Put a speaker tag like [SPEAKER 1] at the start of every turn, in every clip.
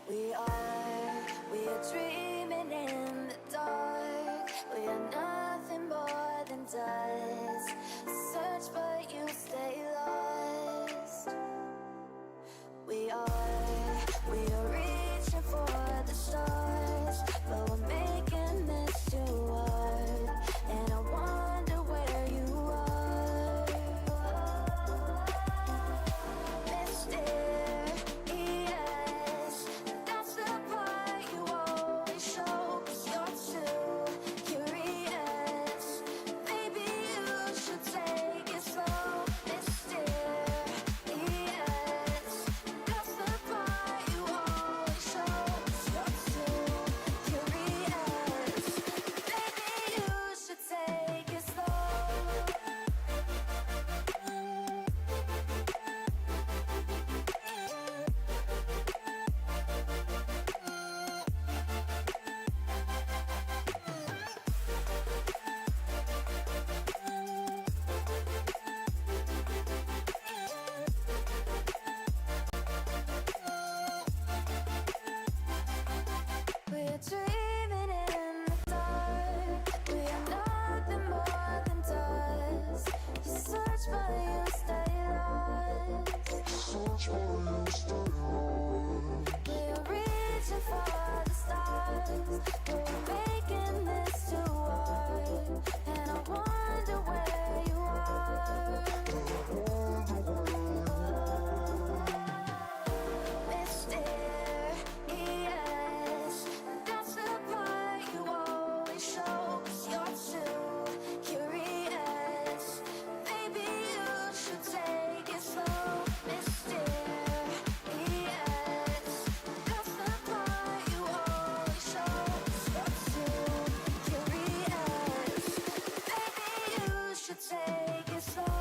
[SPEAKER 1] We are dreaming in the dark. We are nothing more than dust. Search but you stay lost. We are reaching for the stars, but we're making this too hard. And I wonder where you are. Mysterious, that's the part you always show. 'Cause you're too curious. Maybe you should take it slow. Mysterious, that's the part you always show. 'Cause you're too curious. Maybe you should take it slow. We're dreaming in the dark. We are nothing more than dust. You search but you stay lost. We are reaching for the stars, but we're making this too hard. And I wonder where you are. Mysterious, that's the part you always show. 'Cause you're too curious. Maybe you should take it slow. Mysterious, that's the part you always show. 'Cause you're too curious. Maybe you should take it slow.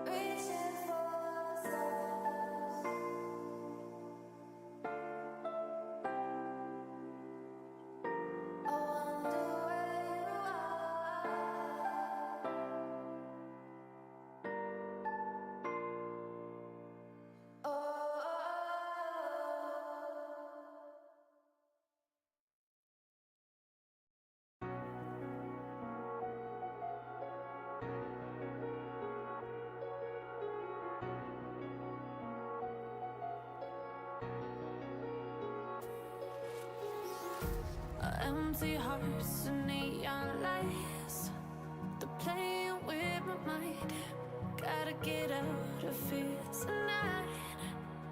[SPEAKER 1] Reaching for the stars. I wonder where you are. Empty hearts and neon lights, they're playing with my mind. Gotta get out of here tonight.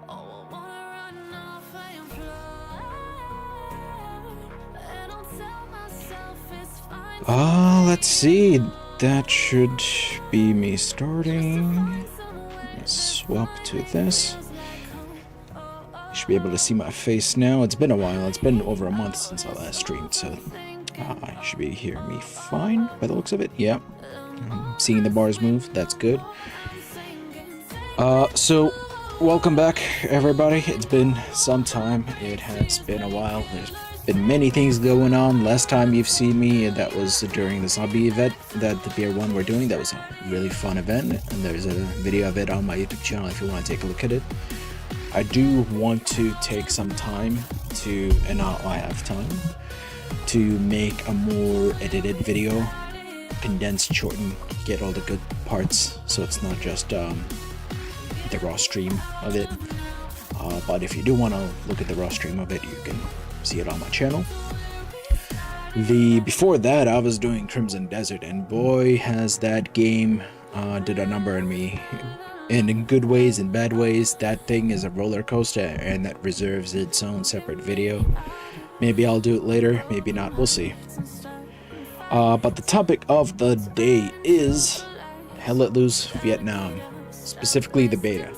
[SPEAKER 1] Oh, I wanna run off and fly. And I'll tell myself it's fine.
[SPEAKER 2] Let's see. That should be me starting. Let's swap to this. You should be able to see my face now. It's been a while. It's been over a month since I last streamed, so you should be hearing me fine by the looks of it. Yeah. Seeing the bars move. That's good. So welcome back, everybody. It's been some time. It has been a while. There's been many things going on. Last time you've seen me, that was during the zombie event that the Beer one we're doing. That was a really fun event, and there's a video of it on my YouTube channel if you want to take a look at it. I do want to take some time to, and now I have time, to make a more edited video, condensed, shortened, get all the good parts, so it's not just the raw stream of it. But if you do want to look at the raw stream of it, you can see it on my channel. Before that, I was doing Crimson Desert, and boy, has that game did a number on me. And in good ways and bad ways, that thing is a roller coaster, and that reserves its own separate video. Maybe I'll do it later, maybe not, we'll see. But the topic of the day is Hell Let Loose Vietnam, specifically the beta.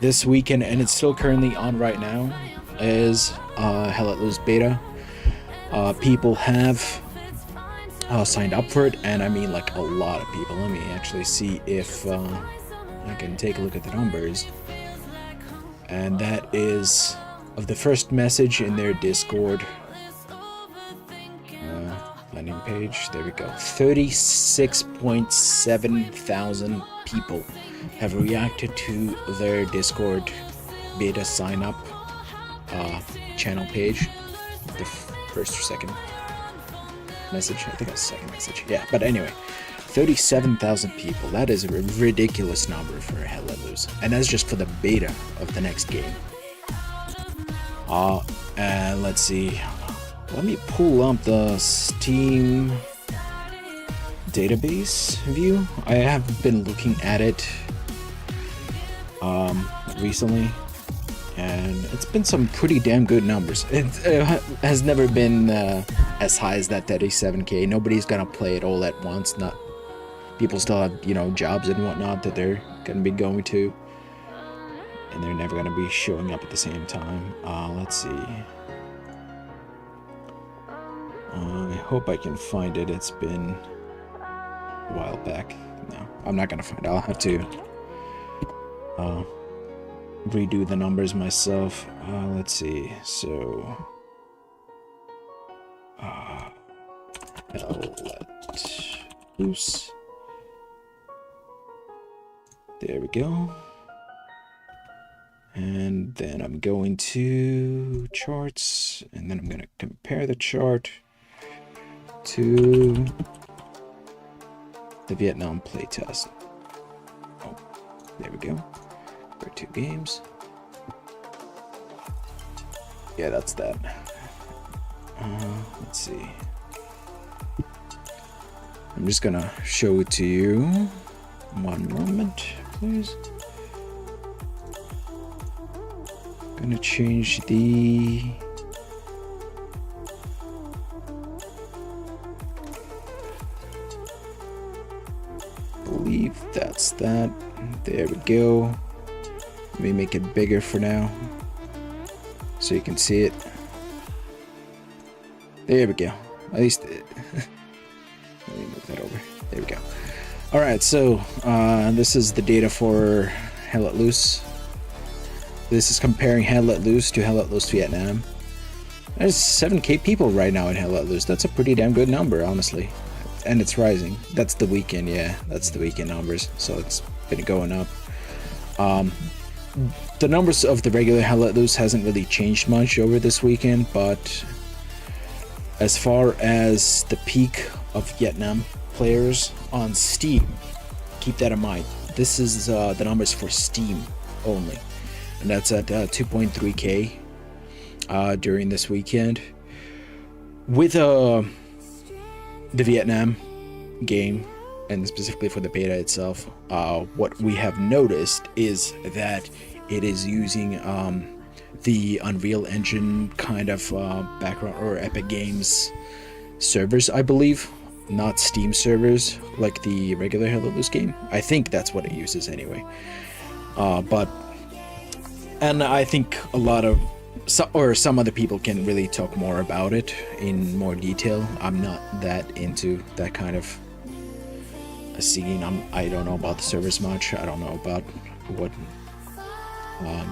[SPEAKER 2] This weekend, and it's still currently on right now, is Hell Let Loose beta. People have signed up for it, and I mean like a lot of people. Let me actually see if I can take a look at the numbers. And that is of the first message in their Discord landing page. There we go. 36.7 thousand people have reacted to their Discord beta sign up channel page. The first or second message. I think that's second message. Yeah, but anyway, 37,000 people. That is a ridiculous number for Hell Let Loose, and that's just for the beta of the next game. And let's see. Let me pull up the Steam database view. I have been looking at it recently, and it's been some pretty damn good numbers. It has never been as high as that 37k. Nobody's gonna play it all at once. Not people still have, you know, jobs and whatnot that they're gonna be going to, and they're never gonna be showing up at the same time. Let's see. I hope I can find it. It's been a while back. No, I'm not gonna find it. I'll have to redo the numbers myself. Let's see. So Hell Let Loose. There we go. And then I'm going to charts, and then I'm going to compare the chart to the Vietnam playtest. Oh, there we go. For 2 games. Yeah, that's that. Let's see. I'm just gonna show it to you. One moment, please. Gonna change the believe that's that. There we go. Let me make it bigger for now so you can see it. There we go. At least let me move that over. There we go. Alright, so this is the data for Hell Let Loose. This is comparing Hell Let Loose to Hell Let Loose Vietnam. There's 7k people right now in Hell Let Loose. That's a pretty damn good number, honestly. And it's rising. That's the weekend, yeah. That's the weekend numbers. So it's been going up. The numbers of the regular Hell Let Loose hasn't really changed much over this weekend, but as far as the peak of Vietnam players on Steam, keep that in mind. This is the numbers for Steam only, and that's at 2.3k during this weekend. With the Vietnam game, and specifically for the beta itself, what we have noticed is that it is using the Unreal Engine kind of background, or Epic Games servers, I believe, not Steam servers like the regular Hell Let Loose game. I think that's what it uses anyway. And I think a lot of some other people can really talk more about it in more detail. I'm not that into that kind of a scene. I don't know about the servers much. I don't know about what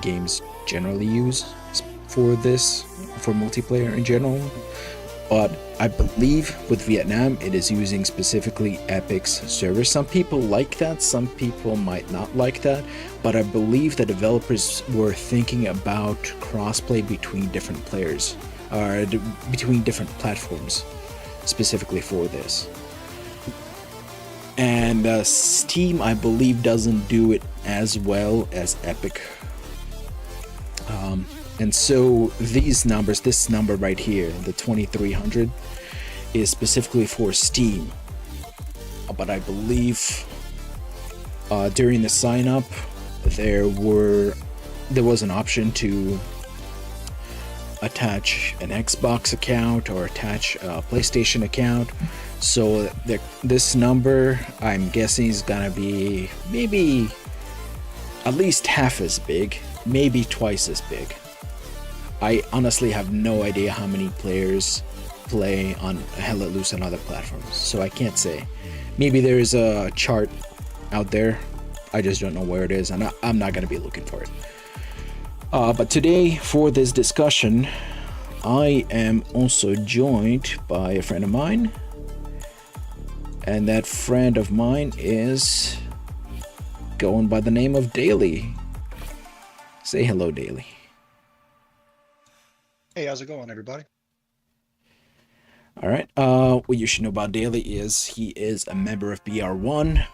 [SPEAKER 2] games generally use for this, for multiplayer in general. But I believe with Vietnam, it is using specifically Epic's servers. Some people like that, some people might not like that, but I believe the developers were thinking about crossplay between different players, or between different platforms, specifically for this. And Steam, I believe, doesn't do it as well as Epic. And so these numbers, this number right here, the 2300, is specifically for Steam, but I believe during the sign up there was an option to attach an Xbox account or attach a PlayStation account. So this number, I'm guessing, is gonna be maybe at least half as big, maybe twice as big. I honestly have no idea how many players play on Hell Let Loose on other platforms, so I can't say. Maybe there's a chart out there, I just don't know where it is, and I'm not gonna be looking for it. But today, for this discussion, I am also joined by a friend of mine, and that friend of mine is going by the name of Daily. Say hello, Daily.
[SPEAKER 3] Hey, how's it going, everybody?
[SPEAKER 2] All right. What you should know about Daily is he is a member of BR1.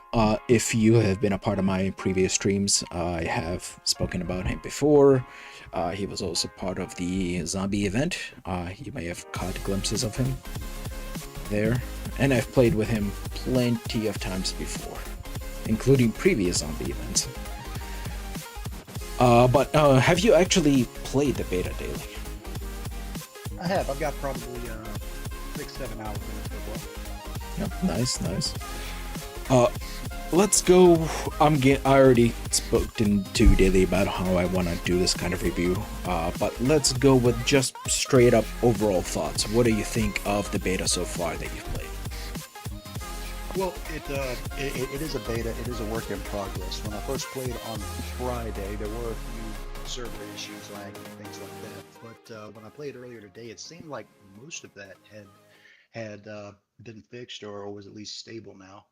[SPEAKER 2] If you have been a part of my previous streams, I have spoken about him before. He was also part of the zombie event. You may have caught glimpses of him there. And I've played with him plenty of times before, including previous zombie events. But have you actually played the beta, Daily?
[SPEAKER 3] I have. I've got probably 6-7 hours in it so far.
[SPEAKER 2] Yep, nice. Let's go. I already spoken to Daily about how I want to do this kind of review. But let's go with just straight up overall thoughts. What do you think of the beta so far that you've played?
[SPEAKER 3] Well, it is a beta. It is a work in progress. When I first played on Friday, there were a few server issues, lagging, things like that. But when I played earlier today, it seemed like most of that had been fixed or was at least stable now.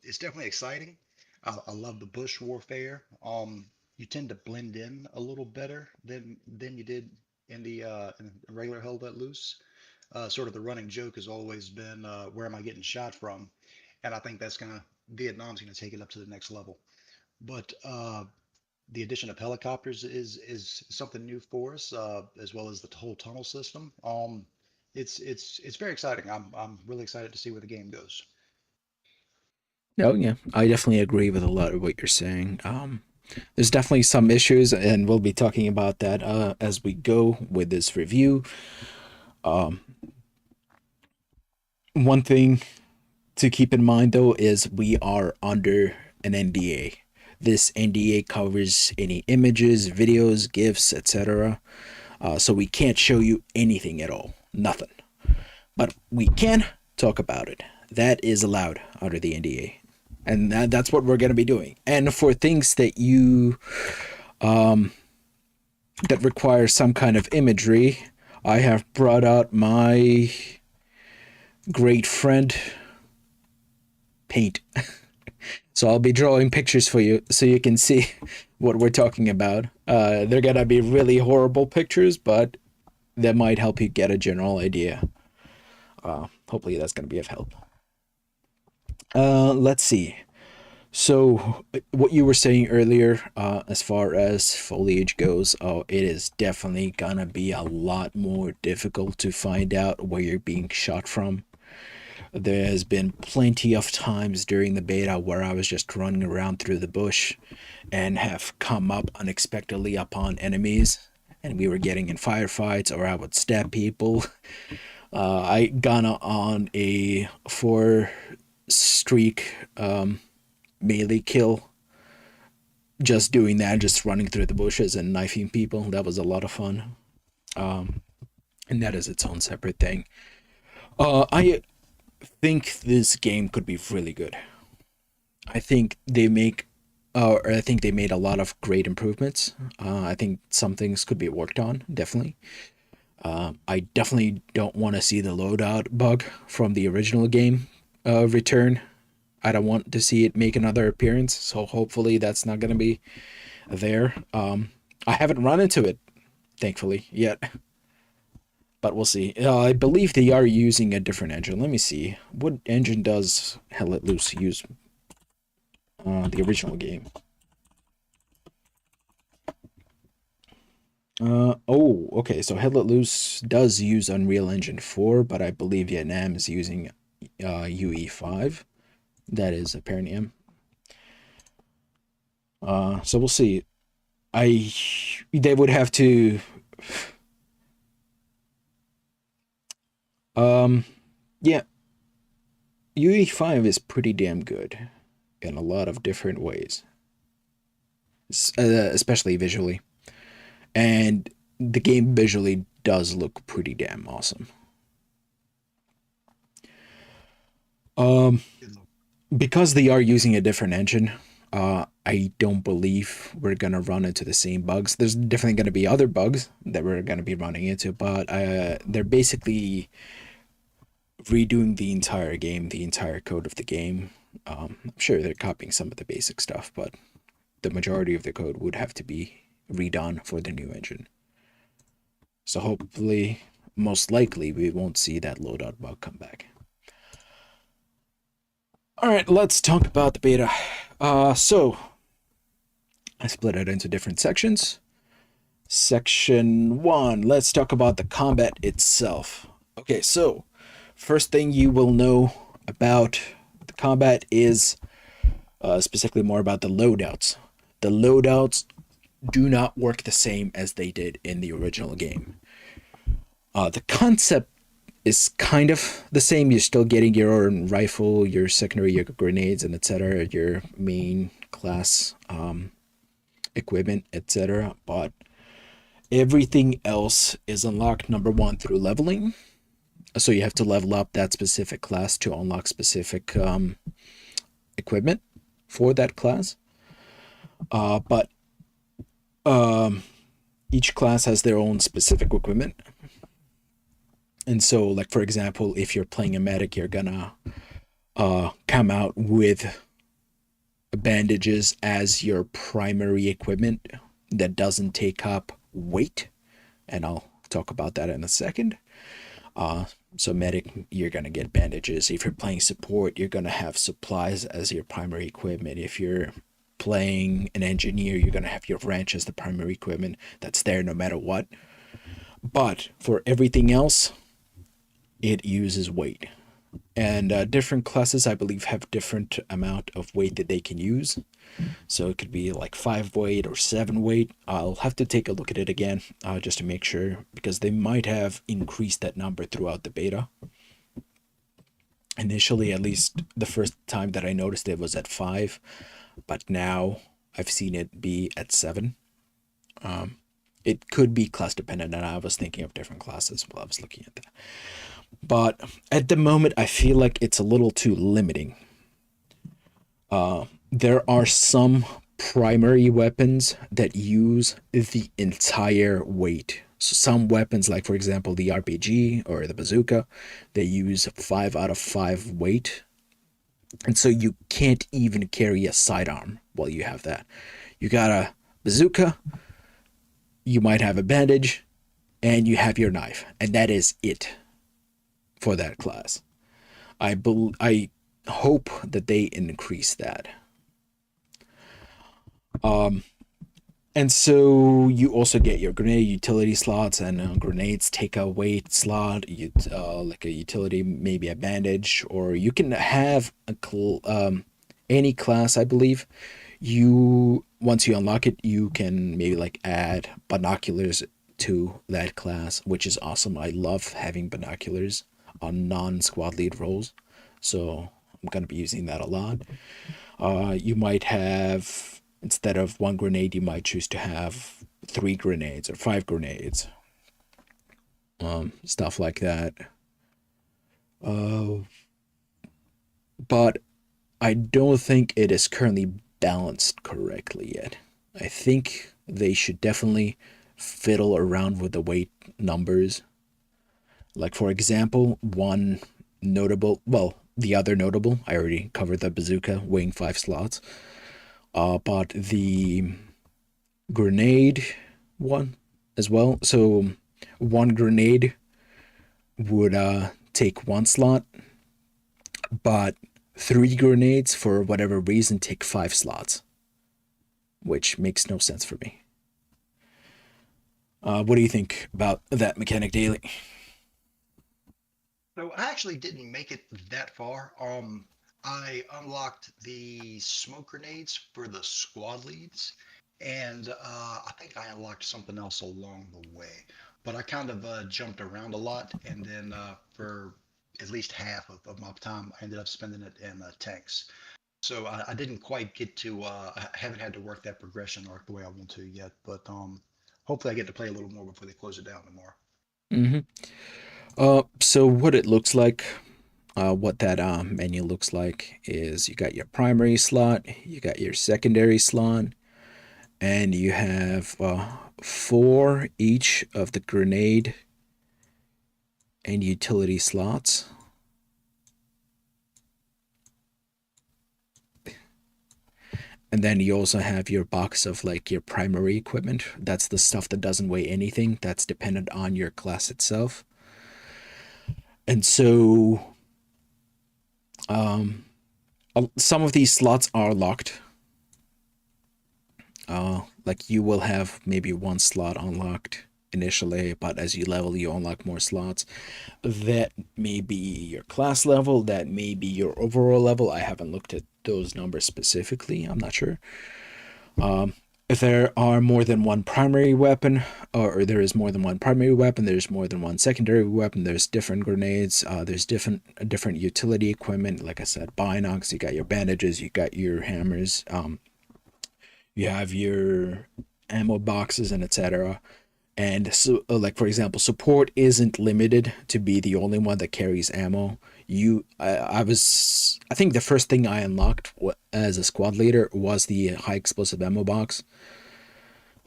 [SPEAKER 3] It's definitely exciting. I love the bush warfare. You tend to blend in a little better than you did in the regular Hell Let Loose. Sort of the running joke has always been, where am I getting shot from? And I think Vietnam's gonna take it up to the next level. But the addition of helicopters is something new for us, as well as the whole tunnel system. It's very exciting. I'm really excited to see where the game goes.
[SPEAKER 2] Oh yeah, I definitely agree with a lot of what you're saying. There's definitely some issues, and we'll be talking about that as we go with this review. One thing to keep in mind though is we are under an NDA. This NDA covers any images, videos, GIFs, etc. So we can't show you anything at all, nothing. But we can talk about it. That is allowed under the NDA, and that's what we're going to be doing. And for things that that require some kind of imagery, I have brought out my great friend Paint. So I'll be drawing pictures for you so you can see what we're talking about. They're gonna be really horrible pictures, but that might help you get a general idea. Hopefully that's gonna be of help. Let's see. So what you were saying earlier, as far as foliage goes, it is definitely gonna be a lot more difficult to find out where you're being shot from. There's been plenty of times during the beta where I was just running around through the bush and have come up unexpectedly upon enemies, and we were getting in firefights, or I would stab people. I got on a 4 streak melee kill just doing that, just running through the bushes and knifing people. That was a lot of fun. And that is its own separate thing. I think this game could be really good. I think they made a lot of great improvements. I think some things could be worked on, definitely. I definitely don't want to see the loadout bug from the original game return. I don't want to see it make another appearance, so hopefully that's not going to be there. I haven't run into it, thankfully, yet. But we'll see. I believe they are using a different engine. Let me see. What engine does Hell Let Loose use? The original game. Oh, okay. So Head Let Loose does use Unreal Engine 4, but I believe Vietnam is using UE5. That is apparently him. So we'll see. I They would have to um yeah, UE5 is pretty damn good in a lot of different ways, especially visually. And the game visually does look pretty damn awesome. Um, because they are using a different engine, I don't believe we're gonna run into the same bugs. There's definitely gonna be other bugs that we're gonna be running into, but they're basically redoing the entire game, the entire code of the game. I'm sure they're copying some of the basic stuff, but the majority of the code would have to be redone for the new engine. So hopefully, most likely, we won't see that loadout bug come back. All right, let's talk about the beta. So I split it into different sections. Section 1, let's talk about the combat itself. Okay, so first thing you will know about the combat is specifically more about the loadouts. The loadouts do not work the same as they did in the original game. The concept is kind of the same. You're still getting your own rifle, your secondary, your grenades, and etc. Your main class equipment, etc. But everything else is unlocked, number one, through leveling. So you have to level up that specific class to unlock specific equipment for that class. But each class has their own specific equipment. And so, like, for example, if you're playing a medic, you're gonna come out with bandages as your primary equipment that doesn't take up weight. And I'll talk about that in a second. So medic, you're gonna get bandages. If you're playing support, you're gonna have supplies as your primary equipment. If you're playing an engineer, you're gonna have your wrench as the primary equipment that's there no matter what. But for everything else, it uses weight. And different classes, I believe, have different amount of weight that they can use. So it could be like 5 weight or 7 weight. I'll have to take a look at it again just to make sure, because they might have increased that number throughout the beta. Initially, at least the first time that I noticed it was at 5, but now I've seen it be at 7. It could be class dependent, and I was thinking of different classes while I was looking at that. But at the moment, I feel like it's a little too limiting. There are some primary weapons that use the entire weight. So some weapons, like for example the RPG or the bazooka, they use 5 out of 5 weight. And so you can't even carry a sidearm while you have that. You got a bazooka, you might have a bandage, and you have your knife. And that is it for that class. I hope that they increase that. And so you also get your grenade utility slots, and grenades take a weight slot, like a utility, maybe a bandage, or you can have any class, I believe. Once you unlock it, you can maybe like add binoculars to that class, which is awesome. I love having binoculars on non-squad lead roles, so I'm gonna be using that a lot. You might have, instead of 1 grenade, you might choose to have 3 grenades or 5 grenades, stuff like that. But I don't think it is currently balanced correctly yet. I think they should definitely fiddle around with the weight numbers. Like, for example, the other notable, I already covered the bazooka weighing 5 slots. But the grenade one as well. So 1 grenade would take 1 slot, but 3 grenades, for whatever reason, take 5 slots, which makes no sense for me. What do you think about that mechanic daily?
[SPEAKER 3] So I actually didn't make it that far. I unlocked the smoke grenades for the squad leads, and I think I unlocked something else along the way. But I kind of jumped around a lot, and then for at least half of my time, I ended up spending it in tanks. So I didn't quite get to. I haven't had to work that progression arc the way I want to yet, but hopefully I get to play a little more before they close it down tomorrow.
[SPEAKER 2] Hmm. So what it looks like, what that menu looks like is you got your primary slot, you got your secondary slot, and you have four each of the grenade and utility slots. And then you also have your box of like your primary equipment. That's the stuff that doesn't weigh anything. That's dependent on your class itself. And so um, some of these slots are locked. Like you will have maybe one slot unlocked initially, but as you level, you unlock more slots. That may be your class level, that may be your overall level. I haven't looked at those numbers specifically. I'm not sure. If there are more than one primary weapon, or there is more than one primary weapon, there's more than one secondary weapon. There's different grenades. There's different utility equipment. Like I said, binocs. You got your bandages. You got your hammers. You have your ammo boxes and etc. And so, like for example, support isn't limited to be the only one that carries ammo. I think the first thing I unlocked as a squad leader was the high explosive ammo box,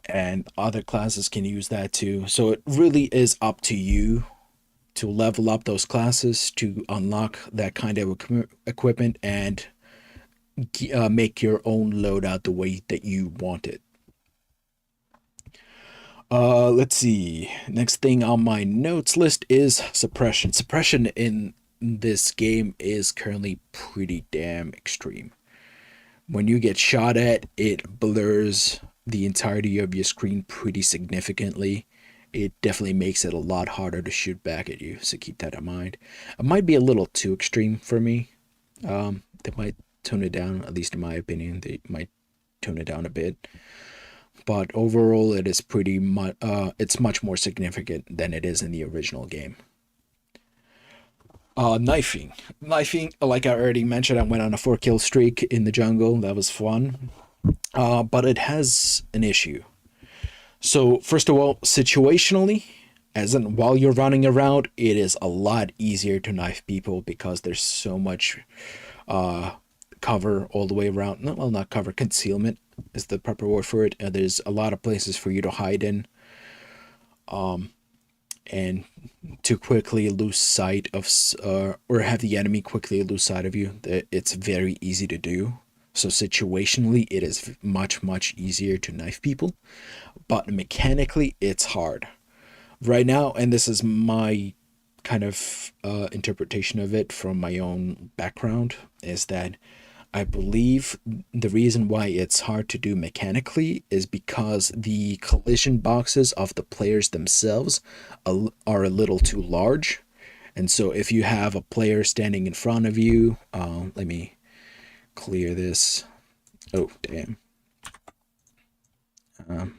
[SPEAKER 2] and other classes can use that too. So it really is up to you to level up those classes to unlock that kind of equipment and make your own loadout the way that you want it. Let's see. Next thing on my notes list is suppression. Suppression in this game is currently pretty damn extreme. When you get shot at, it blurs the entirety of your screen pretty significantly. It definitely makes it a lot harder to shoot back at you, so keep that in mind. It might be a little too extreme for me. They might tone it down, at least in my opinion. They might tone it down a bit, but overall it is pretty much it's much more significant than it is in the original game. Knifing, like I already mentioned, I went on a 4 kill streak in the jungle. That was fun. But it has an issue. So first of all, situationally, as in while you're running around, it is a lot easier to knife people because there's so much cover all the way around. No, well, not cover, concealment is the proper word for it. There's a lot of places for you to hide in, and to quickly lose sight of, or have the enemy quickly lose sight of you. It's very easy to do. So situationally, it is much easier to knife people, but mechanically, it's hard right now. And this is my kind of interpretation of it from my own background, is that I believe the reason why it's hard to do mechanically is because the collision boxes of the players themselves are a little too large. And so if you have a player standing in front of you, let me clear this. Oh, damn. Can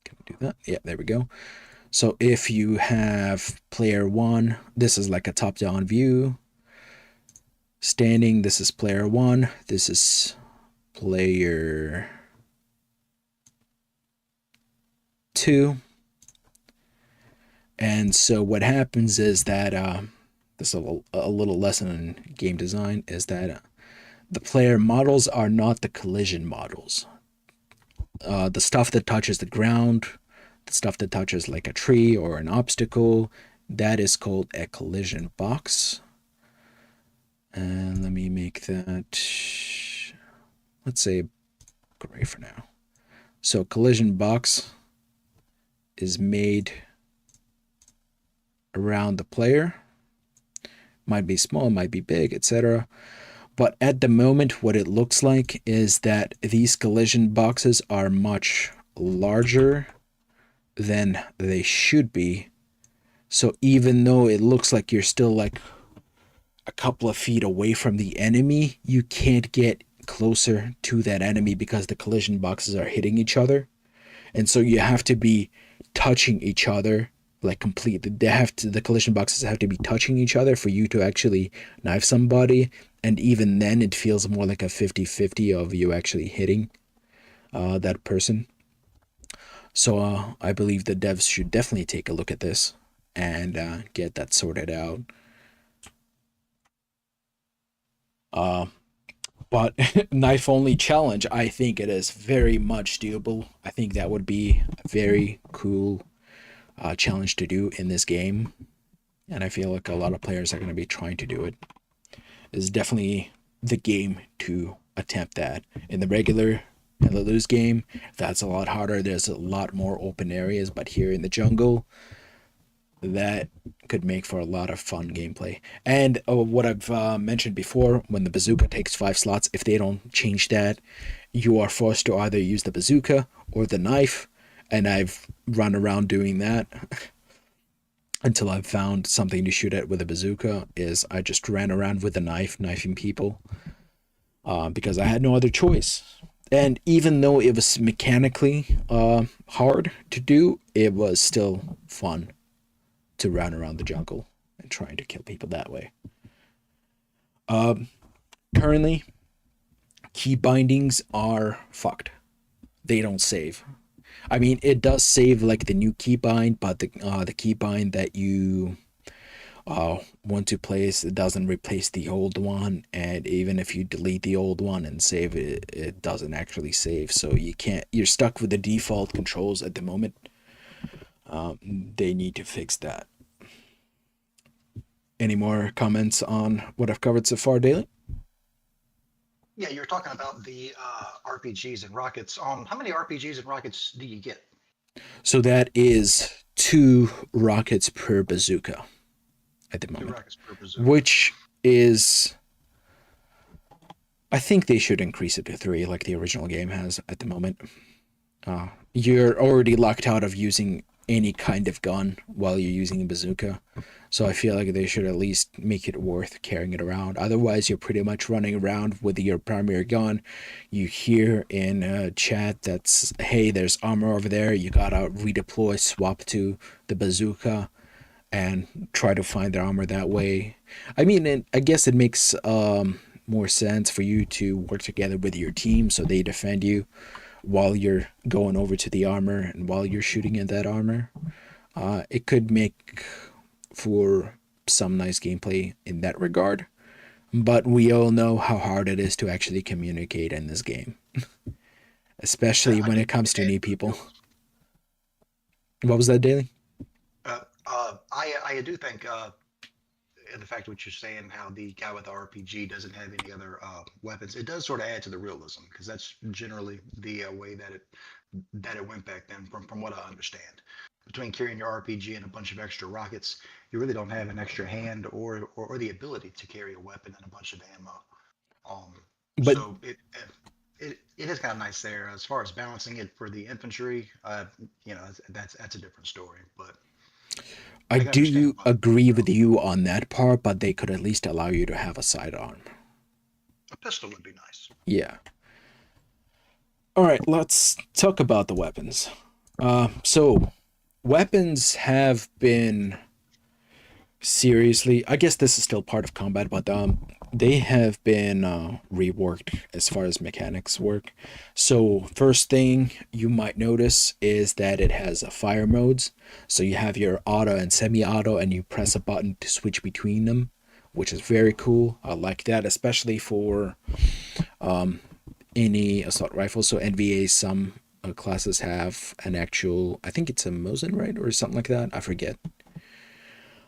[SPEAKER 2] we do that? Yeah, there we go. So if you have player one, this is like a top-down view. Standing, this is player one. This is player two. And so what happens is that this is a little lesson in game design, is that the player models are not the collision models. The stuff that touches the ground, the stuff that touches like a tree or an obstacle, that is called a collision box. And let me make that, let's say, gray for now. So collision box is made around the player. Might be small, might be big, etc. But at the moment, what it looks like is that these collision boxes are much larger than they should be. So even though it looks like you're still like a couple of feet away from the enemy, you can't get closer to that enemy because the collision boxes are hitting each other. And so you have to be touching each other like completely. The collision boxes have to be touching each other for you to actually knife somebody. And even then it feels more like a 50-50 of you actually hitting that person. So I believe the devs should definitely take a look at this and get that sorted out. But knife only challenge, I think it is very much doable. I think that would be a very cool challenge to do in this game. And I feel like a lot of players are going to be trying to do it. It's definitely the game to attempt that. In the loose game, that's a lot harder. There's a lot more open areas, but here in the jungle, that could make for a lot of fun gameplay. And what I've mentioned before, when the bazooka takes 5 slots, if they don't change that, you are forced to either use the bazooka or the knife. And I've run around doing that until I've found something to shoot at with a bazooka. Is I just ran around with a knife, knifing people, because I had no other choice. And even though it was mechanically hard to do, it was still fun to run around the jungle and trying to kill people that way. Currently, key bindings are fucked. They don't save. I mean, it does save like the new keybind, but the keybind that you want to place, it doesn't replace the old one. And even if you delete the old one and save it, it doesn't actually save. So you're stuck with the default controls at the moment. They need to fix that. Any more comments on what I've covered so far, Daily?
[SPEAKER 3] Yeah, you're talking about the RPGs and rockets. How many RPGs and rockets do you get?
[SPEAKER 2] So that is 2 rockets per bazooka at the
[SPEAKER 3] 2
[SPEAKER 2] moment,
[SPEAKER 3] rockets per bazooka.
[SPEAKER 2] which is, I think they should increase it to 3 like the original game has at the moment. You're already locked out of using any kind of gun while you're using a bazooka. So I feel like they should at least make it worth carrying it around. Otherwise, you're pretty much running around with your primary gun. You hear in chat that's, hey, there's armor over there. You gotta redeploy, swap to the bazooka, and try to find the armor that way. I mean, I guess it makes more sense for you to work together with your team so they defend you while you're going over to the armor and while you're shooting at that armor. It could make for some nice gameplay in that regard, but we all know how hard it is to actually communicate in this game, especially when it comes to new people. What was that, Daily?
[SPEAKER 3] I do think the fact of what you're saying, how the guy with the RPG doesn't have any other weapons, it does sort of add to the realism, because that's generally the way that it went back then, from what I understand. Between carrying your RPG and a bunch of extra rockets, you really don't have an extra hand or the ability to carry a weapon and a bunch of ammo. Um,
[SPEAKER 2] But
[SPEAKER 3] so it is kind of nice there as far as balancing it for the infantry. That's a different story, but
[SPEAKER 2] I
[SPEAKER 3] I can understand
[SPEAKER 2] do
[SPEAKER 3] why.
[SPEAKER 2] agree with you on that part, but they could at least allow you to have a sidearm.
[SPEAKER 3] A pistol would be nice.
[SPEAKER 2] Yeah. All right, let's talk about the weapons. So weapons have been seriously, I guess this is still part of combat, but they have been reworked as far as mechanics work. So first thing you might notice is that it has fire modes. So you have your auto and semi-auto, and you press a button to switch between them, which is very cool. I like that, especially for any assault rifle. So NVA, some classes have an actual, I think it's a Mosin, right, or something like that. I forget.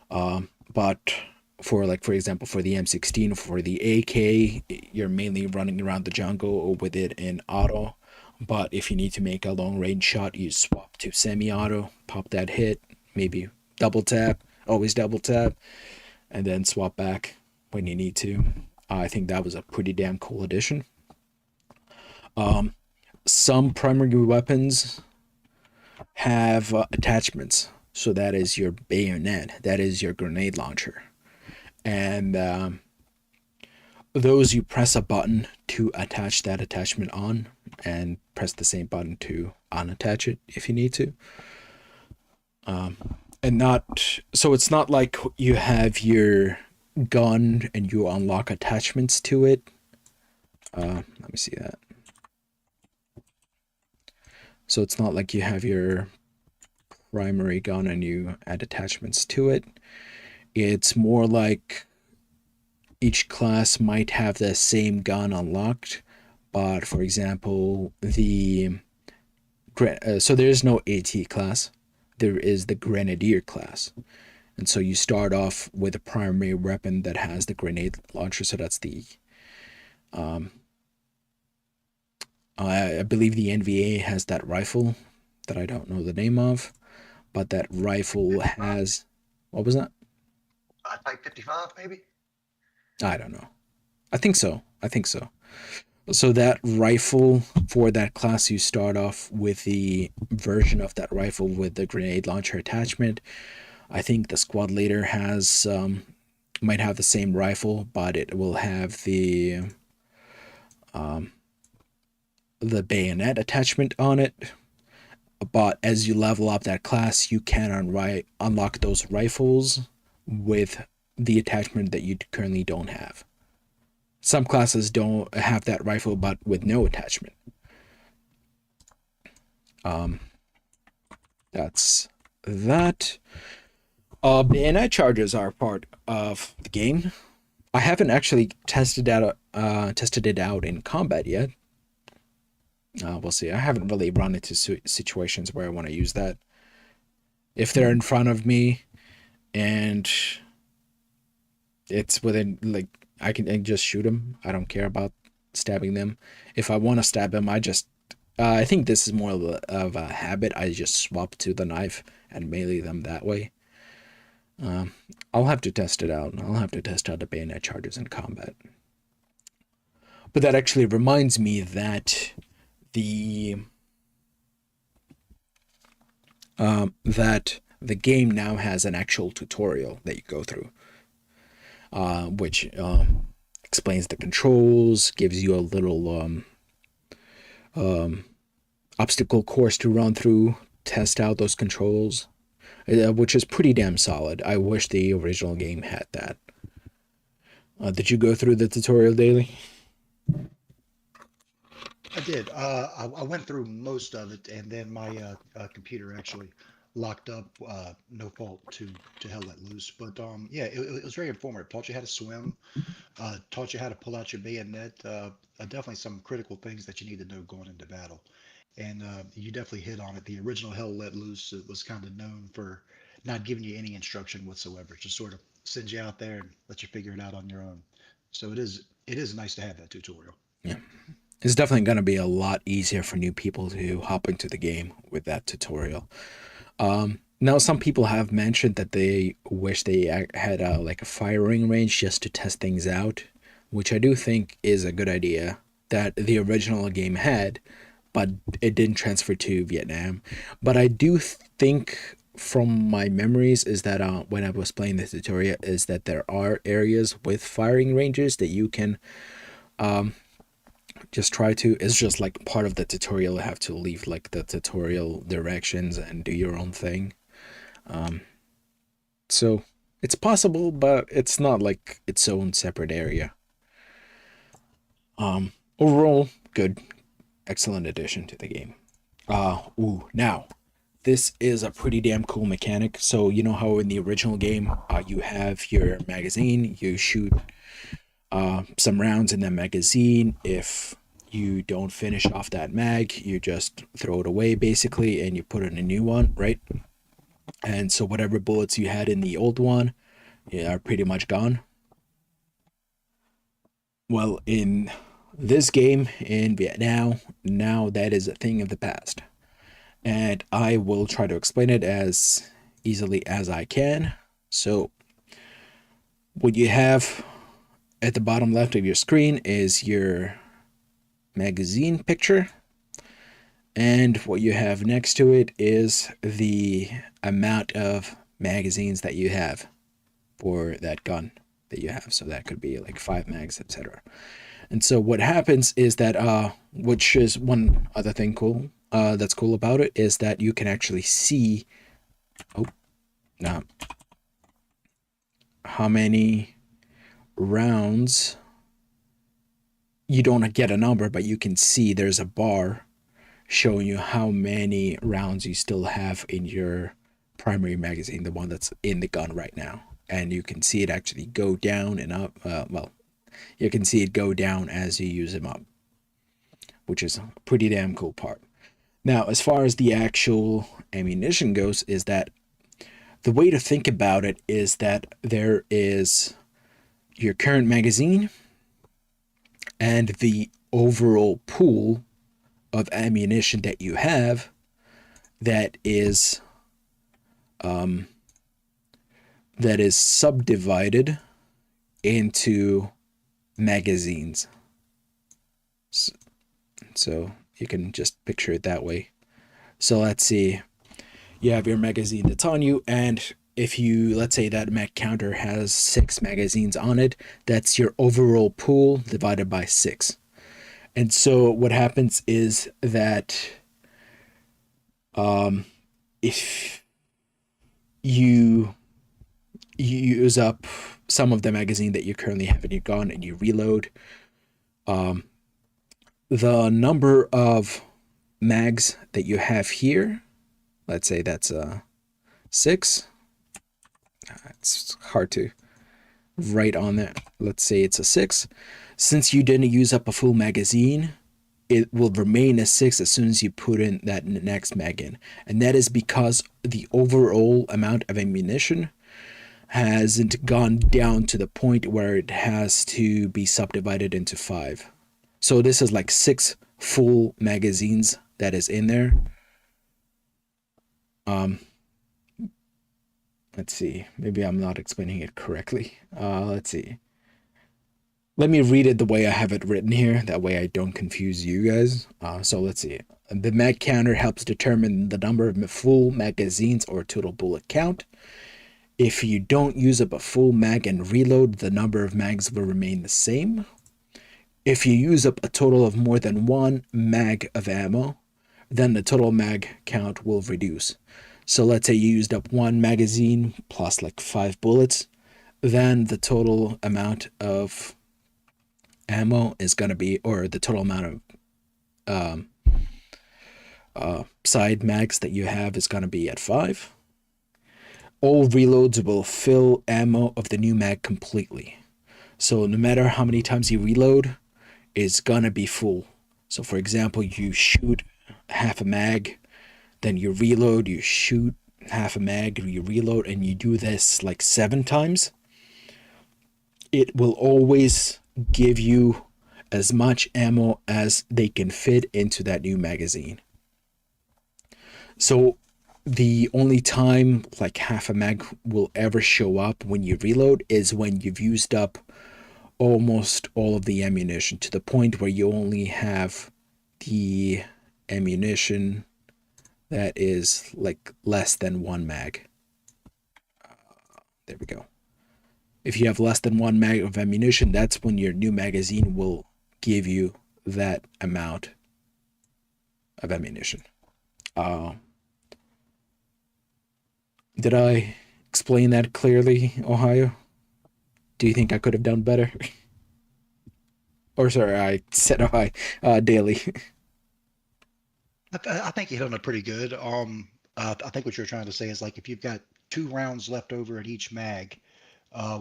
[SPEAKER 2] But for example, for the M16, for the AK, you're mainly running around the jungle with it in auto. But if you need to make a long range shot, you swap to semi-auto, pop that hit, maybe double tap, always double tap, and then swap back when you need to. I think that was a pretty damn cool addition. Some primary weapons have attachments. So that is your bayonet, that is your grenade launcher, and those you press a button to attach that attachment on, and press the same button to unattach it if you need to. And not so it's not like you have your gun and you unlock attachments to it. Let me see that. So it's not like you have your primary gun and you add attachments to it. It's more like each class might have the same gun unlocked, but for example, so there is no AT class. There is the Grenadier class. And so you start off with a primary weapon that has the grenade launcher. So that's the, I believe the NVA has that rifle that I don't know the name of, but that rifle has, what was that?
[SPEAKER 3] Type 55, maybe?
[SPEAKER 2] I don't know. I think so. So that rifle for that class, you start off with the version of that rifle with the grenade launcher attachment. I think the squad leader has might have the same rifle, but it will have the bayonet attachment on it. But as you level up that class, you can unlock those rifles with the attachment that you currently don't have. Some classes don't have that rifle, but with no attachment. That's that. Bayonet charges are part of the game. I haven't actually tested it out in combat yet. We'll see. I haven't really run into situations where I want to use that. If they're in front of me and it's within, like, I can just shoot them. I don't care about stabbing them. If I want to stab them, I think this is more of a habit. I just swap to the knife and melee them that way. I'll have to test it out. I'll have to test out the bayonet charges in combat. But that actually reminds me that that the game now has an actual tutorial that you go through, which explains the controls, gives you a little obstacle course to run through, test out those controls, which is pretty damn solid. I wish the original game had that. Did you go through the tutorial daily?
[SPEAKER 3] I did. I went through most of it, and then my computer actually locked up. No fault to hell let loose, but yeah, it was very informative. Taught you how to swim. Taught you how to pull out your bayonet. Definitely some critical things that you need to know going into battle. And you definitely hit on it. The original Hell Let Loose was kind of known for not giving you any instruction whatsoever. Just sort of sends you out there and let you figure it out on your own. So it is nice to have that tutorial.
[SPEAKER 2] Yeah. It's definitely going to be a lot easier for new people to hop into the game with that tutorial. Now, some people have mentioned that they wish they had like a firing range just to test things out, which I do think is a good idea that the original game had, but it didn't transfer to Vietnam. But I do think from my memories is that when I was playing the tutorial is that there are areas with firing ranges that you can just try to. It's just like part of the tutorial. You have to leave like the tutorial directions and do your own thing. So it's possible, but it's not like its own separate area. Overall, good, excellent addition to the game. Now, this is a pretty damn cool mechanic. So you know how in the original game, you have your magazine, you shoot some rounds in that magazine. If you don't finish off that mag, you just throw it away basically, and you put in a new one, right? And so whatever bullets you had in the old one are pretty much gone. Well, in this game in Vietnam, now that is a thing of the past. And I will try to explain it as easily as I can. So what you have at the bottom left of your screen is your magazine picture. And what you have next to it is the amount of magazines that you have for that gun that you have. So that could be like 5 mags, etc. And so what happens is that which is one other thing cool that's cool about it is that you can actually see how many rounds. You don't get a number, but you can see there's a bar showing you how many rounds you still have in your primary magazine, the one that's in the gun right now. And you can see it actually go down and up. You can see it go down as you use them up, which is a pretty damn cool part. Now, as far as the actual ammunition goes, is that the way to think about it is that there is your current magazine and the overall pool of ammunition that you have that is subdivided into magazines. So you can just picture it that way. So let's see, you have your magazine that's on you, and if you, let's say that mag counter has 6 magazines on it, that's your overall pool divided by 6. And so what happens is that if you use up some of the magazine that you currently have in your gun and you reload, the number of mags that you have here, let's say that's 6. It's hard to write on that. Let's say it's a 6. Since you didn't use up a full magazine, it will remain a 6 as soon as you put in that next mag in. And that is because the overall amount of ammunition hasn't gone down to the point where it has to be subdivided into 5. So this is like 6 full magazines that is in there. Let's see. Maybe I'm not explaining it correctly. Let's see. Let me read it the way I have it written here. That way I don't confuse you guys. So let's see. The mag counter helps determine the number of full magazines or total bullet count. If you don't use up a full mag and reload, the number of mags will remain the same. If you use up a total of more than 1 mag of ammo, then the total mag count will reduce. So let's say you used up 1 magazine plus like 5 bullets, then the total amount of ammo is going to be, or the total amount of side mags that you have is going to be at 5. All reloads will fill ammo of the new mag completely. So no matter how many times you reload, it's going to be full. So for example, you shoot half a mag, then you reload, you shoot half a mag, you reload, and you do this like 7 times. It will always give you as much ammo as they can fit into that new magazine. So the only time like half a mag will ever show up when you reload is when you've used up almost all of the ammunition, to the point where you only have the ammunition that is like less than 1 mag. There we go. If you have less than 1 mag of ammunition, that's when your new magazine will give you that amount of ammunition. Did I explain that clearly, Ohio? Do you think I could have done better? Or sorry, I said Ohio, Daily.
[SPEAKER 3] I think you hit on it pretty good. I think what you're trying to say is like if you've got 2 rounds left over in each mag,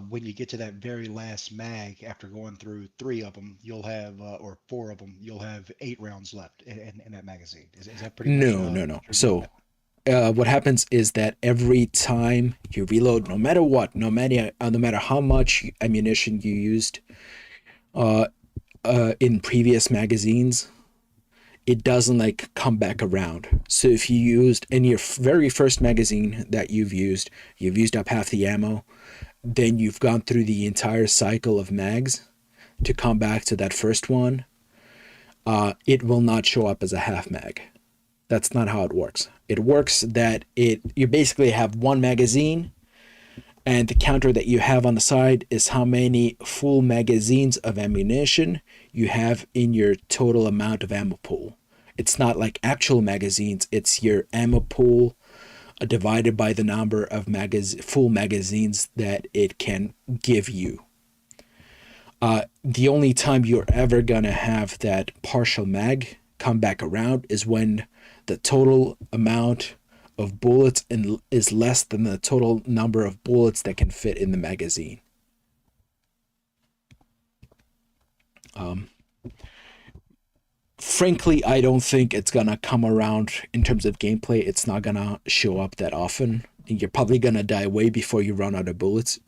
[SPEAKER 3] when you get to that very last mag, after going through 3 of them, you'll have, or 4 of them, you'll have 8 rounds left in that magazine. Is that pretty much?
[SPEAKER 2] No. So what happens is that every time you reload, no matter what, no matter how much ammunition you used in previous magazines, it doesn't like come back around. So if you used in your very first magazine that you've used up half the ammo, then you've gone through the entire cycle of mags to come back to that first one. It will not show up as a half mag. That's not how it works. It works that you basically have one magazine, and the counter that you have on the side is how many full magazines of ammunition you have in your total amount of ammo pool. It's not like actual magazines, it's your ammo pool divided by the number of full magazines that it can give you. The only time you're ever gonna have that partial mag come back around is when the total amount of bullets is less than the total number of bullets that can fit in the magazine. Frankly, I don't think it's gonna come around in terms of gameplay. It's not gonna show up that often. You're probably gonna die way before you run out of bullets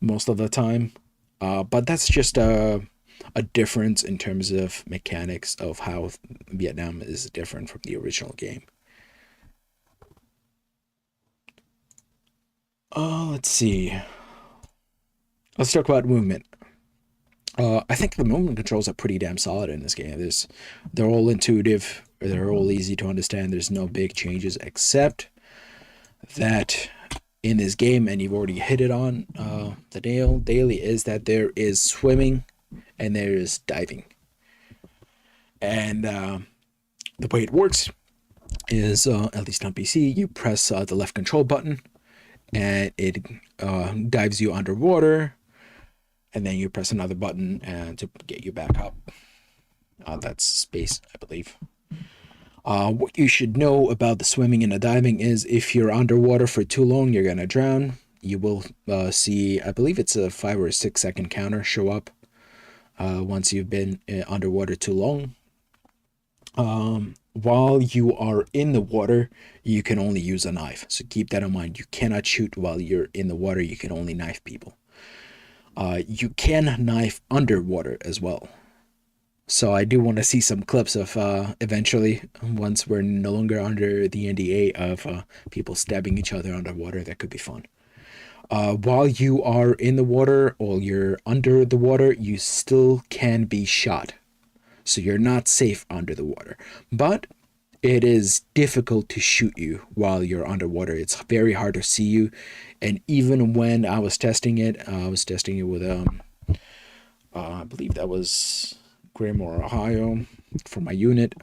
[SPEAKER 2] most of the time. But that's just a difference in terms of mechanics of how Vietnam is different from the original game. Let's see. Let's talk about movement. I think the movement controls are pretty damn solid in this game. They're all intuitive. They're all easy to understand. There's no big changes except that in this game, and you've already hit it on the nail daily, is that there is swimming and there is diving. And the way it works is, at least on PC, you press the left control button and it dives you underwater, and then you press another button to get you back up. That's space, I believe. What you should know about the swimming and the diving is if you're underwater for too long, you're going to drown. You will see, I believe it's a 5 or 6 second counter show up once you've been underwater too long. While you are in the water, you can only use a knife. So keep that in mind. You cannot shoot while you're in the water. You can only knife people. You can knife underwater as well. So I do want to see some clips of eventually, once we're no longer under the NDA, of people stabbing each other underwater. That could be fun. While you are in the water or you're under the water, you still can be shot. So you're not safe under the water. But it is difficult to shoot you while you're underwater. It's very hard to see you. And even when I was testing it, with, I believe that was Graymoor, Ohio, for my unit.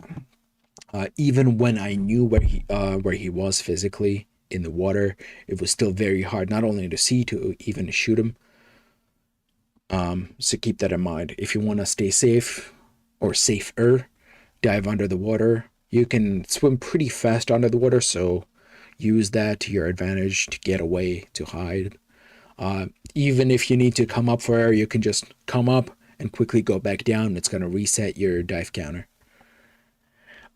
[SPEAKER 2] Even when I knew where he was physically in the water, it was still very hard, not only to see, to even shoot him. So keep that in mind. If you want to stay safe, or safer, dive under the water. You can swim pretty fast under the water, so use that to your advantage to get away, to hide. Even if you need to come up for air, you can just come up and quickly go back down. It's going to reset your dive counter.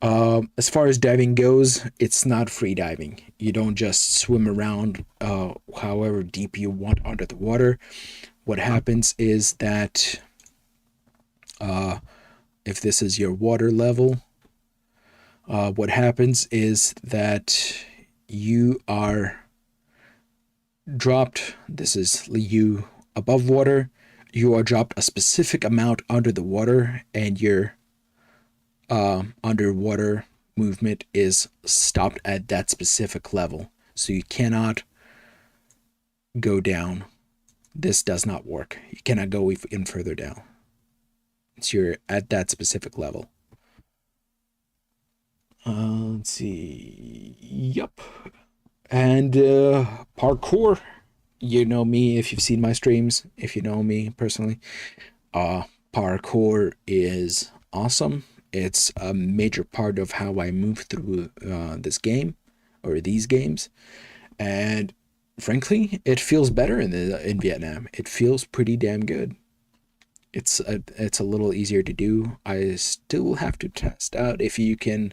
[SPEAKER 2] As far as diving goes, it's not free diving. You don't just swim around however deep you want under the water. What happens is that if this is your water level, what happens is that you are dropped. This is you above water. You are dropped a specific amount under the water, and your underwater movement is stopped at that specific level. So you cannot go down. This does not work. You cannot go even further down. So you're at that specific level. Let's see. Yup. And parkour. You know me if you've seen my streams. If you know me personally, parkour is awesome. It's a major part of how I move through this game, or these games, and frankly, it feels better in Vietnam. It feels pretty damn good. It's a little easier to do. I still have to test out if you can,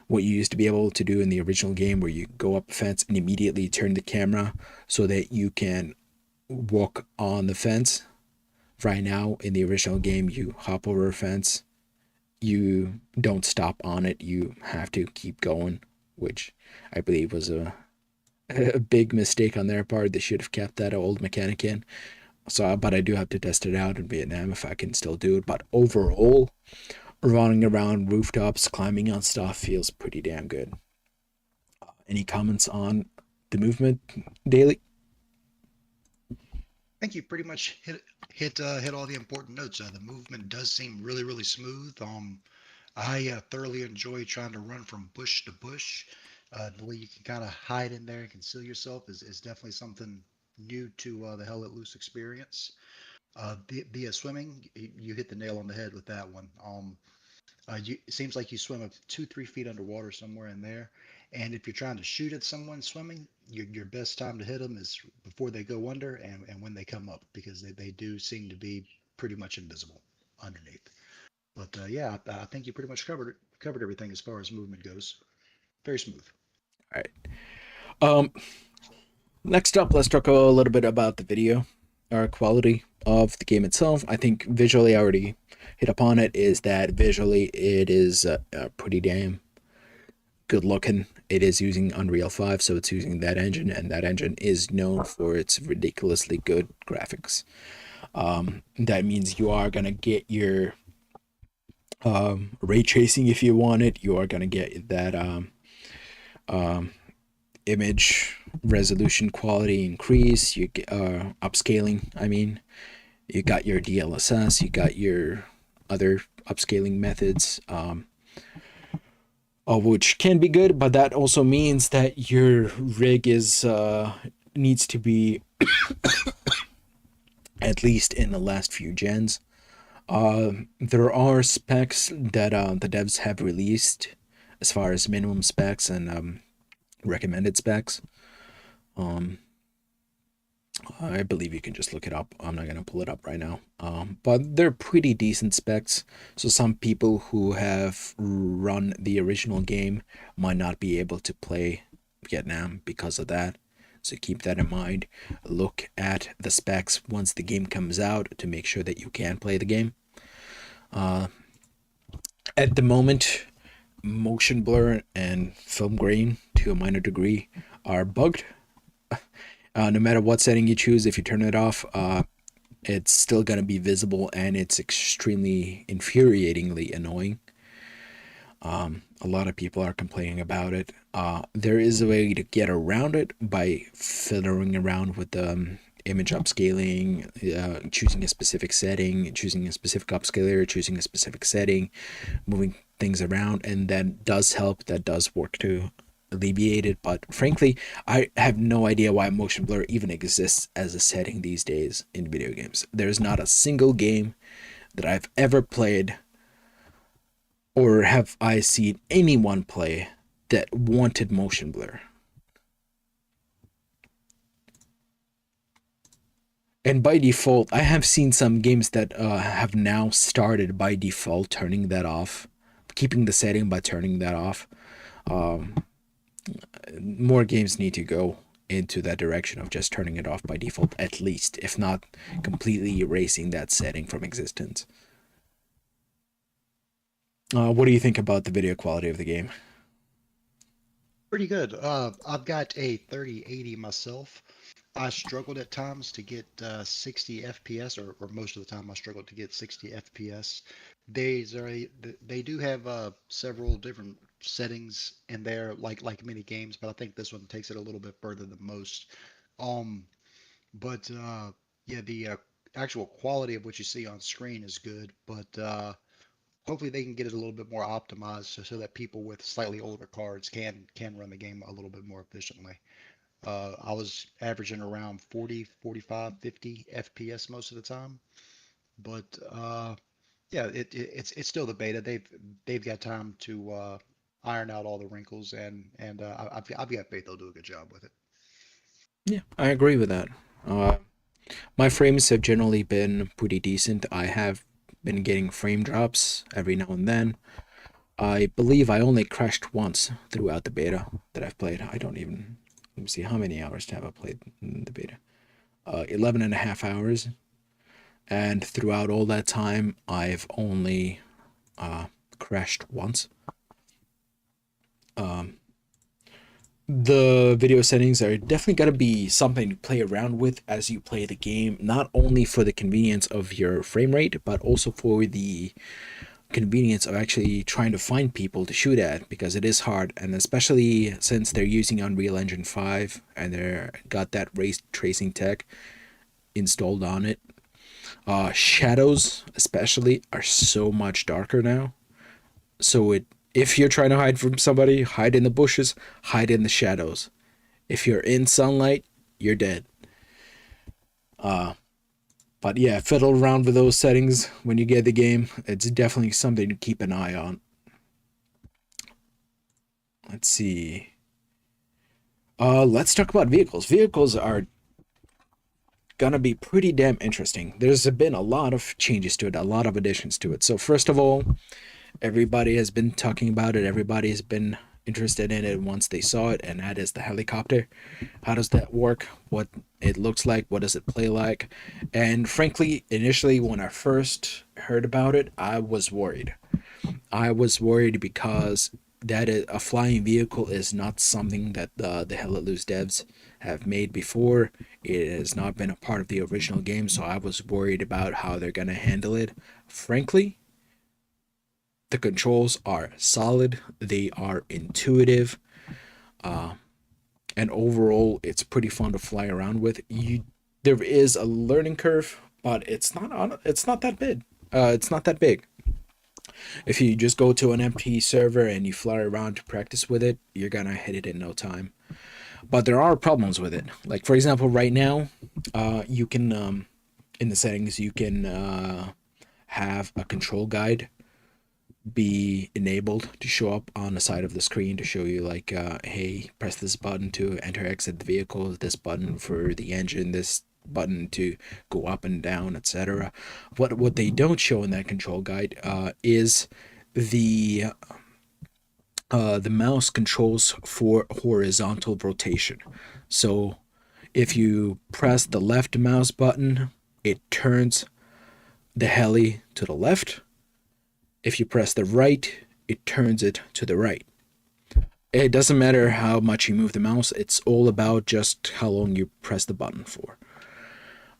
[SPEAKER 2] what you used to be able to do in the original game, where you go up a fence and immediately turn the camera so that you can walk on the fence. Right now, in the original game, you hop over a fence. You don't stop on it. You have to keep going, which I believe was a big mistake on their part. They should have kept that old mechanic in. So, but I do have to test it out in Vietnam if I can still do it. But overall, running around rooftops, climbing on stuff feels pretty damn good. Any comments on the movement daily?
[SPEAKER 3] I think you pretty much hit all the important notes. The movement does seem really smooth. I thoroughly enjoy trying to run from bush to bush. The way you can kind of hide in there and conceal yourself is definitely something new to the Hell Let Loose experience. The swimming, you hit the nail on the head with that one. It seems like you swim up 2, 3 feet underwater somewhere in there. And if you're trying to shoot at someone swimming, your best time to hit them is before they go under and when they come up, because they do seem to be pretty much invisible underneath. But yeah, I think you pretty much covered everything as far as movement goes. Very smooth.
[SPEAKER 2] All right. Um, Next up, let's talk a little bit about the video or quality of the game itself. I think visually, I already hit upon it, is that visually it is pretty damn good looking. It is using Unreal 5, so it's using that engine, and that engine is known for its ridiculously good graphics. That means you are going to get your ray tracing if you want it. You are going to get that image resolution quality increase. You get upscaling. I mean, you got your DLSS. You got your other upscaling methods, which can be good, but that also means that your rig is needs to be at least in the last few gens. There are specs that the devs have released as far as minimum specs and recommended specs. I believe you can just look it up. I'm not gonna pull it up right now. But they're pretty decent specs. So some people who have run the original game might not be able to play Vietnam because of that. So keep that in mind. Look at the specs once the game comes out to make sure that you can play the game. At the moment, motion blur and film grain to a minor degree are bugged. No matter what setting you choose, if you turn it off, it's still going to be visible, and it's extremely infuriatingly annoying. A lot of people are complaining about it. There is a way to get around it by fiddling around with the image upscaling, choosing a specific setting, choosing a specific upscaler, choosing a specific setting, moving things around, and that does help. That does work to alleviate it. But frankly, I have no idea why motion blur even exists as a setting these days in video games. There's not a single game that I've ever played, or have I seen anyone play, that wanted motion blur. And by default, I have seen some games that have now started by default turning that off, keeping the setting but turning that off. More games need to go into that direction of just turning it off by default, at least, if not completely erasing that setting from existence. What do you think about the video quality of the game?
[SPEAKER 3] Pretty good. I've got a 3080 myself. I struggled at times to get 60 FPS, or most of the time I struggled to get 60 FPS. They do have several different settings in there, like many games, but I think this one takes it a little bit further than most. Um, but yeah, the actual quality of what you see on screen is good, but hopefully they can get it a little bit more optimized so that people with slightly older cards can run the game a little bit more efficiently. I was averaging around 40, 45, 50 FPS most of the time, but yeah, it's still the beta. They've got time to iron out all the wrinkles, and I've got faith they'll do a good job with it.
[SPEAKER 2] Yeah, I agree with that. Uh, my frames have generally been pretty decent. I have been getting frame drops every now and then. I believe I only crashed once throughout the beta that I've played. I don't even, let me see, how many hours have I played in the beta? 11 and a half hours. And throughout all that time, I've only crashed once. The video settings are definitely going to be something to play around with as you play the game, not only for the convenience of your frame rate, but also for the convenience of actually trying to find people to shoot at, because it is hard, and especially since they're using Unreal Engine 5 and they're got that ray tracing tech installed on it. Shadows especially are so much darker now. So if you're trying to hide from somebody, hide in the bushes, hide in the shadows. If you're in sunlight, you're dead. But yeah, fiddle around with those settings when you get the game. It's definitely something to keep an eye on. Let's see. Let's talk about vehicles. Vehicles are gonna be pretty damn interesting. There's been a lot of changes to it, a lot of additions to it. So first of all, everybody has been talking about it. Everybody has been interested in it once they saw it, and that is the helicopter. How does that work? What it looks like? What does it play like? And frankly, initially when I first heard about it, I was worried. I was worried because a flying vehicle is not something that the Hella Loose devs have made before. It has not been a part of the original game, so I was worried about how they're gonna handle it. Frankly, the controls are solid, they are intuitive, and overall it's pretty fun to fly around with. There is a learning curve, but it's not that big. It's not that big. If you just go to an empty server and you fly around to practice with it, you're gonna hit it in no time. But there are problems with it. Like for example, right now, you can in the settings you can have a control guide be enabled to show up on the side of the screen to show you like hey, press this button to enter exit the vehicle, this button for the engine, this button to go up and down, etc. What they don't show in that control guide is the mouse controls for horizontal rotation. So if you press the left mouse button, it turns the heli to the left. If you press the right, it turns it to the right. It doesn't matter how much you move the mouse, it's all about just how long you press the button for.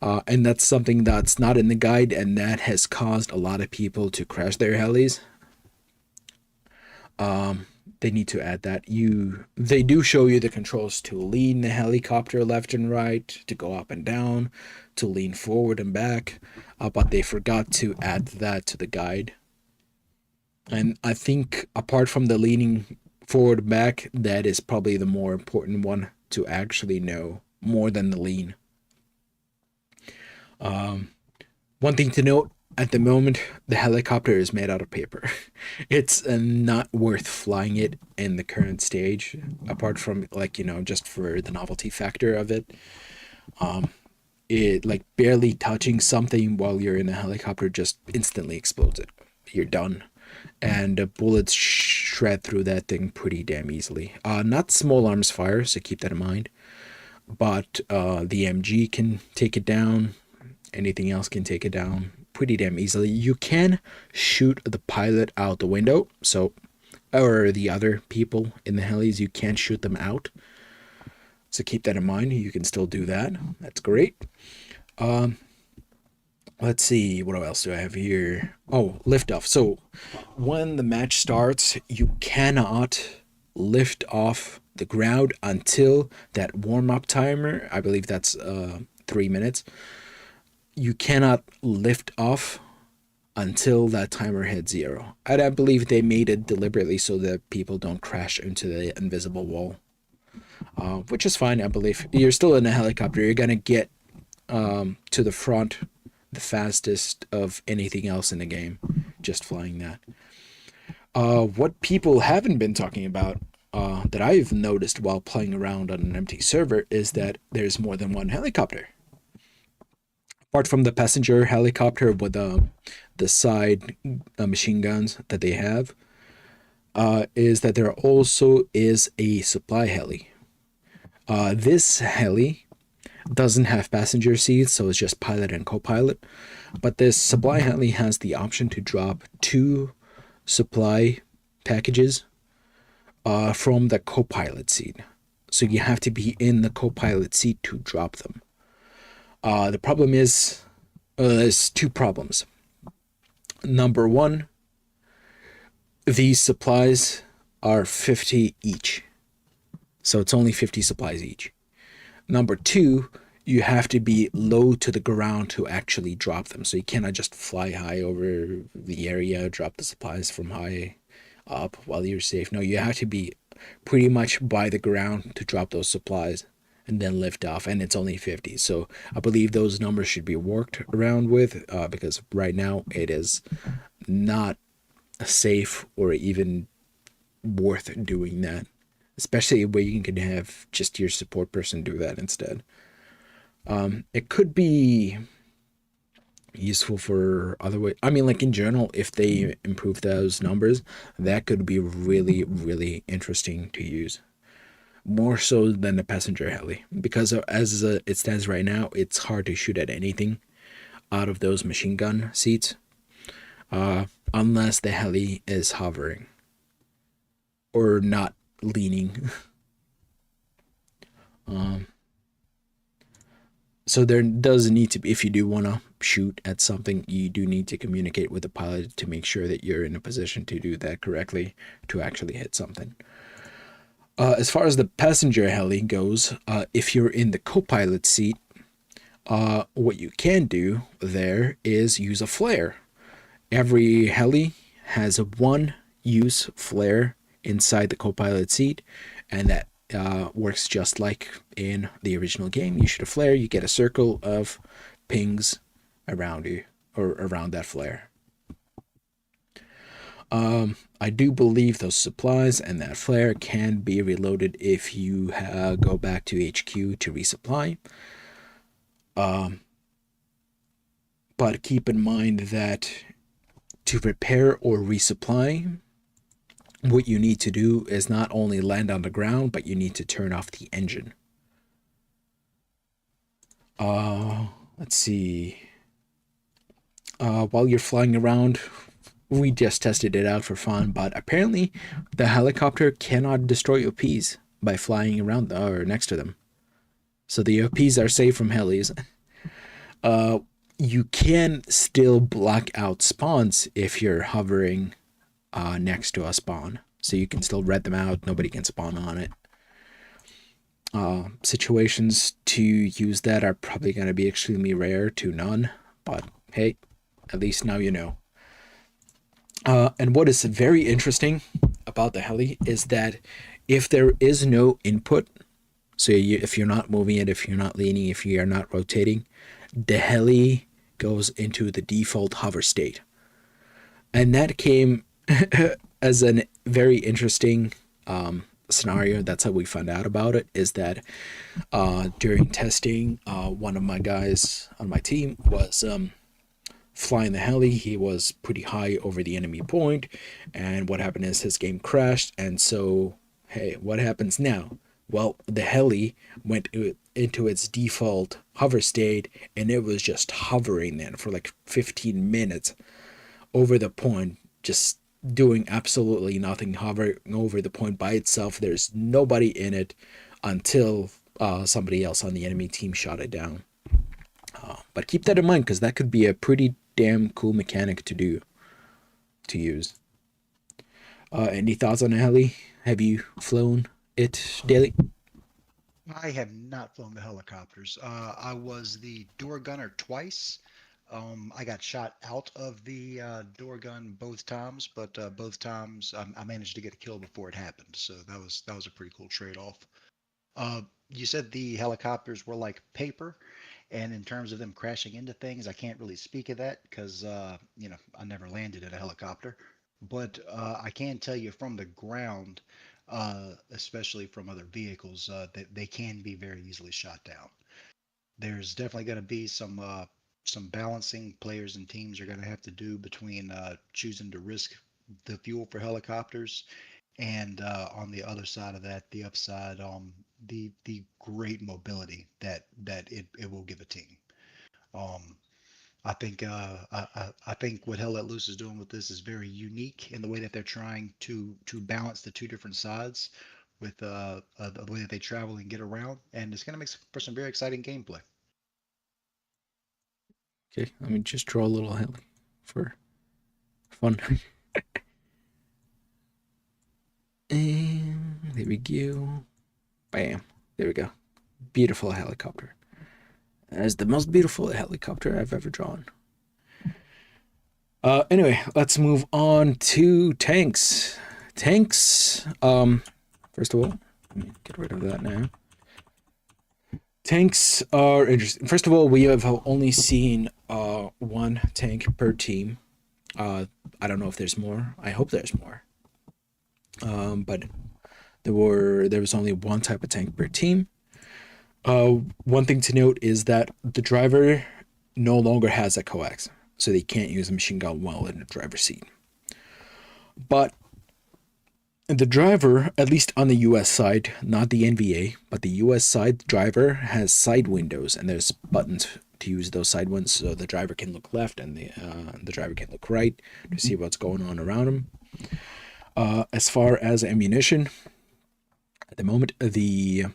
[SPEAKER 2] And that's something that's not in the guide, and that has caused a lot of people to crash their helis. They need to add that. They do show you the controls to lean the helicopter left and right, to go up and down, to lean forward and back, but they forgot to add that to the guide. And I think apart from the leaning forward and back, that is probably the more important one to actually know, more than the lean. One thing to note, at the moment, the helicopter is made out of paper. It's not worth flying it in the current stage, apart from just for the novelty factor of it. It like barely touching something while you're in the helicopter just instantly explodes it. You're done. And bullets shred through that thing pretty damn easily. Not small arms fire, so keep that in mind. But the MG can take it down. Anything else can take it down pretty damn easily. You can shoot the pilot out the window, or the other people in the helis, you can shoot them out. So keep that in mind. You can still do that. That's great. Let's see, what else do I have here? Oh, liftoff. So when the match starts, you cannot lift off the ground until that warm-up timer, I believe that's 3 minutes. You cannot lift off until that timer hits 0. And I believe they made it deliberately so that people don't crash into the invisible wall. Which is fine, I believe. You're still in a helicopter. You're going to get to the front the fastest of anything else in the game, just flying that. What people haven't been talking about, that I've noticed while playing around on an empty server, is that there's more than one helicopter. Apart from the passenger helicopter with the side machine guns that they have, is that there also is a supply heli. This heli doesn't have passenger seats, so it's just pilot and co-pilot. But this supply heli has the option to drop 2 supply packages from the co-pilot seat. So you have to be in the co-pilot seat to drop them. The problem is, there's 2 problems. Number 1, These supplies are 50 each. So it's only 50 supplies each. Number two, you have to be low to the ground to actually drop them. So you cannot just fly high over the area, drop the supplies from high up while you're safe. No, you have to be pretty much by the ground to drop those supplies and then lift off. And it's only 50. So I believe those numbers should be worked around with because right now it is not safe or even worth doing that, especially where you can have just your support person do that instead. It could be useful for other way. I mean, like in general, if they improve those numbers, that could be really, really interesting to use. More so than the passenger heli, because as it stands right now, it's hard to shoot at anything out of those machine gun seats, unless the heli is hovering or not leaning. So there does need to be, if you do want to shoot at something, you do need to communicate with the pilot to make sure that you're in a position to do that correctly to actually hit something. As far as the passenger heli goes, if you're in the co-pilot seat, what you can do there is use a flare. Every heli has a one use flare inside the co-pilot seat, and that works just like in the original game. You shoot a flare, you get a circle of pings around you or around that flare. I do believe those supplies and that flare can be reloaded if you go back to HQ to resupply. But keep in mind that to repair or resupply, what you need to do is not only land on the ground, but you need to turn off the engine. Let's see. While you're flying around, we just tested it out for fun, but apparently the helicopter cannot destroy OPs by flying around or next to them. So the OPs are safe from helis. You can still block out spawns if you're hovering next to a spawn. So you can still red them out. Nobody can spawn on it. Situations to use that are probably going to be extremely rare to none. But hey, at least now you know. And what is very interesting about the heli is that if there is no input, so if you're not moving it, if you're not leaning, if you are not rotating, the heli goes into the default hover state. And that came as a very interesting scenario. That's how we found out about it, is that during testing, one of my guys on my team was flying the heli. He was pretty high over the enemy point, and what happened is his game crashed. And so, hey, what happens now? Well, the heli went into its default hover state, and it was just hovering then for like 15 minutes over the point, just doing absolutely nothing, hovering over the point by itself. There's nobody in it until somebody else on the enemy team shot it down. But keep that in mind, because that could be a pretty damn cool mechanic to use. Any thoughts on a heli? Have you flown it, Daily?
[SPEAKER 3] I have not flown the helicopters. I was the door gunner twice. I got shot out of the door gun both times, but both times I managed to get a kill before it happened. So that was a pretty cool trade-off. You said the helicopters were like paper, and in terms of them crashing into things, I can't really speak of that because I never landed in a helicopter. But I can tell you from the ground, especially from other vehicles, that they can be very easily shot down. There's definitely going to be some balancing players and teams are going to have to do between choosing to risk the fuel for helicopters and on the other side of that, the upside, the great mobility that it will give a team. Um, I think what Hell Let Loose is doing with this is very unique in the way that they're trying to balance the two different sides with the way that they travel and get around, and it's going to make for some very exciting gameplay.
[SPEAKER 2] Okay, let me just draw a little heli for fun. preview. Bam. There we go. Beautiful helicopter. That is the most beautiful helicopter I've ever drawn. Anyway, let's move on to tanks. Tanks, first of all, let me get rid of that now. Tanks are interesting. First of all, we have only seen one tank per team. I don't know if there's more. I hope there's more. But there was only one type of tank per team. One thing to note is that the driver no longer has a coax, so they can't use a machine gun while in the driver's seat. But the driver, at least on the US side, not the NVA, but the US side, the driver has side windows, and there's buttons to use those side ones, so the driver can look left and the driver can look right to see what's going on around him. As far as ammunition, at the moment, let me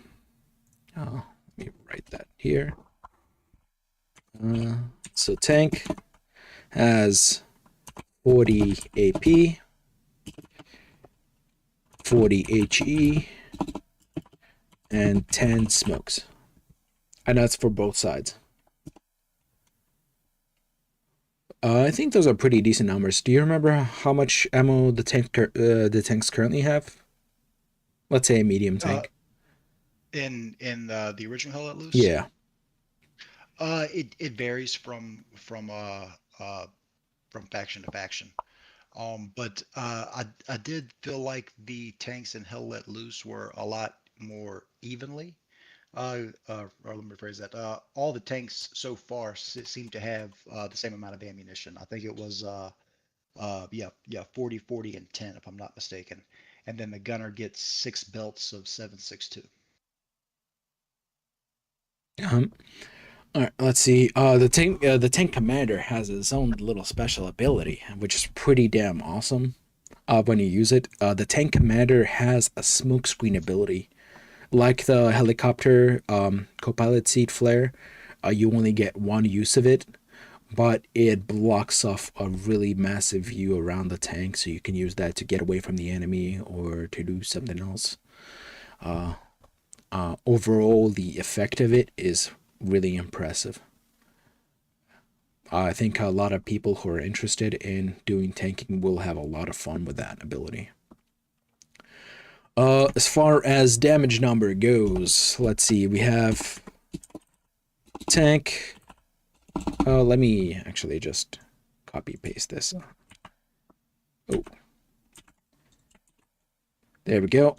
[SPEAKER 2] write that here. So tank has 40 AP, 40 HE, and 10 smokes. And that's for both sides. I think those are pretty decent numbers. Do you remember how much ammo the tanks currently have? Let's say a medium tank.
[SPEAKER 3] In the original Hell Let Loose?
[SPEAKER 2] Yeah.
[SPEAKER 3] It varies from faction to faction. But I did feel like the tanks in Hell Let Loose were a lot more evenly. Or let me rephrase that. All the tanks so far seem to have the same amount of ammunition. I think it was 40, 40, and 10, if I'm not mistaken. And then the gunner gets 6 belts of 7.62.
[SPEAKER 2] All right, let's see. The tank commander has his own little special ability, which is pretty damn awesome. When you use it, the tank commander has a smokescreen ability, like the helicopter co-pilot seat flare. You only get one use of it, but it blocks off a really massive view around the tank, so you can use that to get away from the enemy or to do something else. Overall, the effect of it is really impressive. I think a lot of people who are interested in doing tanking will have a lot of fun with that ability. As far as damage number goes, let's see, we have tank. Let me actually just copy paste this. Oh, there we go.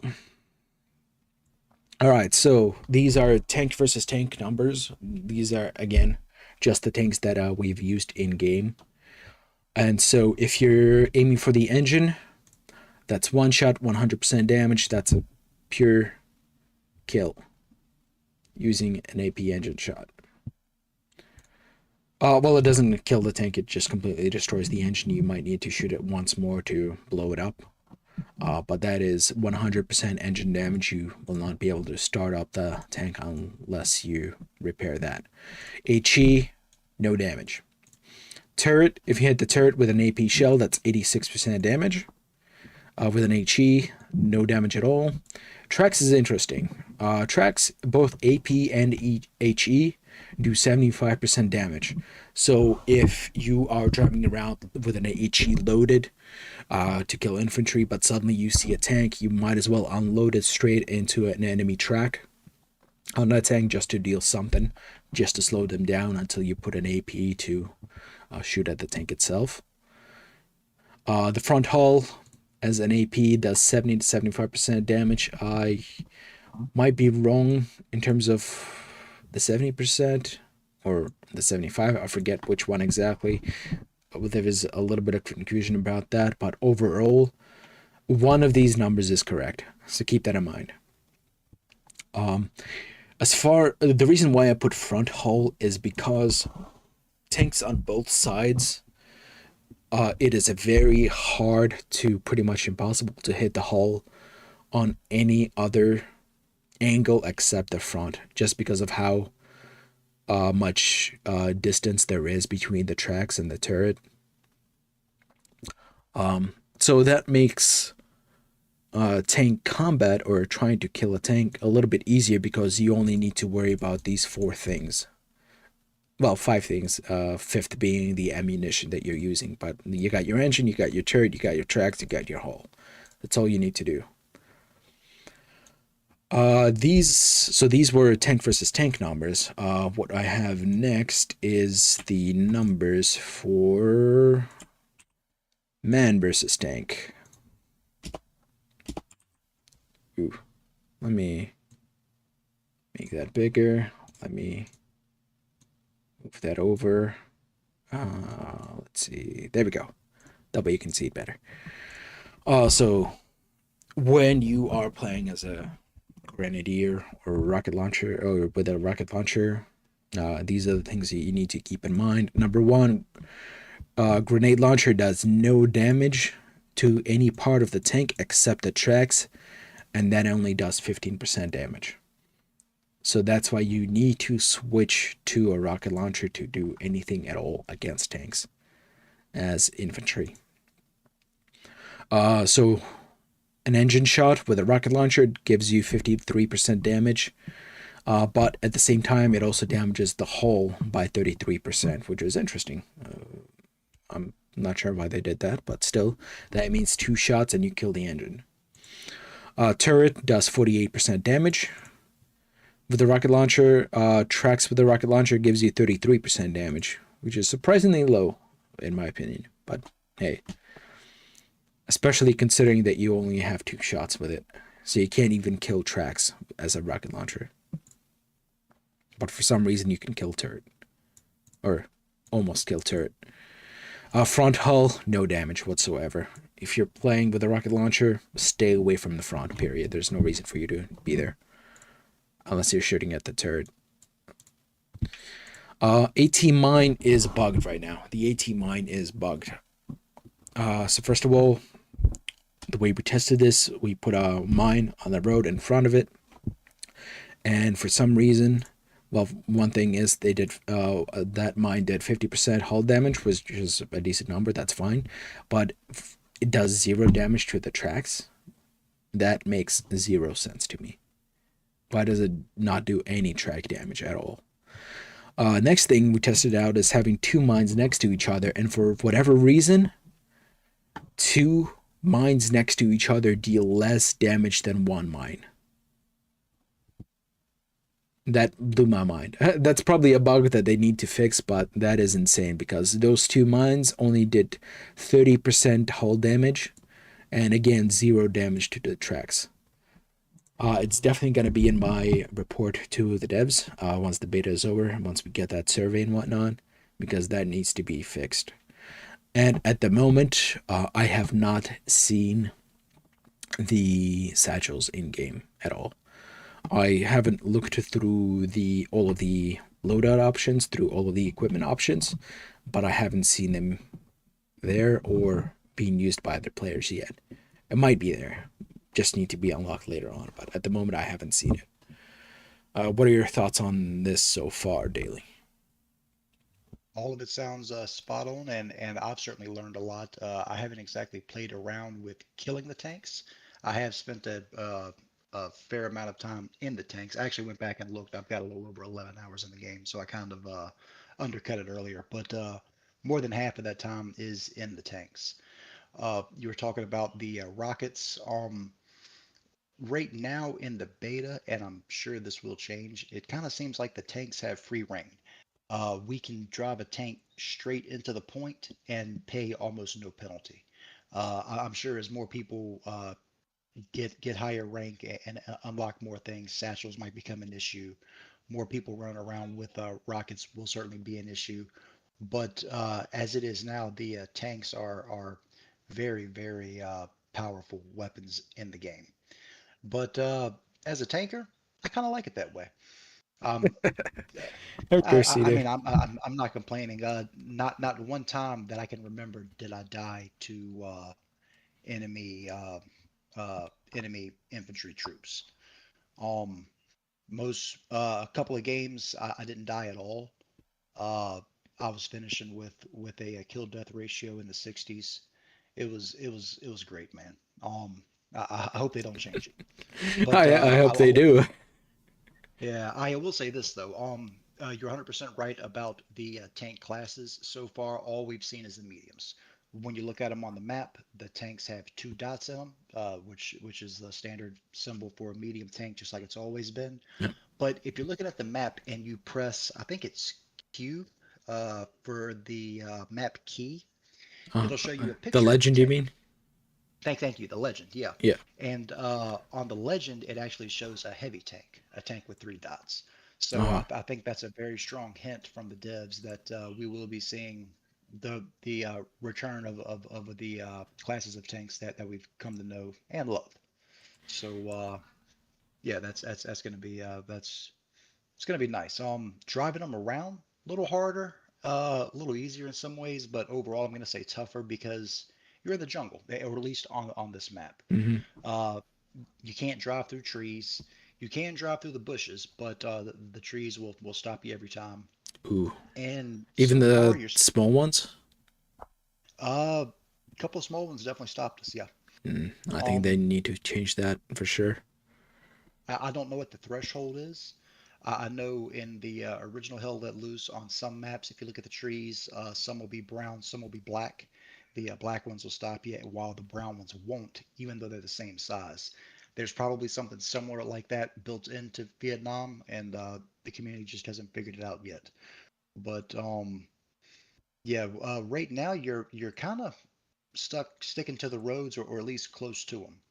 [SPEAKER 2] All right, so these are tank versus tank numbers. These are, again, just the tanks that we've used in game. And so if you're aiming for the engine, that's one shot, 100% damage. That's a pure kill using an AP engine shot. Well, it doesn't kill the tank. It just completely destroys the engine. You might need to shoot it once more to blow it up. But that is 100% engine damage. You will not be able to start up the tank unless you repair that. HE, no damage. Turret, if you hit the turret with an AP shell, that's 86% damage. With an HE, no damage at all. Tracks is interesting. Tracks, both AP and HE, do 75% damage. So if you are driving around with an HE loaded to kill infantry, but suddenly you see a tank, you might as well unload it straight into an enemy track on that tank just to deal something, just to slow them down until you put an AP to shoot at the tank itself. The front hull as an AP does 70 to 75% damage. I might be wrong in terms of the 70% or the 75. I forget which one exactly. There is a little bit of confusion about that, but overall, one of these numbers is correct. So keep that in mind. The reason why I put front hull is because tanks on both sides, it is a very hard to pretty much impossible to hit the hull on any other angle except the front, just because of how much distance there is between the tracks and the turret. So that makes tank combat or trying to kill a tank a little bit easier because you only need to worry about these four things. Well, five things. Fifth being the ammunition that you're using. But you got your engine, you got your turret, you got your tracks, you got your hull. That's all you need to do. These were tank versus tank numbers. What I have next is the numbers for man versus tank. Ooh, let me make that bigger. Let me move that over. Let's see. There we go. That way you can see it better. So when you are playing as a grenadier or rocket launcher or with a rocket launcher, these are the things that you need to keep in mind. Number one, grenade launcher does no damage to any part of the tank except the tracks, and that only does 15% damage. So that's why you need to switch to a rocket launcher to do anything at all against tanks as infantry. So an engine shot with a rocket launcher gives you 53% damage, but at the same time, it also damages the hull by 33%, which is interesting. I'm not sure why they did that, but still, that means two shots and you kill the engine. Turret does 48% damage. With the rocket launcher, tracks with the rocket launcher gives you 33% damage, which is surprisingly low, in my opinion. But hey, especially considering that you only have two shots with it. So you can't even kill tracks as a rocket launcher. But for some reason you can kill turret. Or almost kill turret. Front hull, no damage whatsoever. If you're playing with a rocket launcher, stay away from the front, period. There's no reason for you to be there. Unless you're shooting at the turret. AT mine is bugged right now. The AT mine is bugged. So first of all, the way we tested this, we put a mine on the road in front of it, and for some reason, well, one thing is they did that mine did 50% hull damage, which is a decent number. That's fine, but it does zero damage to the tracks. That makes zero sense to me. Why does it not do any track damage at all? Next thing we tested out is having two mines next to each other, and for whatever reason, two mines next to each other deal less damage than one mine. That blew my mind. That's probably a bug that they need to fix, but that is insane because those two mines only did 30% hull damage, and again, zero damage to the tracks. It's definitely going to be in my report to the devs once the beta is over, once we get that survey and whatnot, because that needs to be fixed. And at the moment, I have not seen the satchels in game at all. I haven't looked through all of the loadout options, through all of the equipment options, but I haven't seen them there or being used by other players yet. It might be there, just need to be unlocked later on, but at the moment I haven't seen it. What are your thoughts on this so far, Daily?
[SPEAKER 3] All of it sounds spot on, and I've certainly learned a lot. I haven't exactly played around with killing the tanks. I have spent a fair amount of time in the tanks. I actually went back and looked. I've got a little over 11 hours in the game, so I kind of undercut it earlier. But more than half of that time is in the tanks. You were talking about the rockets. Right now in the beta, and I'm sure this will change, it kind of seems like the tanks have free reign. We can drive a tank straight into the point and pay almost no penalty. I'm sure as more people get higher rank and unlock more things, satchels might become an issue. More people running around with rockets will certainly be an issue. But as it is now, the tanks are very, very powerful weapons in the game. But as a tanker, I kind of like it that way. Um,
[SPEAKER 2] Of
[SPEAKER 3] I,
[SPEAKER 2] course
[SPEAKER 3] I
[SPEAKER 2] you
[SPEAKER 3] I
[SPEAKER 2] do.
[SPEAKER 3] mean, I'm not complaining. Not one time that I can remember did I die to enemy enemy infantry troops. Um, a couple of games I didn't die at all. Uh, I was finishing with a kill death ratio in the 60s. It was great, man. I hope they don't change it. But
[SPEAKER 2] I hope they do.
[SPEAKER 3] yeah, I will say this though. You're 100% right about the tank classes. So far, all we've seen is the mediums. When you look at them on the map, the tanks have two dots in them, which is the standard symbol for a medium tank, just like it's always been. But if you're looking at the map and you press, I think it's Q for the map key,
[SPEAKER 2] Uh,
[SPEAKER 3] it'll show you a
[SPEAKER 2] the
[SPEAKER 3] picture of the
[SPEAKER 2] legend, you
[SPEAKER 3] tank.
[SPEAKER 2] mean?
[SPEAKER 3] Thank you, the legend, yeah.
[SPEAKER 2] Yeah.
[SPEAKER 3] And on the legend, it actually shows a heavy tank, a tank with three dots. So
[SPEAKER 2] Uh,
[SPEAKER 3] I think that's a very strong hint from the devs that we will be seeing the return of the classes of tanks that we've come to know and love. So yeah, that's gonna be that's it's gonna be nice. Driving them around a little harder, a little easier in some ways, but overall I'm gonna say tougher because you're in the jungle, or at least on this map.
[SPEAKER 2] mhm.
[SPEAKER 3] Uh, you can't drive through trees. You can drive through the bushes, but the trees will stop you every time.
[SPEAKER 2] Ooh.
[SPEAKER 3] And
[SPEAKER 2] Even
[SPEAKER 3] so far,
[SPEAKER 2] the small ones?
[SPEAKER 3] a couple of small ones definitely stopped us. Yeah.
[SPEAKER 2] I think they
[SPEAKER 3] Um,
[SPEAKER 2] need to change that for sure.
[SPEAKER 3] I don't know what the threshold is. I know in the original Hell Let Loose on some maps, if you look at the trees, some will be brown, some will be black. The black ones will stop you, while the brown ones won't, even though they're the same size. There's probably something similar like that built into Vietnam, and the community just hasn't figured it out yet. But yeah, right now you're kind of sticking to the roads, or at least close to them.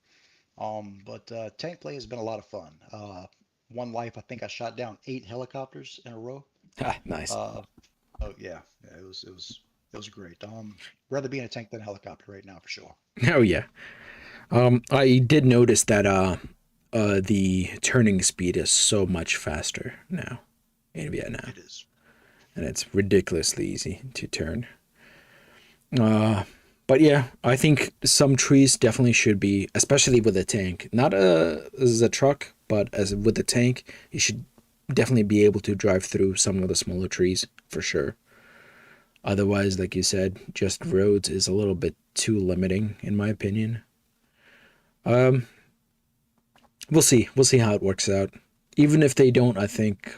[SPEAKER 3] But tank play has been a lot of fun. One life, I think I shot down 8 helicopters in a row.
[SPEAKER 2] Ah, nice.
[SPEAKER 3] Uh, oh yeah, it was great. Rather be in a tank than a helicopter right now for sure.
[SPEAKER 2] Oh yeah. I did notice that the turning speed is so much faster now in Vietnam,
[SPEAKER 3] It is.
[SPEAKER 2] and it's ridiculously easy to turn. Uh, but yeah, I think some trees definitely should be, especially with a tank, not as a truck, but as with a tank, you should definitely be able to drive through some of the smaller trees for sure. Otherwise, like you said, just roads is a little bit too limiting, in my opinion. Um, we'll see. We'll see how it works out. Even if they don't, I think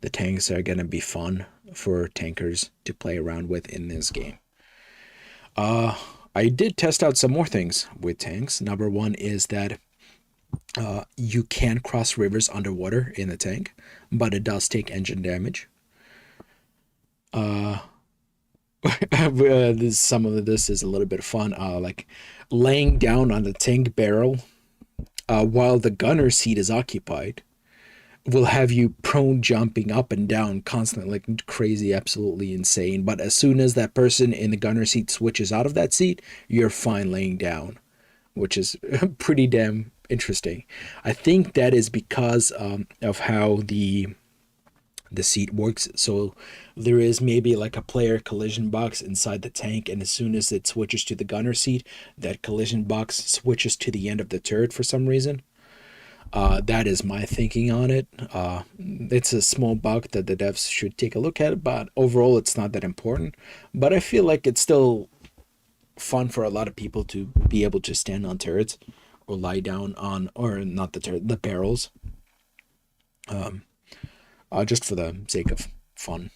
[SPEAKER 2] the tanks are gonna be fun for tankers to play around with in this game. Uh, I did test out some more things with tanks. Number one is that you can cross rivers underwater in the tank, but it does take engine damage. Uh, some of this is a little bit of fun. Like laying down on the tank barrel while the gunner seat is occupied will have you prone jumping up and down constantly, like crazy, absolutely insane. But as soon as that person in the gunner seat switches out of that seat, you're fine laying down, which is pretty damn interesting. I think that is because of how the seat works. So there is maybe like a player collision box inside the tank, and as soon as it switches to the gunner seat, that collision box switches to the end of the turret for some reason. That is my thinking on it. It's a small bug that the devs should take a look at, but overall it's not that important. But I feel like it's still fun for a lot of people to be able to stand on turrets or lie down on, or not the turret, the barrels, just for the sake of fun.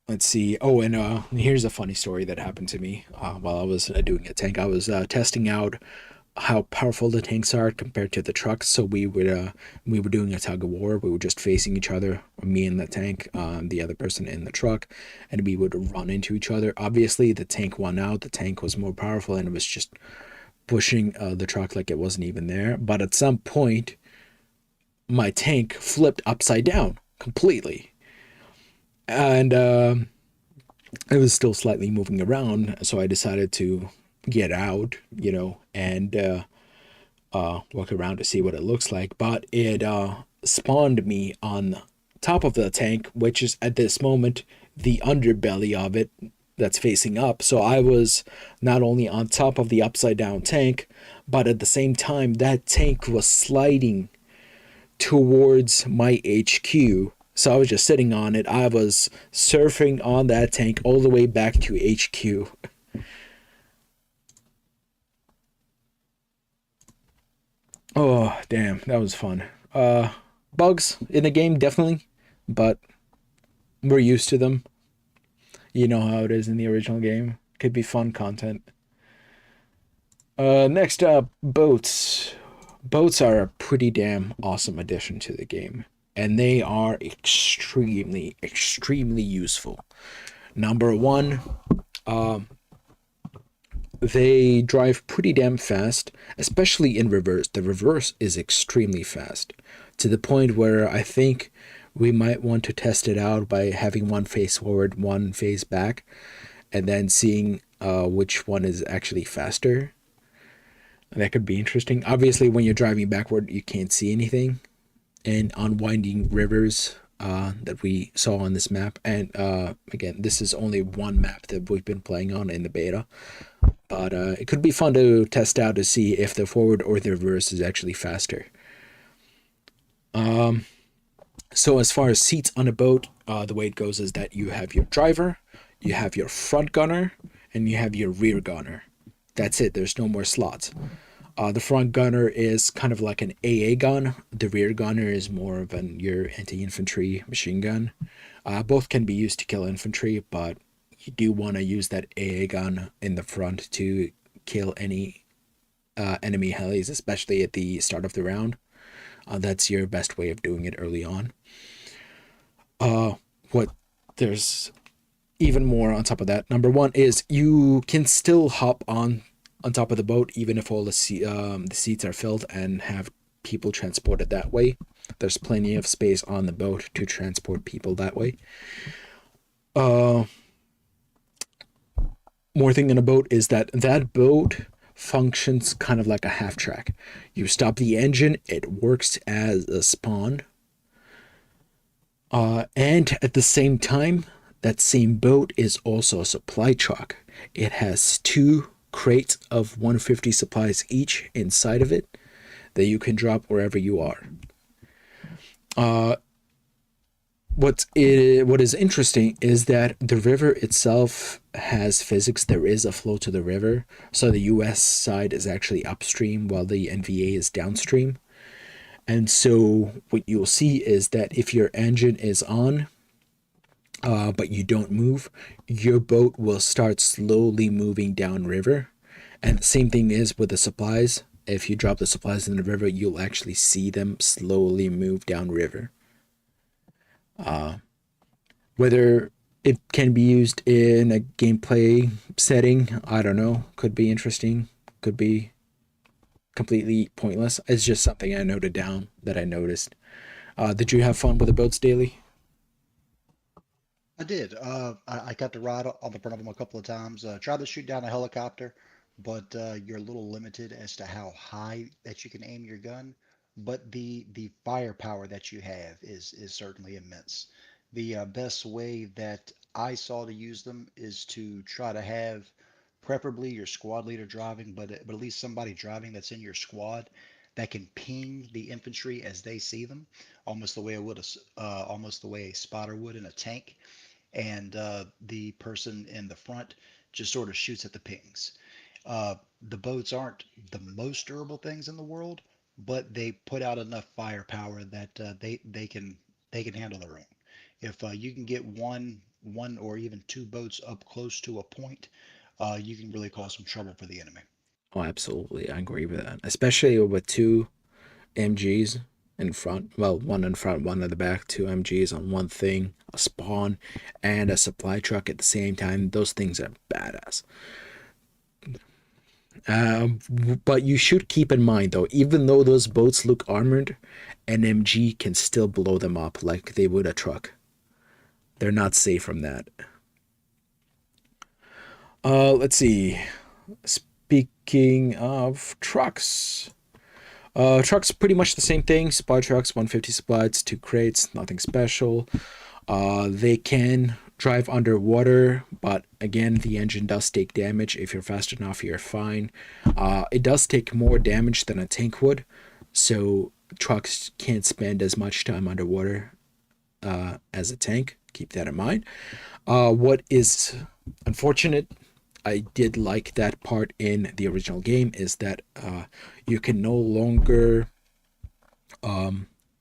[SPEAKER 2] Let's see. Oh, and here's a funny story that happened to me while I was doing a tank. I was testing out how powerful the tanks are compared to the trucks. So we were doing a tug of war. We were just facing each other, me and the tank, the other person in the truck, and we would run into each other. Obviously, the tank won out. The tank was more powerful, and it was just pushing the truck like it wasn't even there. But at some point, my tank flipped upside down completely, and it was still slightly moving around. So I decided to get out, and walk around to see what it looks like. But it spawned me on top of the tank, which is at this moment the underbelly of it that's facing up. So I was not only on top of the upside down tank, but at the same time, that tank was sliding towards my HQ. So I was just sitting on it. I was surfing on that tank all the way back to HQ. damn, that was fun. Bugs in the game, definitely, but we're used to them. You know how it is in the original game. Could be fun content. Next up, boats. Boats are a pretty damn awesome addition to the game, and they are extremely, extremely useful. Number one, they drive pretty damn fast, especially in reverse. The reverse is extremely fast, to the point where I think we might want to test it out by having one face forward, one face back, and then seeing which one is actually faster. That could be interesting. Obviously, when you're driving backward, you can't see anything. And on winding rivers that we saw on this map, and again, this is only one map that we've been playing on in the beta, but it could be fun to test out to see if the forward or the reverse is actually faster. So as far as seats on a boat, the way it goes is that you have your driver, you have your front gunner, and you have your rear gunner. That's it. There's no more slots. The front gunner is kind of like an AA gun. The rear gunner is more of your anti-infantry machine gun. Both can be used to kill infantry, but you do want to use that AA gun in the front to kill any enemy helis, especially at the start of the round. That's your best way of doing it early on. What there's even more on top of that. Number one is you can still hop on top of the boat even if all the seats are filled and have people transported that way. There's plenty of space on the boat to transport people that way. More thing in a boat is that boat functions kind of like a half track. You stop the engine, it works as a spawn. And at the same time, that same boat is also a supply truck. It has 2 crates of 150 supplies each inside of it that you can drop wherever you are. What is interesting is that the river itself has physics. There is a flow to the river, so the US side is actually upstream while the NVA is downstream. And so what you'll see is that if your engine is on, but you don't move, your boat will start slowly moving downriver. And the same thing is with the supplies. If you drop the supplies in the river, you'll actually see them slowly move downriver. Whether it can be used in a gameplay setting, I don't know. Could be interesting. Could be completely pointless. It's just something I noted down that I noticed. Did you have fun with the boats daily?
[SPEAKER 3] I did. I got to ride on the front of them a couple of times. Tried to shoot down a helicopter, but you're a little limited as to how high that you can aim your gun. But the firepower that you have is certainly immense. The best way that I saw to use them is to try to have preferably your squad leader driving, but at least somebody driving that's in your squad that can ping the infantry as they see them, almost the way almost the way a spotter would in a tank, and the person in the front just sort of shoots at the pings. The boats aren't the most durable things in the world, but they put out enough firepower that they can handle their own. If you can get one or even 2 boats up close to a point, you can really cause some trouble for the enemy.
[SPEAKER 2] Oh, absolutely. I agree with that. Especially with 2 MGs in front. Well, one in front, one in the back, 2 MGs on one thing, a spawn, and a supply truck at the same time. Those things are badass. But you should keep in mind, though, even though those boats look armored, an MG can still blow them up like they would a truck. They're not safe from that. Let's see. Speaking of trucks, trucks pretty much the same thing. Supply trucks, 150 supplies, 2 crates, nothing special. They can drive underwater, but again, the engine does take damage. If you're fast enough, you're fine. It does take more damage than a tank would, so trucks can't spend as much time underwater as a tank. Keep that in mind. What is unfortunate, I did like that part in the original game, is that you can no longer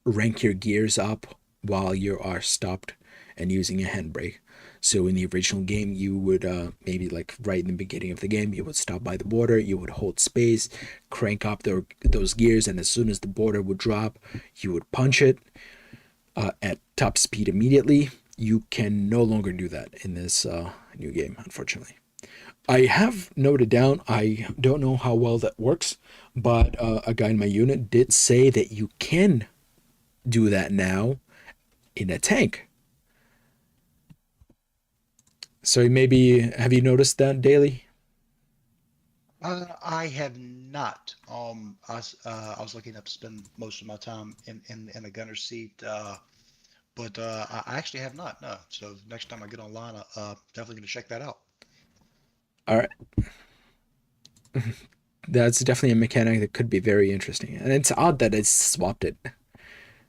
[SPEAKER 2] rank your gears up while you are stopped and using a handbrake. So in the original game, you would maybe like right in the beginning of the game, you would stop by the border, you would hold space, crank up those gears, and as soon as the border would drop, you would punch it at top speed immediately. You can no longer do that in this new game, unfortunately. I have noted down, I don't know how well that works, but a guy in my unit did say that you can do that now in a tank. So maybe have you noticed that, Daily?
[SPEAKER 3] I have not. I was lucky enough to spend most of my time in a gunner seat, but I actually have not. No. So next time I get online, definitely going to check that out.
[SPEAKER 2] All right, that's definitely a mechanic that could be very interesting, and it's odd that it's swapped it.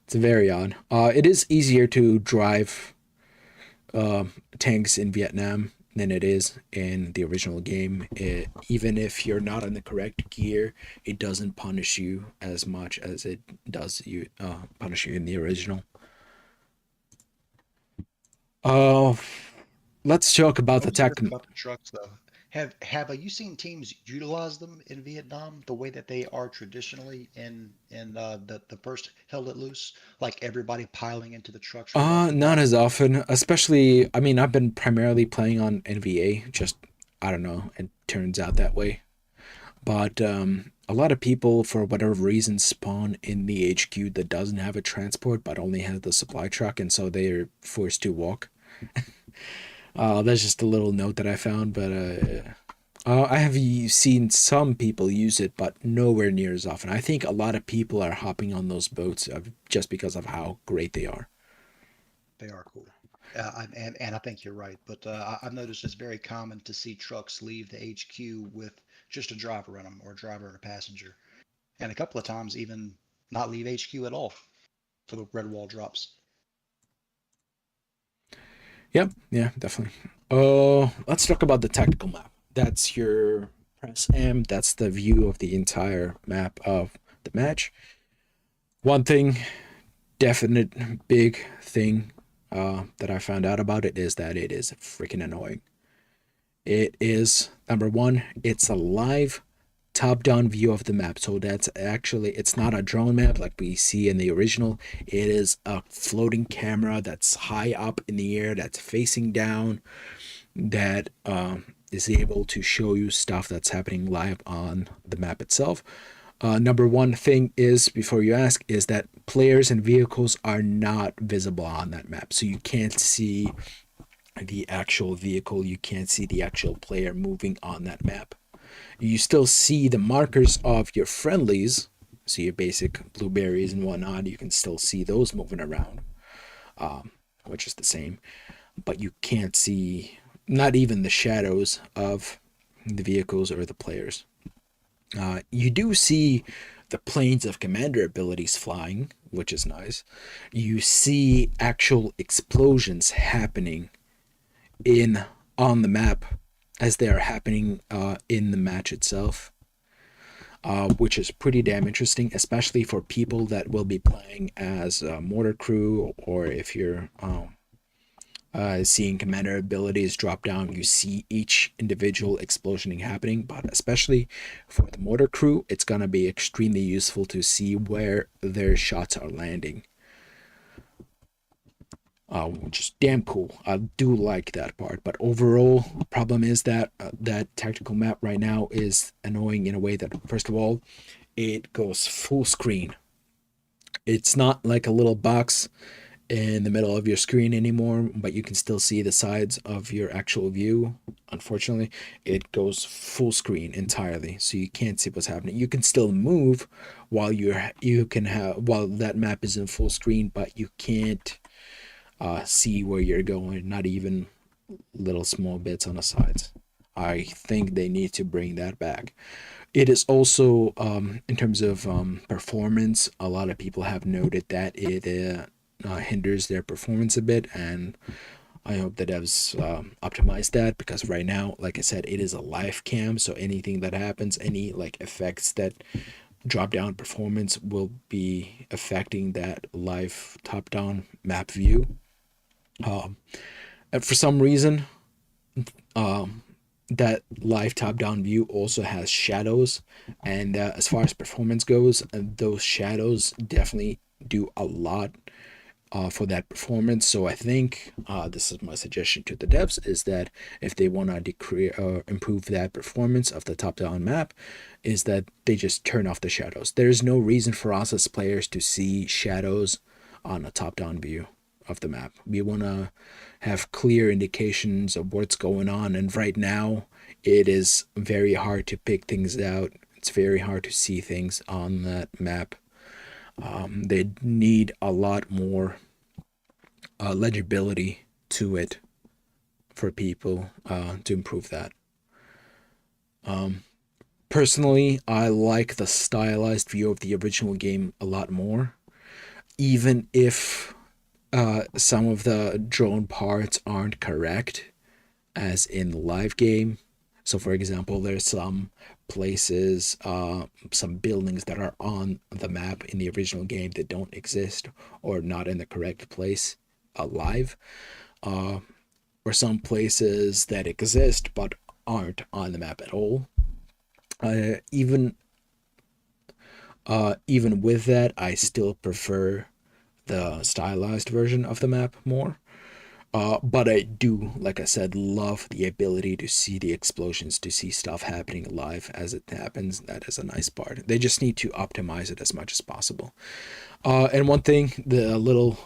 [SPEAKER 2] It's very odd. It is easier to drive tanks in Vietnam than it is in the original game. Even if you're not in the correct gear, it doesn't punish you as much as it does you punish you in the original. Uh, let's talk about
[SPEAKER 3] I
[SPEAKER 2] the
[SPEAKER 3] was
[SPEAKER 2] tech.
[SPEAKER 3] curious about the trucks, though. Have you seen teams utilize them in Vietnam the way that they are traditionally in the first Held It Loose? Like everybody piling into the trucks right off the
[SPEAKER 2] Not
[SPEAKER 3] bat?
[SPEAKER 2] as often, especially. I mean, I've been primarily playing on NVA. Just I don't know. It turns out that way. But a lot of people, for whatever reason, spawn in the HQ that doesn't have a transport but only has the supply truck, and so they're forced to walk. That's just a little note that I found, but I have seen some people use it, but nowhere near as often. I think a lot of people are hopping on those boats just because of how great they are.
[SPEAKER 3] They are cool. And I think you're right. But I've noticed it's very common to see trucks leave the HQ with just a driver in them or a driver and a passenger. And a couple of times even not leave HQ at all for the red wall drops.
[SPEAKER 2] Yep, yeah, definitely. Let's talk about the tactical map. That's your press M. That's the view of the entire map of the match. One thing, definite big thing that I found out about it is that it is freaking annoying. It is number one, it's a live top-down view of the map. So that's actually it's not a drone map like we see in the original. It is a floating camera that's high up in the air, that's facing down, that is able to show you stuff that's happening live on the map itself. Number one thing is, before you ask, is that players and vehicles are not visible on that map. So you can't see the actual vehicle, you can't see the actual player moving on that map. You still see the markers of your friendlies, so your basic blueberries and whatnot, you can still see those moving around, which is the same. But you can't see not even the shadows of the vehicles or the players. You do see the planes of commander abilities flying, which is nice. You see actual explosions happening in on the map as they are happening in the match itself, which is pretty damn interesting, especially for people that will be playing as a mortar crew, or if you're seeing commander abilities drop down, you see each individual explosioning happening. But especially for the mortar crew, it's gonna be extremely useful to see where their shots are landing, which is damn cool. I do like that part. But overall, problem is that that tactical map right now is annoying in a way that, first of all, it goes full screen. It's not like a little box in the middle of your screen anymore, but you can still see the sides of your actual view. Unfortunately, it goes full screen entirely, so you can't see what's happening. You can still move while you can have while that map is in full screen, but you can't see where you're going, not even little small bits on the sides. I think they need to bring that back. It is also, in terms of performance, a lot of people have noted that it hinders their performance a bit, and I hope the devs optimize that, because right now, like I said, it is a live cam, so anything that happens, any like effects that drop down performance will be affecting that live top down map view. And for some reason, that live top down view also has shadows, and as far as performance goes, those shadows definitely do a lot for that performance. So I think this is my suggestion to the devs, is that if they want to decrease or improve that performance of the top-down map, is that they just turn off the shadows. There's no reason for us as players to see shadows on a top-down view of the map. We want to have clear indications of what's going on, and right now it is very hard to pick things out. It's very hard to see things on that map. They need a lot more legibility to it for people to improve that. Personally, I like the stylized view of the original game a lot more, even if some of the drone parts aren't correct, as in the live game. So, for example, there's some places, some buildings that are on the map in the original game that don't exist or not in the correct place alive, or some places that exist but aren't on the map at all. Even even with that, I still prefer the stylized version of the map more. But I do, like I said, love the ability to see the explosions, to see stuff happening live as it happens. That is a nice part. They just need to optimize it as much as possible. And one thing, the little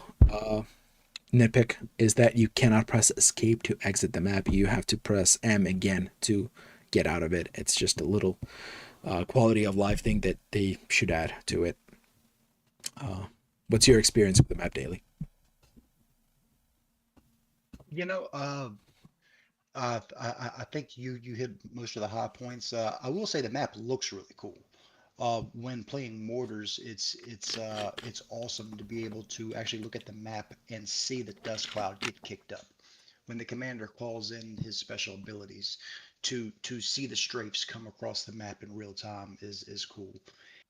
[SPEAKER 2] nitpick, is that you cannot press escape to exit the map. You have to press M again to get out of it. It's just a little quality of life thing that they should add to it. What's your experience with the map daily?
[SPEAKER 3] You know, I think you hit most of the high points. I will say the map looks really cool. When playing mortars, it's awesome to be able to actually look at the map and see the dust cloud get kicked up. When the commander calls in his special abilities, to see the strafes come across the map in real time is cool.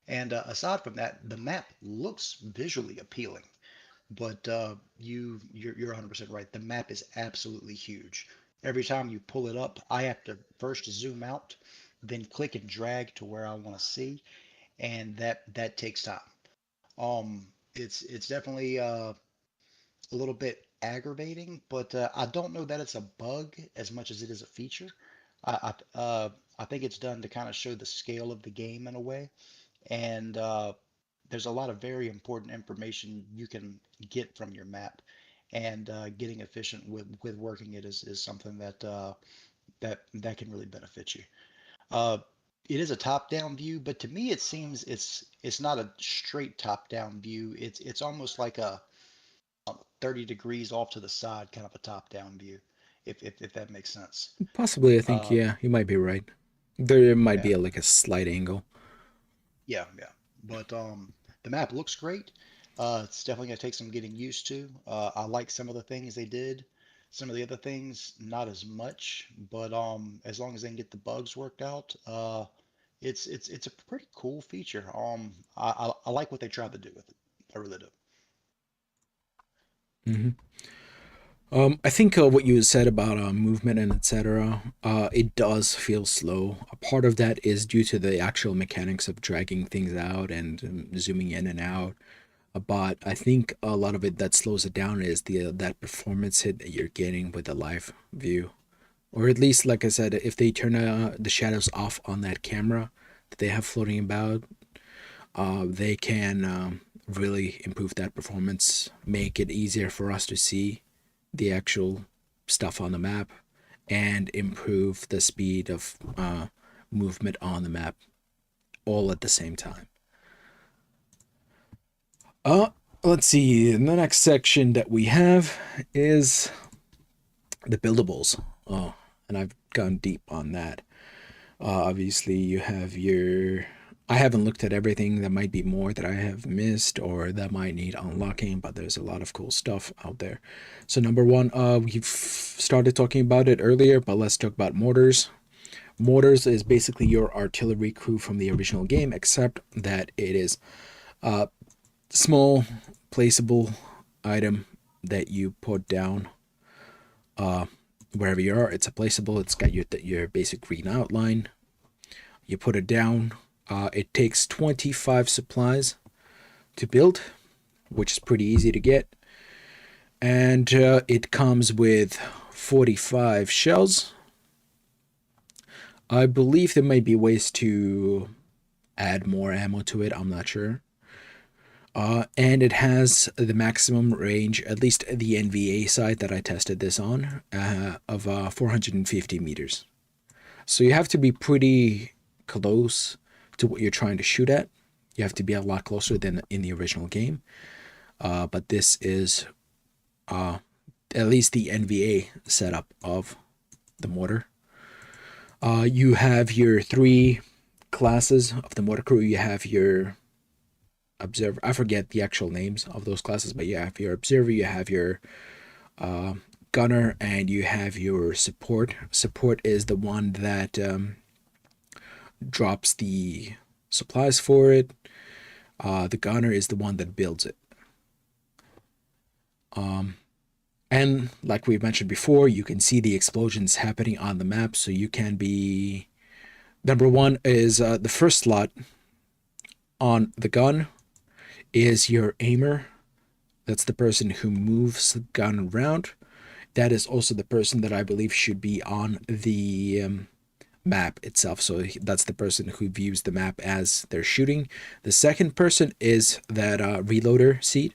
[SPEAKER 3] And aside from that, the map looks visually appealing. But you're 100% right. The map is absolutely huge. Every time you pull it up, I have to first zoom out, then click and drag to where I want to see, and that takes time. It's definitely a little bit aggravating, but I don't know that it's a bug as much as it is a feature. I think it's done to kind of show the scale of the game in a way, and there's a lot of very important information you can get from your map, and getting efficient with working it is something that can really benefit you. Uh, it is a top-down view, but to me it seems it's not a straight top-down view. It's almost like a 30 degrees off to the side kind of a top-down view, if that makes sense.
[SPEAKER 2] Possibly, I think,
[SPEAKER 3] Uh,
[SPEAKER 2] yeah, you might be right. There might be
[SPEAKER 3] yeah,
[SPEAKER 2] like a slight angle.
[SPEAKER 3] yeah. But the map looks great. It's definitely gonna take some getting used to. I like some of the things they did. Some of the other things, not as much. But as long as they can get the bugs worked out, it's a pretty cool feature. I like what they tried to do with it. I really do.
[SPEAKER 2] Hmm. I think what you said about movement and etc. It does feel slow. A part of that is due to the actual mechanics of dragging things out and zooming in and out. But I think a lot of it that slows it down is the that performance hit that you're getting with the live view, or at least, like I said, if they turn the shadows off on that camera that they have floating about, they can really improve that performance, make it easier for us to see the actual stuff on the map, and improve the speed of movement on the map all at the same time. Uh, let's see. The next section that we have is the buildables. Oh, and I've gone deep on that. Obviously, you have your. I haven't looked at everything. There might be more that I have missed or that might need unlocking, but there's a lot of cool stuff out there. So number one, we've started talking about it earlier, but let's talk about mortars. Mortars is basically your artillery crew from the original game, except that it is a small placeable item that you put down wherever you are. It's a placeable. It's got your basic green outline. You put it down. It takes 25 supplies to build, which is pretty easy to get. And it comes with 45 shells. I believe there might be ways to add more ammo to it. I'm not sure. And it has the maximum range, at least the NVA side that I tested this on, of 450 meters. So you have to be pretty close to what you're trying to shoot at. You have to be a lot closer than in the original game. But this is at least the NVA setup of the mortar. You have your 3 classes of the mortar crew. You have your observer. I forget the actual names of those classes, but you have your observer, you have your gunner, and you have your support. Support is the one that drops the supplies for it. The gunner is the one that builds it. And like we mentioned before, you can see the explosions happening on the map, so you can be... Number 1 is the first slot on the gun is your aimer. That's the person who moves the gun around. That is also the person that I believe should be on the map itself. So that's the person who views the map as they're shooting. The second person is that reloader seat.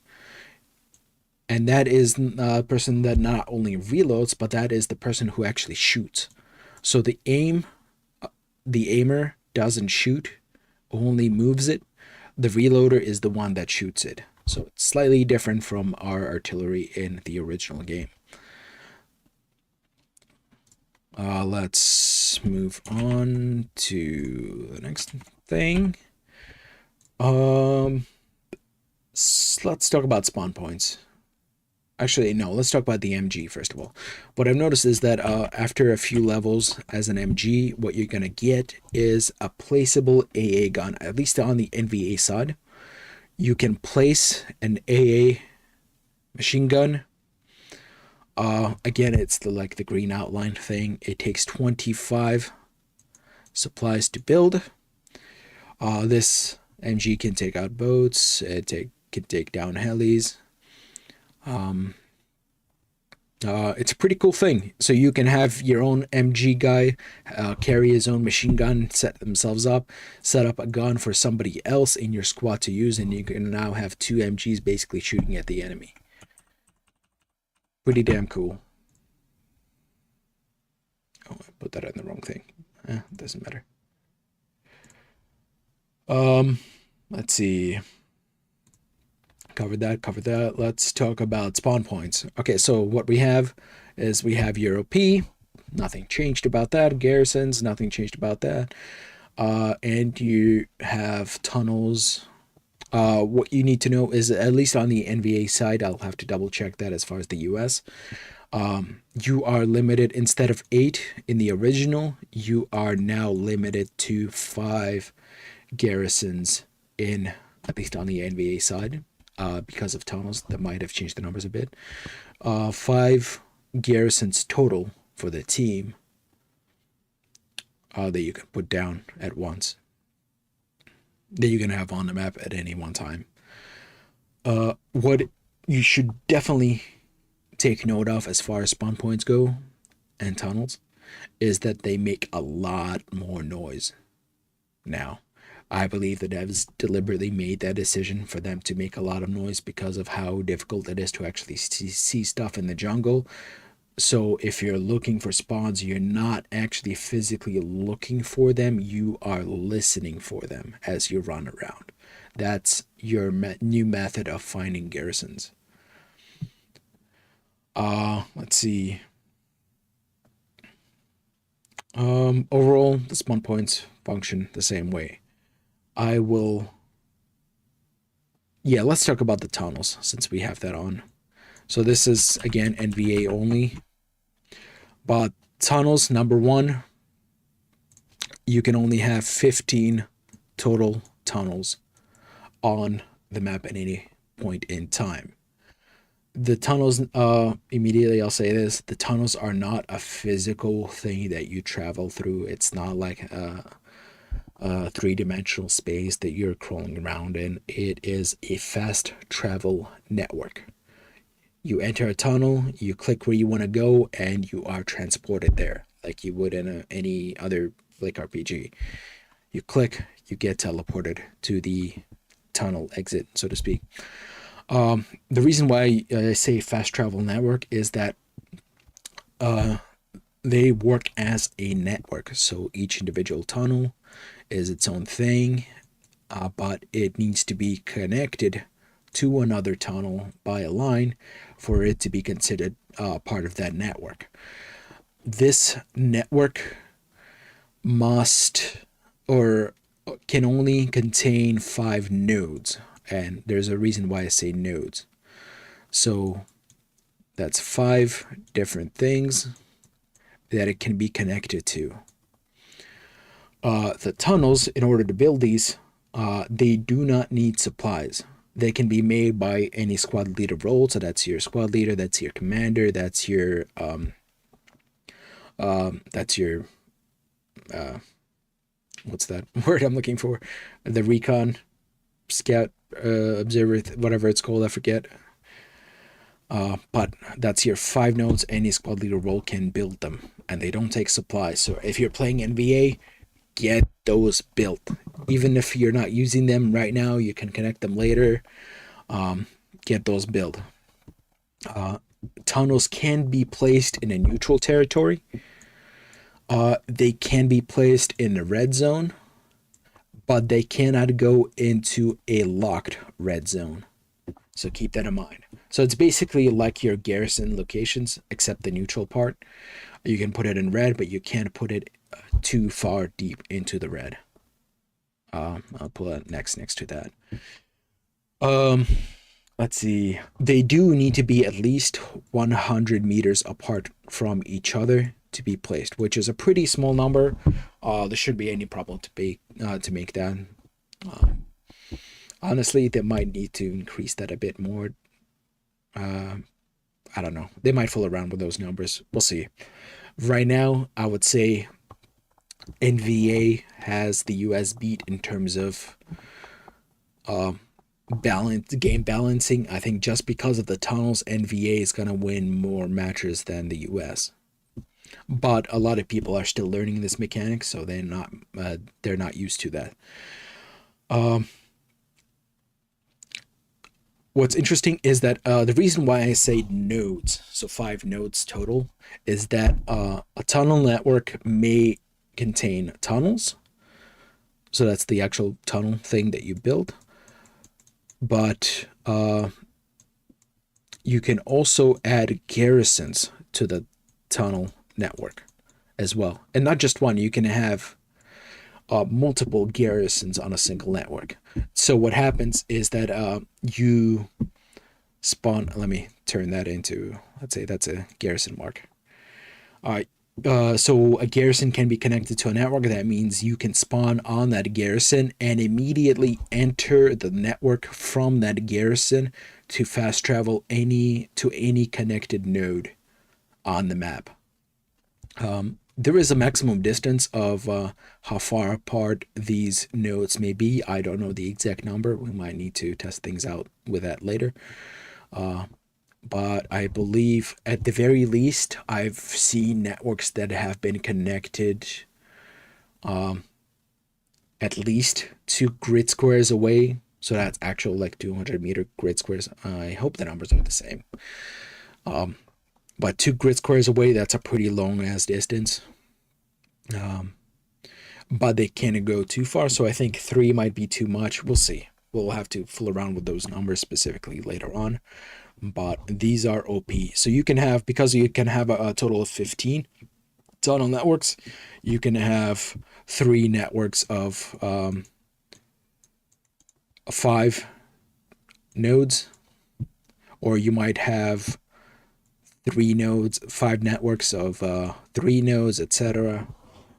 [SPEAKER 2] And that is a person that not only reloads, but that is the person who actually shoots. So the aimer doesn't shoot, only moves it. The reloader is the one that shoots it. So it's slightly different from our artillery in the original game. Let's move on to the next thing. Let's talk about spawn points. Actually, no, let's talk about the MG first of all. What I've noticed is that after a few levels as an MG, what you're going to get is a placeable AA gun, at least on the NVA side. You can place an AA machine gun. Again, it's the green outline thing. It takes 25 supplies to build. This MG can take out boats. It can take down helis. It's a pretty cool thing. So you can have your own MG guy carry his own machine gun, set themselves up, set up a gun for somebody else in your squad to use, and you can now have 2 MGs basically shooting at the enemy. Pretty damn cool. Oh, I put that in the wrong thing. Doesn't matter. Let's see. Covered that. Let's talk about spawn points. Okay, so what we have is we have your OP. Nothing changed about that. Garrisons, nothing changed about that. And you have tunnels. What you need to know is, at least on the NVA side, I'll have to double check that as far as the US. You are limited, instead of 8 in the original, you are now limited to 5 garrisons in, at least on the NVA side. Because of tunnels, that might have changed the numbers a bit. 5 garrisons total for the team that you can put down at once, that you can have on the map at any one time. What you should definitely take note of as far as spawn points go and tunnels is that they make a lot more noise now. I believe the devs deliberately made that decision for them to make a lot of noise because of how difficult it is to actually see stuff in the jungle. So if you're looking for spawns, you're not actually physically looking for them, you are listening for them as you run around. That's your new method of finding garrisons. Let's see. Overall, the spawn points function the same way. Let's talk about the tunnels since we have that on. So this is, again, NVA only. But tunnels, number 1, you can only have 15 total tunnels on the map at any point in time. The tunnels, immediately I'll say this, the tunnels are not a physical thing that you travel through. It's not like a three-dimensional space that you're crawling around in. It is a fast travel network. You enter a tunnel, you click where you want to go, and you are transported there like you would in any other like RPG. You click, you get teleported to the tunnel exit, so to speak. The reason why I say fast travel network is that they work as a network. So each individual tunnel is its own thing, but it needs to be connected to another tunnel by a line for it to be considered part of that network. This network must or can only contain 5 nodes, and there's a reason why I say nodes. So that's 5 different things that it can be connected to. The tunnels, in order to build these, they do not need supplies. They can be made by any squad leader role. So that's your squad leader, that's your commander, that's your what's that word I'm looking for? The recon, scout, observer, whatever it's called, I forget. But that's your 5 nodes. Any squad leader role can build them, and they don't take supplies. So if you're playing NVA, get those built. Even if you're not using them right now, you can connect them later. Get those built. Tunnels can be placed in a neutral territory. They can be placed in the red zone, but they cannot go into a locked red zone. So keep that in mind. So it's basically like your garrison locations, except the neutral part. You can put it in red, but you can't put it too far deep into the red. I'll pull that next to that. Let's see. They do need to be at least 100 meters apart from each other to be placed, which is a pretty small number. There shouldn't be any problem to make that. Honestly, they might need to increase that a bit more. I don't know. They might fool around with those numbers. We'll see. Right now, I would say NVA has the US beat in terms of game balancing. I think just because of the tunnels, NVA is gonna win more matches than the US. But a lot of people are still learning this mechanic, so they're not used to that. What's interesting is that the reason why I say nodes, so 5 nodes total, is that a tunnel network may contain tunnels. So that's the actual tunnel thing that you build. But you can also add garrisons to the tunnel network as well. And not just one, you can have multiple garrisons on a single network. So what happens is that you spawn, let me turn that into, let's say that's a garrison mark. All right. So a garrison can be connected to a network. That means you can spawn on that garrison and immediately enter the network from that garrison to fast travel to any connected node on the map. There is a maximum distance of how far apart these nodes may be. I don't know the exact number. We might need to test things out with that later. But I believe at the very least, I've seen networks that have been connected at least 2 grid squares away. So that's actual like 200-meter grid squares. I hope the numbers are the same. But 2 grid squares away, that's a pretty long ass distance. But they can't go too far, so I think 3 might be too much. We'll see. We'll have to fool around with those numbers specifically later on. But these are OP. So you can have, because you can have a total of 15 tunnel networks, you can have 3 networks of 5 nodes, or you might have 3 nodes, 5 networks of 3 nodes, etc.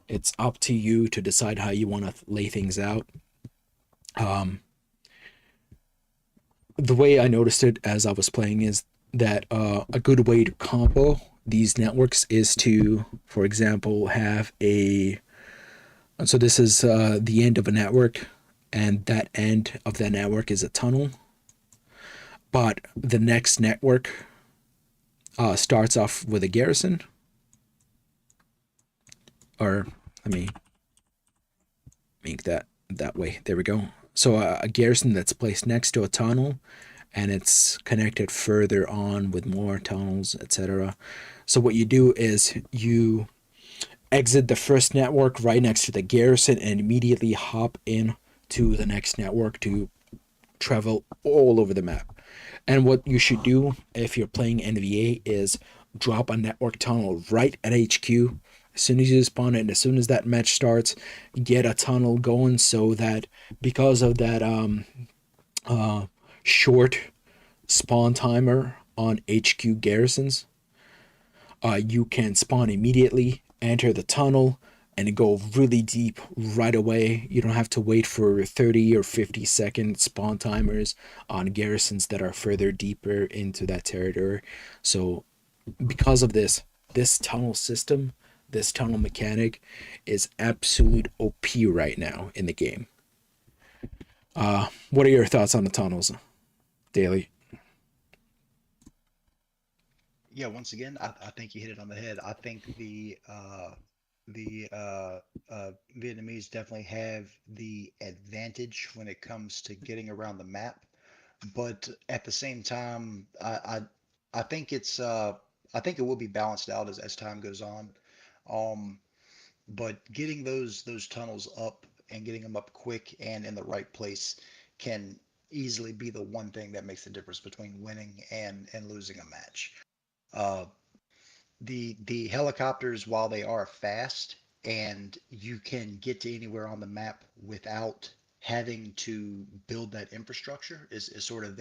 [SPEAKER 2] It's up to you to decide how you want to lay things out. Um, the way I noticed it as I was playing is that a good way to combo these networks is to, for example, have a. So this is the end of a network, and that end of that network is a tunnel. But the next network starts off with a garrison, or let me make that way. There we go. So a garrison that's placed next to a tunnel, and it's connected further on with more tunnels, etc. So what you do is you exit the first network right next to the garrison and immediately hop in to the next network to travel all over the map. And what you should do if you're playing NVA is drop a network tunnel right at HQ. As soon as you spawn it, and as soon as that match starts, get a tunnel going so that because of that short spawn timer on HQ garrisons, you can spawn immediately, enter the tunnel, and go really deep right away. You don't have to wait for 30 or 50-second spawn timers on garrisons that are further deeper into that territory. So because of this tunnel system, this tunnel mechanic is absolute OP right now in the game. What are your thoughts on the tunnels, Daily?
[SPEAKER 3] Yeah, once again, I think you hit it on the head. I think the Vietnamese definitely have the advantage when it comes to getting around the map. But at the same time, I think I think it will be balanced out as time goes on. Um, but getting those tunnels up and getting them up quick and in the right place can easily be the one thing that makes the difference between winning and losing a match. Uh, the helicopters, while they are fast and you can get to anywhere on the map without having to build that infrastructure, is sort of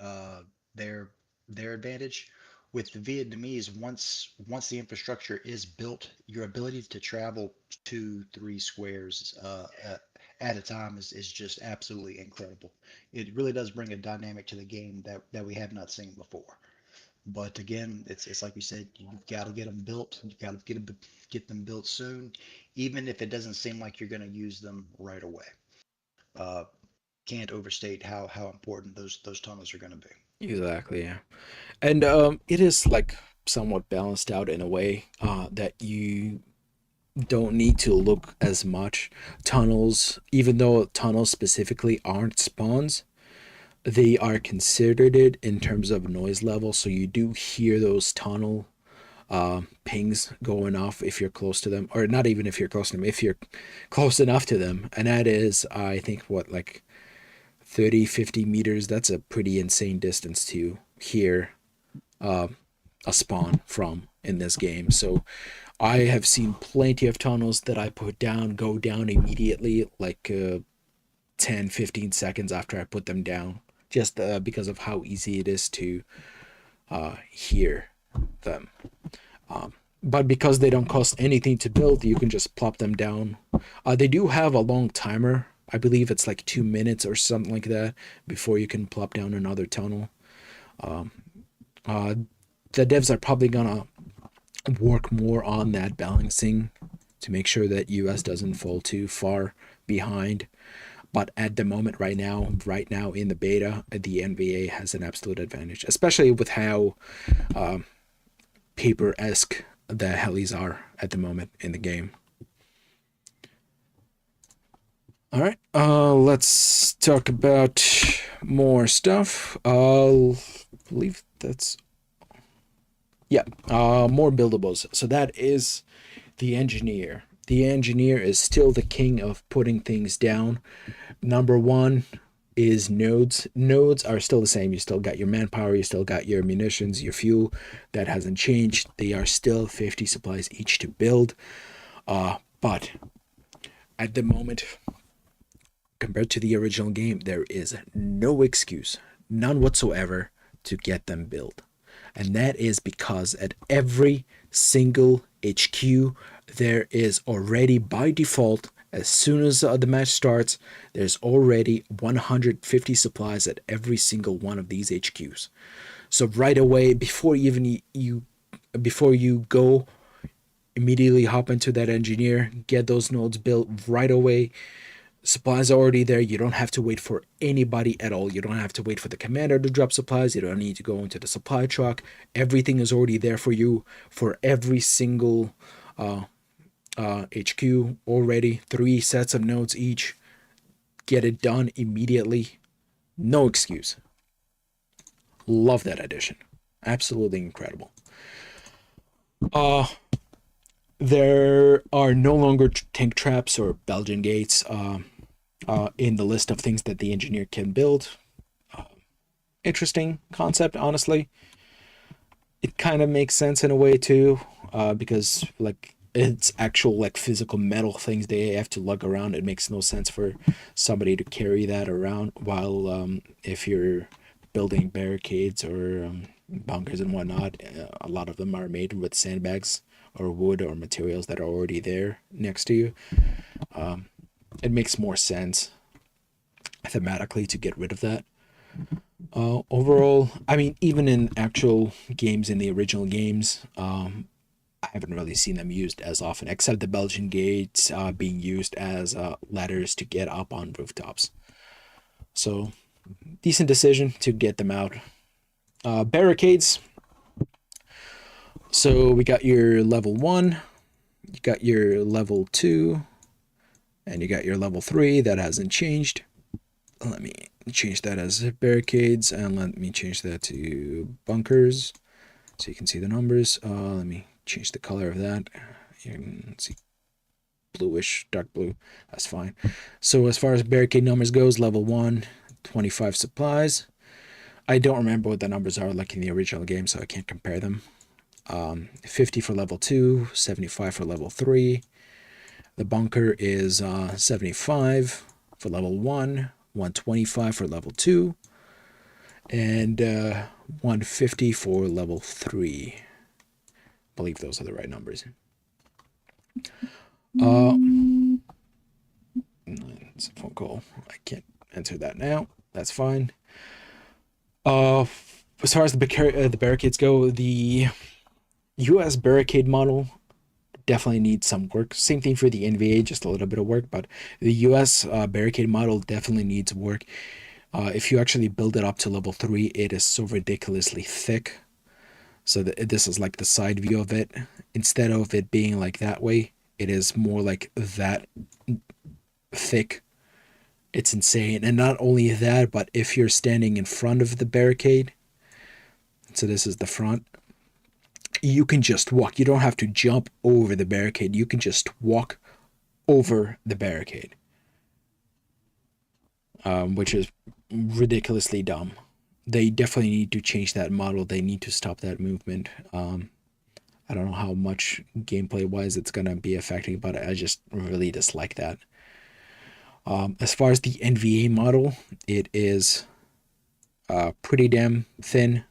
[SPEAKER 3] uh, their their advantage. With the Vietnamese, once the infrastructure is built, your ability to travel 2, 3 squares at a time is just absolutely incredible. It really does bring a dynamic to the game that we have not seen before. But again, it's like we said, you've got to get them built. You've got to get them built soon, even if it doesn't seem like you're going to use them right away. Uh, can't overstate how important those tunnels are going to be.
[SPEAKER 2] Exactly, yeah. And it is like somewhat balanced out in a way that you don't need to look as much. Tunnels, even though tunnels specifically aren't spawns, they are considered it in terms of noise level. So you do hear those tunnel pings going off if you're close to them, or not even if you're close to them, if you're close enough to them. And that is, I think, what, like 30, 50 meters. That's a pretty insane distance to hear uh, a spawn from in this game. So I have seen plenty of tunnels that I put down go down immediately, like 10, 15 seconds after I put them down, just because of how easy it is to hear them. But because they don't cost anything to build, you can just plop them down. They do have a long timer. I believe it's like 2 minutes or something like that before you can plop down another tunnel. Uh, the devs are probably gonna work more on that balancing to make sure that US doesn't fall too far behind. But at the moment, right now in the beta, the NVA has an absolute advantage, especially with how paper-esque the helis are at the moment in the game. All right, let's talk about more stuff. I believe that's yeah, more buildables. So that is the engineer. The engineer is still the king of putting things down. Number one is nodes. Nodes are still the same. You still got your manpower, you still got your munitions, your fuel. That hasn't changed. They are still 50 supplies each to build. But at the moment, compared to the original game, there is no excuse, none whatsoever, to get them built. And that is because at every single HQ, there is already by default, as soon as the match starts, there's already 150 supplies at every single one of these HQs. So right away, before even before you go, immediately hop into that engineer, get those nodes built right away. Supplies are already there. You don't have to wait for anybody at all. You don't have to wait for the commander to drop supplies. You don't need to go into the supply truck. Everything is already there for you for every single HQ already. 3 sets of nodes each. Get it done immediately. No excuse. Love that addition. Absolutely incredible. There are no longer tank traps or Belgian gates in the list of things that the engineer can build. Interesting concept, honestly. It kind of makes sense in a way too, because like it's actual like physical metal things they have to lug around. It makes no sense for somebody to carry that around, while if you're building barricades or bunkers and whatnot, a lot of them are made with sandbags or wood or materials that are already there next to you. It makes more sense thematically to get rid of that. Overall, I mean, even in actual games, in the original games, I haven't really seen them used as often, except the Belgian gates being used as ladders to get up on rooftops. So, decent decision to get them out. Barricades. So we got your level 1, you got your level 2, and you got your level 3. That hasn't changed. Let me change that as barricades, and let me change that to bunkers so you can see the numbers. Let me change the color of that. You can see bluish, dark blue. That's fine. So as far as barricade numbers goes, level 1, 25 supplies. I don't remember what the numbers are like in the original game, so I can't compare them. 50 for level 2, 75 for level 3. The bunker is 75 for level 1, 125 for level 2, and 150 for level 3. I believe those are the right numbers. It's a phone call. I can't answer that now. That's fine. As far as the barricades go, the US barricade model definitely needs some work. Same thing for the NVA, just a little bit of work, but the US barricade model definitely needs work. If you actually build it up to level 3, it is so ridiculously thick. So this is like the side view of it. Instead of it being like that way, it is more like that thick. It's insane. And not only that, but if you're standing in front of the barricade, so this is the front, you can just walk. You don't have to jump over the barricade. You can just walk over the barricade, which is ridiculously dumb. They definitely need to change that model. They need to stop that movement. I don't know how much gameplay-wise it's going to be affecting, but I just really dislike that. As far as the NVA model, it is pretty damn thin.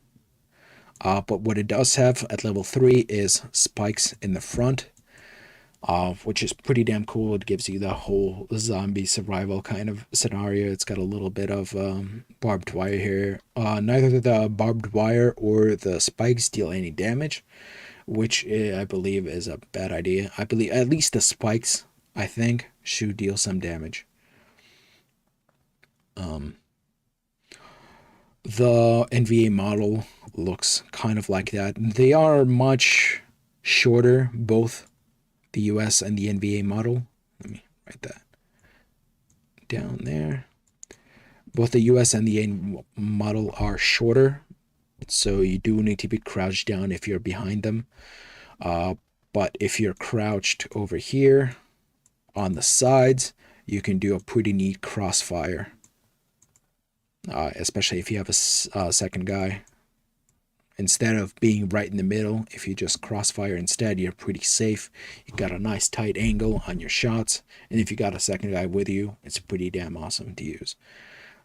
[SPEAKER 2] But what it does have at level 3 is spikes in the front, which is pretty damn cool. It gives you the whole zombie survival kind of scenario. It's got a little bit of barbed wire here. Neither the barbed wire or the spikes deal any damage, which I believe is a bad idea. I believe at least the spikes, I think, should deal some damage. The NVA model looks kind of like that. They are much shorter, both the US and the NVA model. Let me write that down there. Both the US and the NVA model are shorter, so you do need to be crouched down if you're behind them. But if you're crouched over here on the sides, you can do a pretty neat crossfire. Especially if you have a second guy. Instead of being right in the middle, if you just crossfire instead, you're pretty safe. You got a nice tight angle on your shots, and if you got a second guy with you, it's pretty damn awesome to use.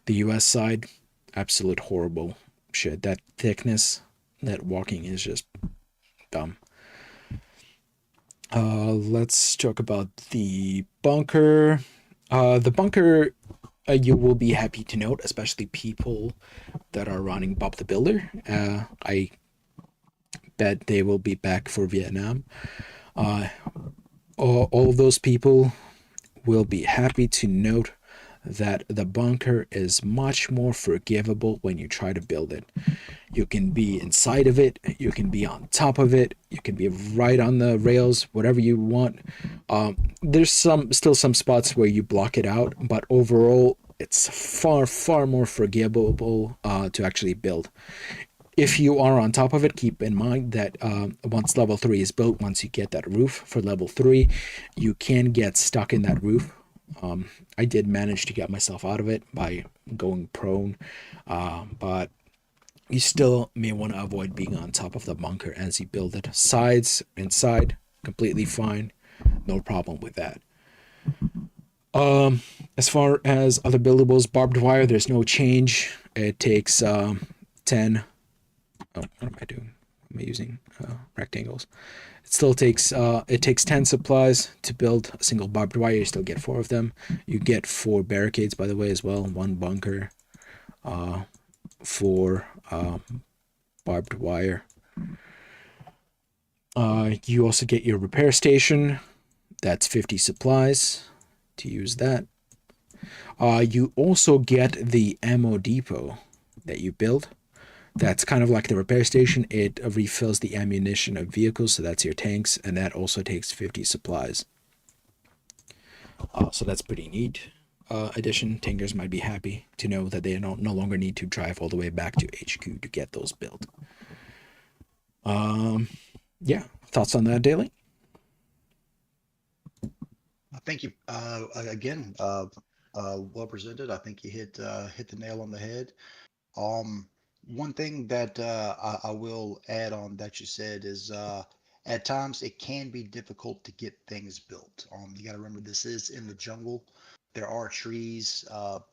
[SPEAKER 2] The US side, absolute horrible shit. That thickness, that walking is just dumb. Let's talk about the bunker. The bunker, you will be happy to note, especially people that are running Bob the Builder. I bet they will be back for Vietnam. Uh, all of those people will be happy to note that the bunker is much more forgivable when you try to build it. You can be inside of it, you can be on top of it, you can be right on the rails, whatever you want. There's still some spots where you block it out, but overall, it's far more forgivable to actually build. If you are on top of it, keep in mind that once level 3 is built, once you get that roof for level 3, you can get stuck in that roof. I did manage to get myself out of it by going prone, but you still may want to avoid being on top of the bunker as you build it. Sides, inside, completely fine. No problem with that. As far as other buildables, barbed wire, there's no change. It takes 10. Oh, what am I doing? Am I using rectangles? It takes 10 supplies to build a single barbed wire. You still get 4 of them. You get 4 barricades, by the way, as well. 1 bunker, 4 barbed wire. You also get your repair station. That's 50 supplies to use that. You also get the ammo depot that you build. That's kind of like the repair station. It refills the ammunition of vehicles, so that's your tanks, and that also takes 50 supplies. So that's pretty neat. Addition, tankers might be happy to know that they no longer need to drive all the way back to HQ to get those built. Yeah, thoughts on that, Daily?
[SPEAKER 3] Thank you. Again, well presented. I think you hit the nail on the head. Um, One thing that I will add on that you said is at times it can be difficult to get things built. You got to remember this is in the jungle. There are trees,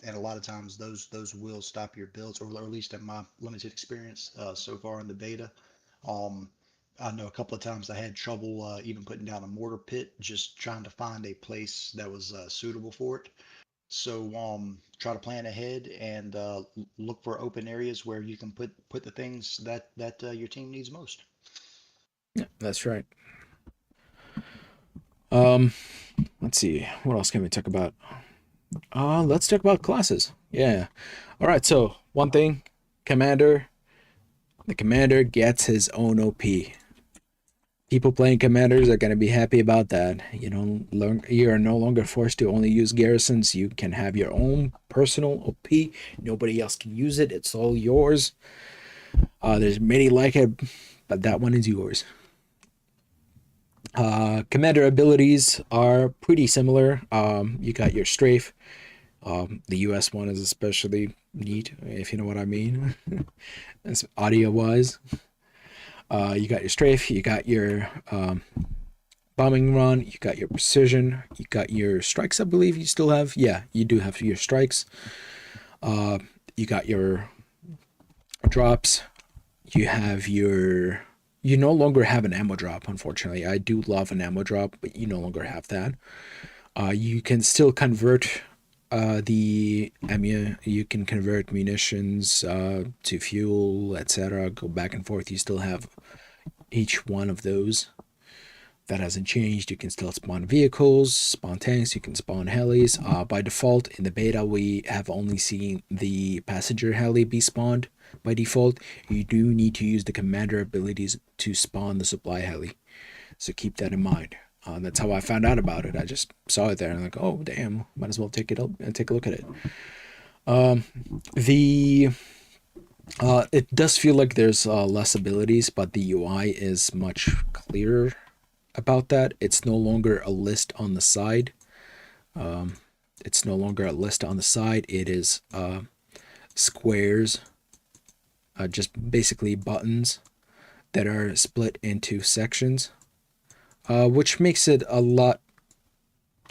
[SPEAKER 3] and a lot of times those will stop your builds, or at least in my limited experience so far in the beta. Um, I know a couple of times I had trouble even putting down a mortar pit, just trying to find a place that was suitable for it. So try to plan ahead and look for open areas where you can put the things that your team needs most.
[SPEAKER 2] Yeah, that's right. Um, let's see. What else can we talk about? Let's talk about classes. Yeah. All right. So one thing, commander. The commander gets his own OP. People playing commanders are gonna be happy about that. You are no longer forced to only use garrisons. You can have your own personal OP. Nobody else can use it. It's all yours. There's many like it, but that one is yours. Commander abilities are pretty similar. You got your strafe. The US one is especially neat, if you know what I mean. That's audio wise. You got your strafe, you got your bombing run, you got your precision, you got your strikes, I believe you still have. Yeah, you do have your strikes. You got your drops. You no longer have an ammo drop, unfortunately. I do love an ammo drop, but you no longer have that. You can still convert the ammo. You can convert munitions to fuel, etc. Go back and forth. You still have each one of those. That hasn't changed. You can still spawn vehicles, spawn tanks, you can spawn helis. By default, in the beta, we have only seen the passenger heli be spawned by default. You do need to use the commander abilities to spawn the supply heli. So keep that in mind. That's how I found out about it. I just saw it there and I'm like, oh, damn, might as well take it up and take a look at it. It does feel like there's less abilities, but the UI is much clearer about that. It's no longer a list on the side. It's no longer a list on the side. It is squares, just basically buttons that are split into sections, which makes it a lot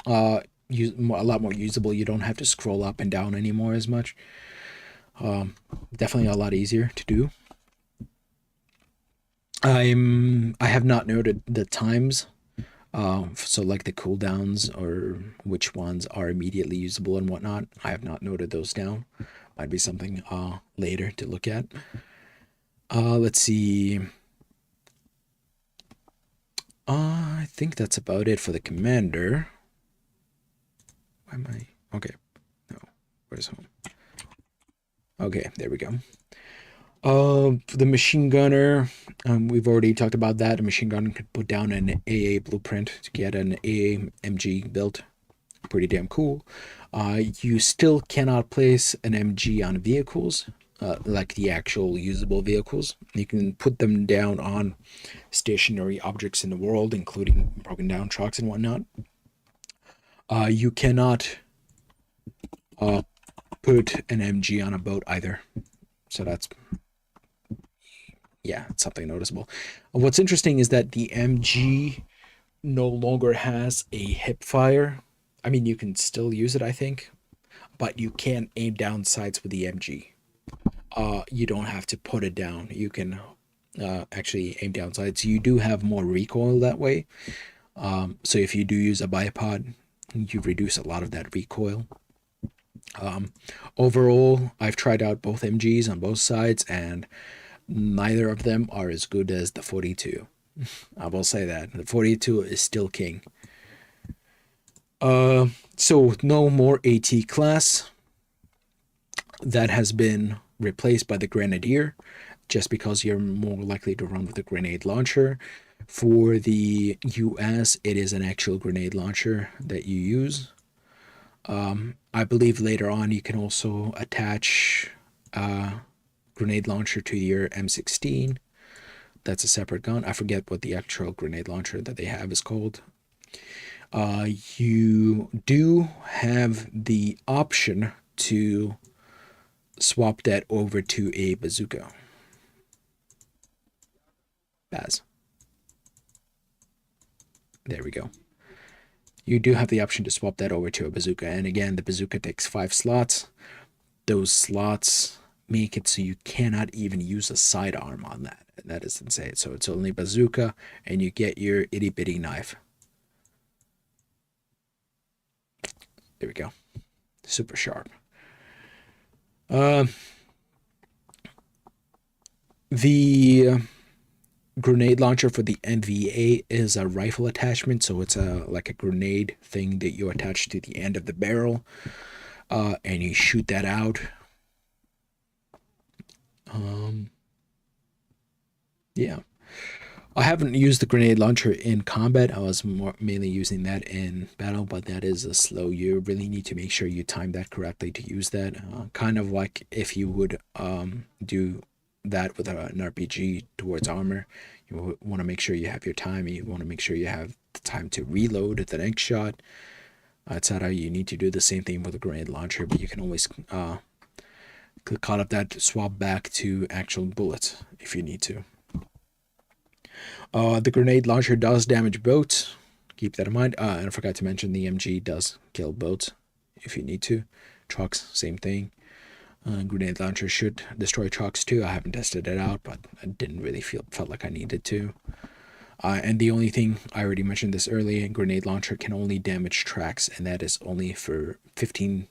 [SPEAKER 2] a lot more usable. You don't have to scroll up and down anymore as much. Definitely a lot easier to do. I have not noted the times So like the cooldowns or which ones are immediately usable and whatnot. I have not noted those down. Might be something later to look at. Let's see. I think that's about it for the commander. Why am I? Okay. No. Where's home? Okay, there we go. The machine gunner, we've already talked about that. A machine gunner could put down an AA blueprint to get an AA MG built. Pretty damn cool. You still cannot place an MG on vehicles, like the actual usable vehicles. You can put them down on stationary objects in the world, including broken down trucks and whatnot. You cannot put an MG on a boat either. So that's, yeah, it's something noticeable. What's interesting is that the MG no longer has a hip fire. I mean, you can still use it, I think, but you can't aim down sights with the MG. You don't have to put it down. You can actually aim down sights. You do have more recoil that way. So if you do use a bipod, you reduce a lot of that recoil. Overall, I've tried out both MGs on both sides, and neither of them are as good as the 42. I will say that. The 42 is still king. So no more AT class. That has been replaced by the Grenadier, just because you're more likely to run with a grenade launcher. For the US, it is an actual grenade launcher that you use. I believe later on you can also attach a grenade launcher to your M16. That's a separate gun. I forget what the actual grenade launcher that they have is called. You do have the option to swap that over to a bazooka. Baz. There we go. You do have the option to swap that over to a bazooka. And again, the bazooka takes 5 slots. Those slots make it so you cannot even use a sidearm on that. And that is insane. So it's only bazooka, and you get your itty bitty knife. There we go. Super sharp. The grenade launcher for the NVA is a rifle attachment, so it's like a grenade thing that you attach to the end of the barrel, and you shoot that out. Yeah, I haven't used the grenade launcher in combat. I was mainly using that in battle, but that is a slow. You really need to make sure you time that correctly to use that. Kind of like if you would do that with an RPG towards armor. You want to make sure you have your time. You want to make sure you have the time to reload at the next shot, etc. You need to do the same thing with a grenade launcher, but you can always cut up that swap back to actual bullets if you need to. The grenade launcher does damage boats. Keep that in mind. And I forgot to mention the MG does kill boats if you need to. Trucks, same thing. Grenade launcher should destroy trucks too. I haven't tested it out, but I didn't really felt like I needed to. And the only thing, I already mentioned this earlier, grenade launcher can only damage tracks, and that is only for 15%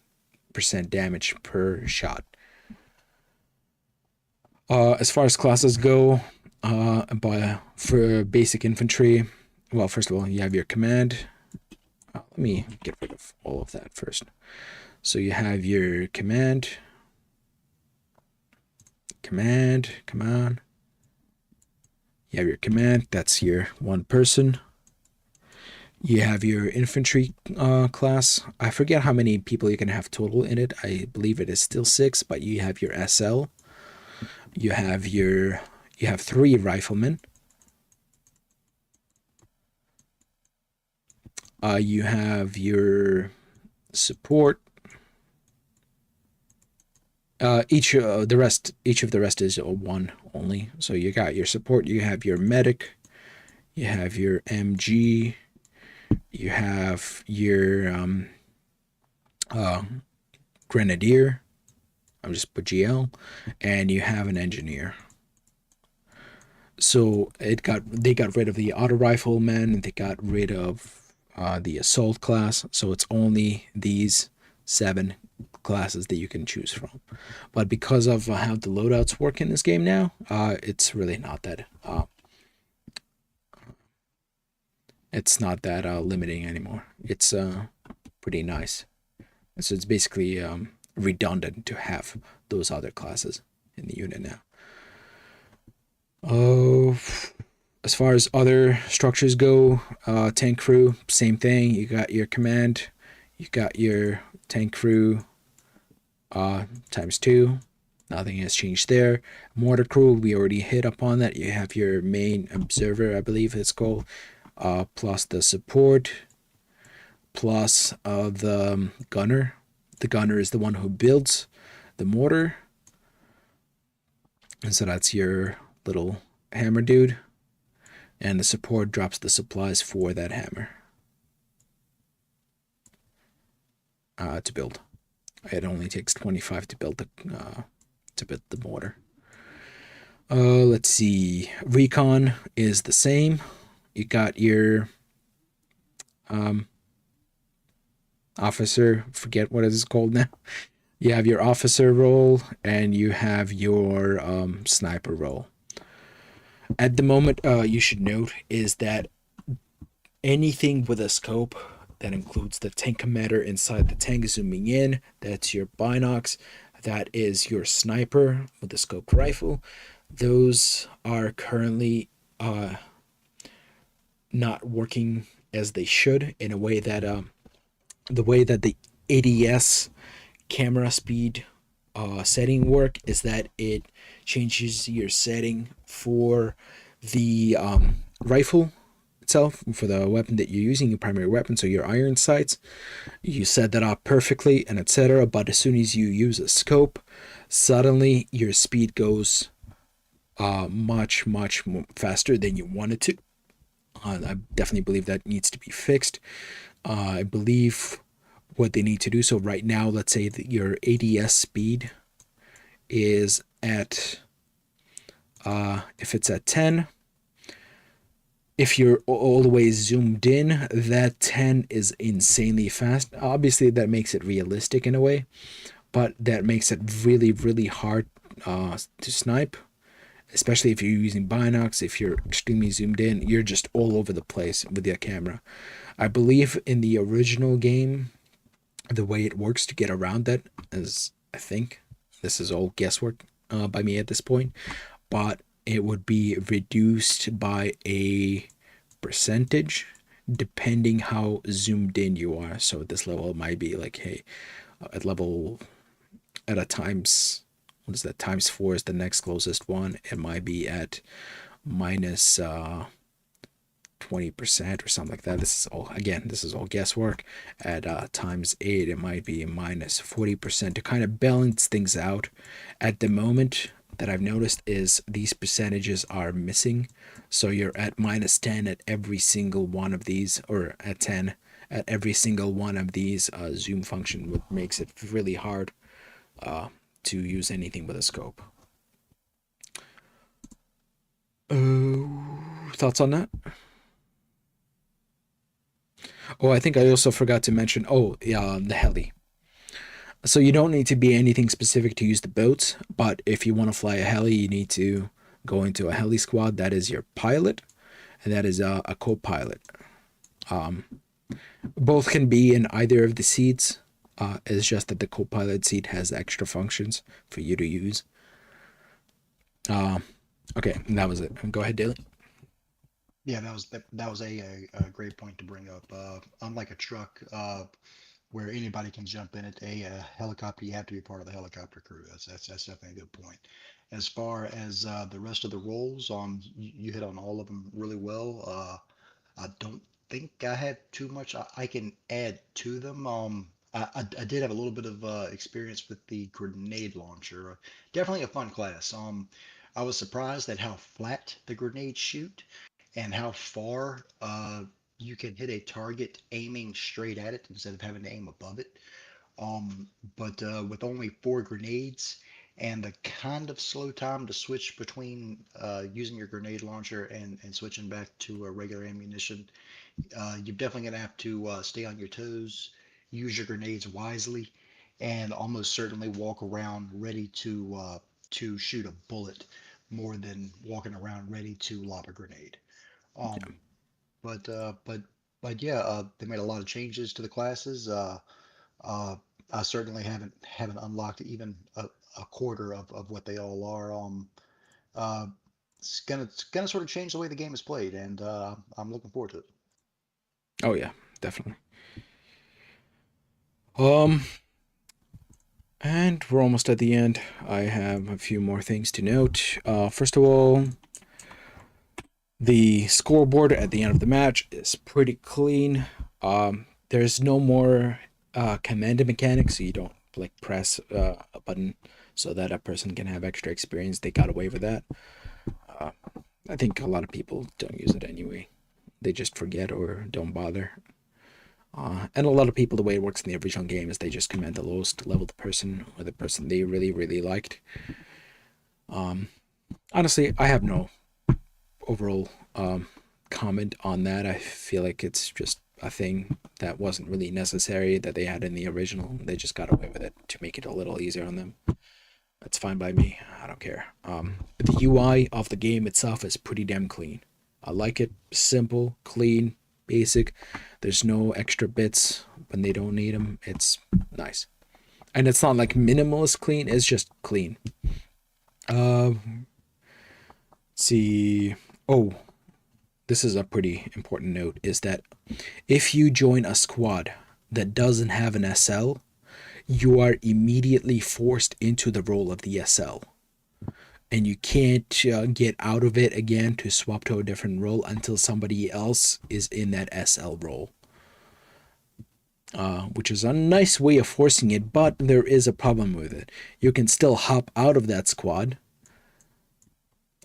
[SPEAKER 2] damage per shot. As far as classes go, for basic infantry, well, first of all, you have your command. Let me get rid of all of that first. So you have your command. Come on. You have your command, that's your one person. You have your infantry class. I forget how many people you can have total in it. I believe it is still 6, but you have your SL. You have 3 riflemen. You have your support. Each of the rest is a 1 only. So you got your support, you have your medic, you have your MG, you have your grenadier. I'm just put GL, and you have an engineer. So they got rid of the auto rifleman, and they got rid of the assault class. So it's only these seven classes that you can choose from. But because of how the loadouts work in this game now, it's really not that it's not that limiting anymore. It's pretty nice. So it's basically redundant to have those other classes in the unit now. Oh, as far as other structures go, tank crew, same thing. You got your command, you got your tank crew times two. Nothing has changed there. Mortar crew, we already hit upon that. You have your main observer, I believe it's called, plus the support, plus the gunner. The gunner is the one who builds the mortar. And so that's your little hammer dude. And the support drops the supplies for that hammer to build. It only takes 25 to build the mortar. Let's see. Recon is the same. You got your officer. Forget what it is called now. You have your officer role and you have your sniper role. At the moment, you should note is that anything with a scope that includes the tank commander inside the tank zooming in, that's your binocs, that is your sniper with the scoped rifle. Those are currently not working as they should in a way that the way that the ADS camera speed setting work is that it changes your setting for the rifle itself, for the weapon that you're using, your primary weapon, so your iron sights. You set that up perfectly and etc. But as soon as you use a scope, suddenly your speed goes much faster than you want it to. I definitely believe that needs to be fixed. I believe what they need to do. So right now, let's say that your ADS speed is at if it's at 10, if you're all the way zoomed in, that 10 is insanely fast. Obviously, that makes it realistic in a way, but that makes it really hard to snipe, especially if you're using binocs. If you're extremely zoomed in, you're just all over the place with your camera. I believe in the original game, the way it works to get around that is, I think, this is all guesswork by me at this point, but it would be reduced by a percentage depending how zoomed in you are. So at this level, it might be like, hey, at level at a times, what is that, times 4 is the next closest one. It might be at minus 20% or something like that. This is all guesswork. At times 8, it might be minus 40% to kind of balance things out. At the moment, that I've noticed is these percentages are missing. So you're at minus 10 at every single one of these, or at 10 at every single one of these zoom function, which makes it really hard to use anything with a scope. Thoughts on that? Oh, I think I also forgot to mention. Oh, yeah, the heli. So you don't need to be anything specific to use the boats, but if you want to fly a heli, you need to go into a heli squad. That is your pilot, and that is a co-pilot. Both can be in either of the seats. It's just that the co-pilot seat has extra functions for you to use. Okay, that was it. Go ahead, Daly.
[SPEAKER 3] Yeah, that was a great point to bring up. Unlike a truck, where anybody can jump in it, a helicopter, you have to be part of the helicopter crew. That's definitely a good point. As far as the rest of the roles, you hit on all of them really well. I don't think I have too much I can add to them. I did have a little bit of experience with the grenade launcher. Definitely a fun class. I was surprised at how flat the grenades shoot and how far you can hit a target aiming straight at it instead of having to aim above it. But with only 4 grenades, and the kind of slow time to switch between using your grenade launcher and switching back to a regular ammunition. You're definitely going to have to stay on your toes, use your grenades wisely, and almost certainly walk around ready to shoot a bullet more than walking around ready to lob a grenade. Um, but uh, but but yeah, they made a lot of changes to the classes. Uh, I certainly haven't unlocked even a quarter of what they all are. Uh, it's gonna sort of change the way the game is played, and I'm looking forward to it.
[SPEAKER 2] Oh yeah, definitely. Um, and we're almost at the end. I have a few more things to note. First of all, the scoreboard at the end of the match is pretty clean. There's no more command mechanics, so you don't like press a button so that a person can have extra experience. They got away with that. Uh, I think a lot of people don't use it anyway. They just forget or don't bother. And a lot of people, the way it works in the original game is they just command the lowest leveled person or the person they really, really liked. Honestly, I have no overall comment on that. I feel like it's just a thing that wasn't really necessary that they had in the original. They just got away with it to make it a little easier on them. That's fine by me. I don't care. The UI of the game itself is pretty damn clean. I like it. Simple, clean, basic. There's no extra bits when they don't need them. It's nice. And it's not like minimalist clean, it's just clean. Uh, see. Oh, this is a pretty important note is that if you join a squad that doesn't have an SL, you are immediately forced into the role of the SL. And you can't get out of it again to swap to a different role until somebody else is in that SL role. Which is a nice way of forcing it, but there is a problem with it. You can still hop out of that squad,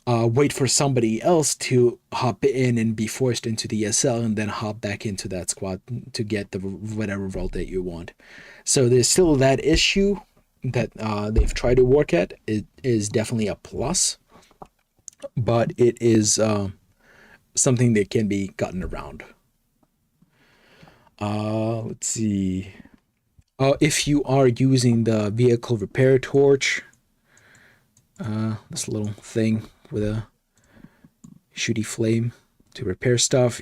[SPEAKER 2] wait for somebody else to hop in and be forced into the SL, and then hop back into that squad to get the whatever role that you want. So there's still that issue that they've tried to work at. It is definitely a plus, but it is something that can be gotten around. Let's see. If you are using the vehicle repair torch, this little thing with a shooty flame to repair stuff,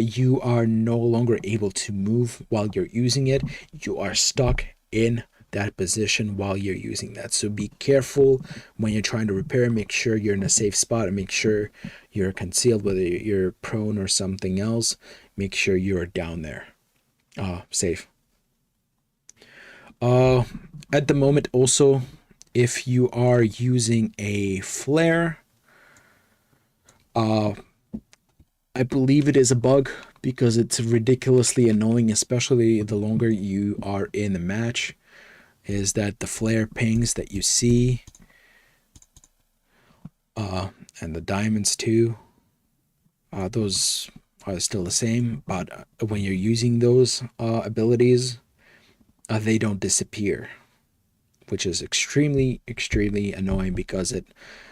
[SPEAKER 2] you are no longer able to move while you're using it. You are stuck in that position while you're using that. So be careful when you're trying to repair. Make sure you're in a safe spot and make sure you're concealed, whether you're prone or something else. Make sure you're down there, safe. Uh, at the moment, also, if you are using a flare, I believe it is a bug because it's ridiculously annoying, especially the longer you are in the match. Is that the flare pings that you see, and the diamonds too? Those are still the same, but when you're using those abilities, they don't disappear, which is extremely, extremely annoying because it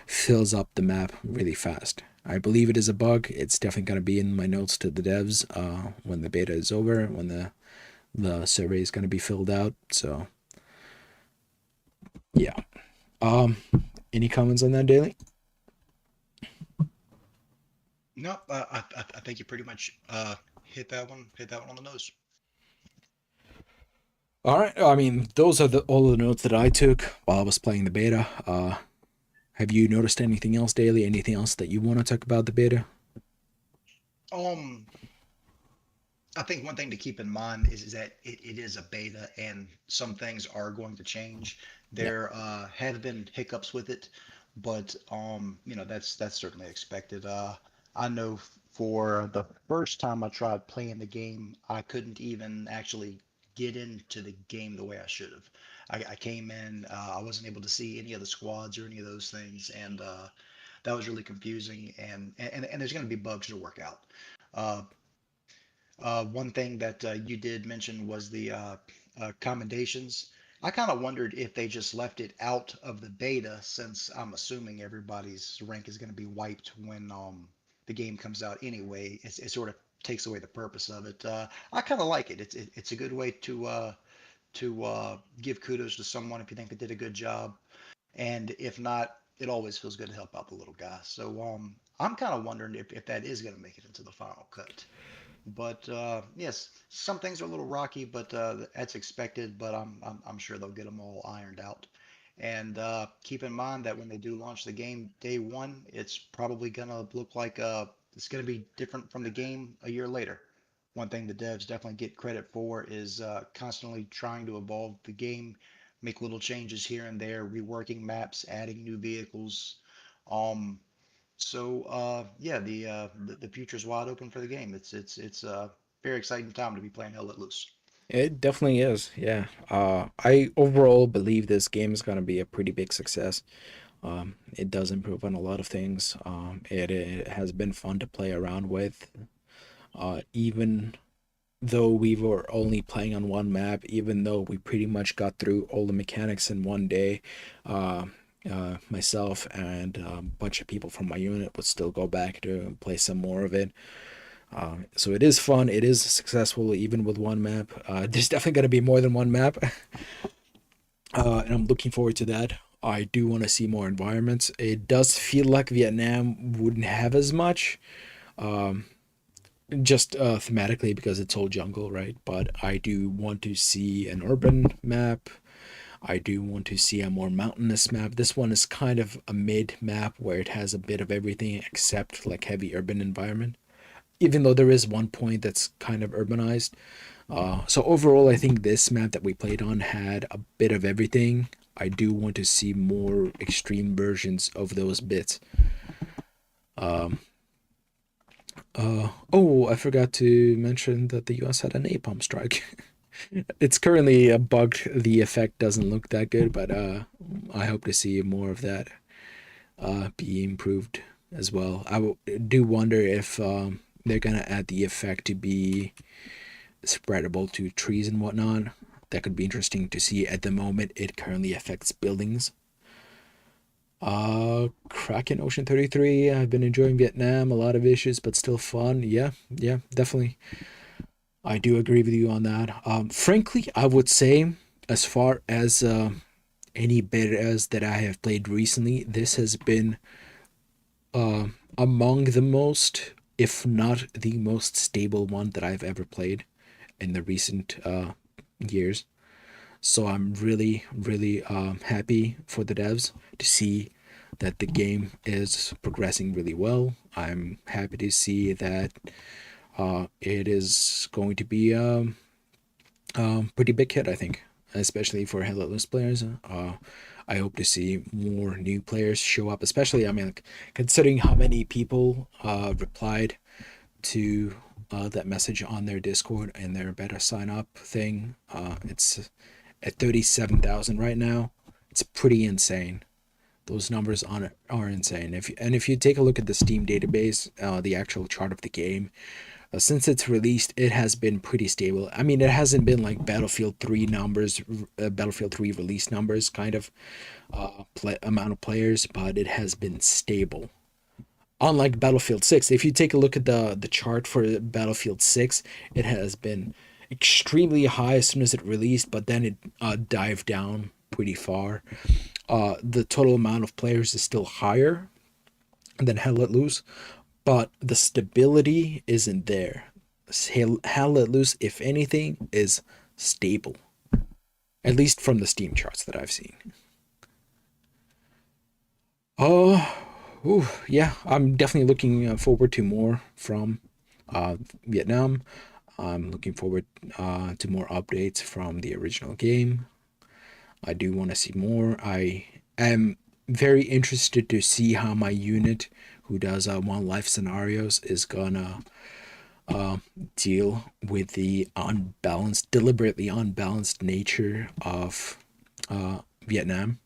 [SPEAKER 2] fills up the map really fast. I believe it is a bug. It's definitely going to be in my notes to the devs when the beta is over, when the survey is going to be filled out. So, yeah. Um, any comments on that, Daily?
[SPEAKER 3] No, I think you pretty much hit that one on the nose.
[SPEAKER 2] All right. I mean, those are all the notes that I took while I was playing the beta. Have you noticed anything else, Daily? Anything else that you want to talk about the beta?
[SPEAKER 3] Um, I think one thing to keep in mind is that it is a beta and some things are going to change.
[SPEAKER 2] Yeah.
[SPEAKER 3] There have been hiccups with it, but that's certainly expected. I know for the first time I tried playing the game, I couldn't even actually get into the game the way I should have. I came in, I wasn't able to see any of the squads or any of those things, and that was really confusing. And there's going to be bugs to work out. Uh, one thing that you did mention was the commendations. I kind of wondered if they just left it out of the beta, since I'm assuming everybody's rank is going to be wiped when the game comes out anyway. It sort of takes away the purpose of it. I kind of like it. It's a good way to give kudos to someone if you think they did a good job, and if not, it always feels good to help out the little guy. So I'm kind of wondering if that is going to make it into the final cut. But yes, some things are a little rocky, but that's expected. But I'm sure they'll get them all ironed out. And keep in mind that when they do launch the game day one, it's probably gonna look like it's gonna be different from the game a year later. One thing the devs definitely get credit for is constantly trying to evolve the game, make little changes here and there, reworking maps, adding new vehicles. Um, yeah, the future is wide open for the game. It's a very exciting time to be playing Hell Let Loose.
[SPEAKER 2] It definitely is. Yeah. I overall believe this game is gonna be a pretty big success. It does improve on a lot of things. It has been fun to play around with. Even though we were only playing on one map, even though we pretty much got through all the mechanics in one day, uh, myself and a bunch of people from my unit would still go back to play some more of it. So it is fun. It is successful even with one map. There's definitely going to be more than one map, and I'm looking forward to that. I do want to see more environments. It does feel like Vietnam wouldn't have as much, just thematically because it's all jungle, right? But I do want to see an urban map. I do want to see a more mountainous map. This one is kind of a mid map where it has a bit of everything except like heavy urban environment, even though there is one point that's kind of urbanized. So overall, I think this map that we played on had a bit of everything. I do want to see more extreme versions of those bits. Oh, I forgot to mention that the US had a napalm strike. It's currently bugged. The effect doesn't look that good, but I hope to see more of that be improved as well. Do wonder if they're gonna add the effect to be spreadable to trees and whatnot. That could be interesting to see. At the moment, it currently affects buildings. Kraken Ocean 33. I've been enjoying Vietnam. A lot of issues, but still fun. Yeah, yeah, definitely. I do agree with you on that. Frankly, I would say, as far as any betas that I have played recently, this has been among the most, if not the most stable one that I've ever played in the recent years. So I'm really, really happy for the devs to see that the game is progressing really well. I'm happy to see that it is going to be pretty big hit, I think, especially for Hello Loose players. I hope to see more new players show up, especially, I mean, like, considering how many people replied to that message on their Discord and their beta sign up thing. It's at 37,000 right now. It's pretty insane. Those numbers on it are insane. If you take a look at the Steam database, the actual chart of the game, since it's released, it has been pretty stable. I mean, it hasn't been like Battlefield 3 numbers, Battlefield 3 release numbers, kind of amount of players, but it has been stable. Unlike Battlefield 6, if you take a look at the chart for Battlefield 6, it has been extremely high as soon as it released, but then it dived down pretty far. The total amount of players is still higher than Hell Let Loose, but the stability isn't there. Hell Let Loose, if anything, is stable, at least from the Steam charts that I've seen. Oh, yeah, I'm definitely looking forward to more from Vietnam. I'm looking forward to more updates from the original game. I do want to see more. I am very interested to see how my unit, who does one life scenarios, is gonna deal with the unbalanced, deliberately unbalanced nature of Vietnam.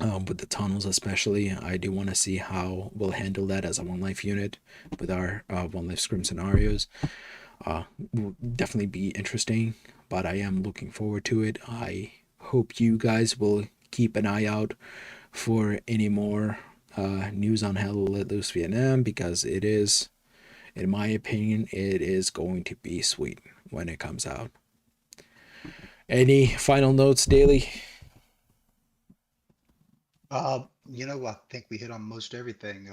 [SPEAKER 2] With the tunnels, especially, I do want to see how we'll handle that as a one life unit with our one life scrim scenarios. Will definitely be interesting, but I am looking forward to it. I hope you guys will keep an eye out for any more news on Hello Let Loose Vietnam, because it is, in my opinion, it is going to be sweet when it comes out. Any final notes, Daily?
[SPEAKER 3] I think we hit on most everything.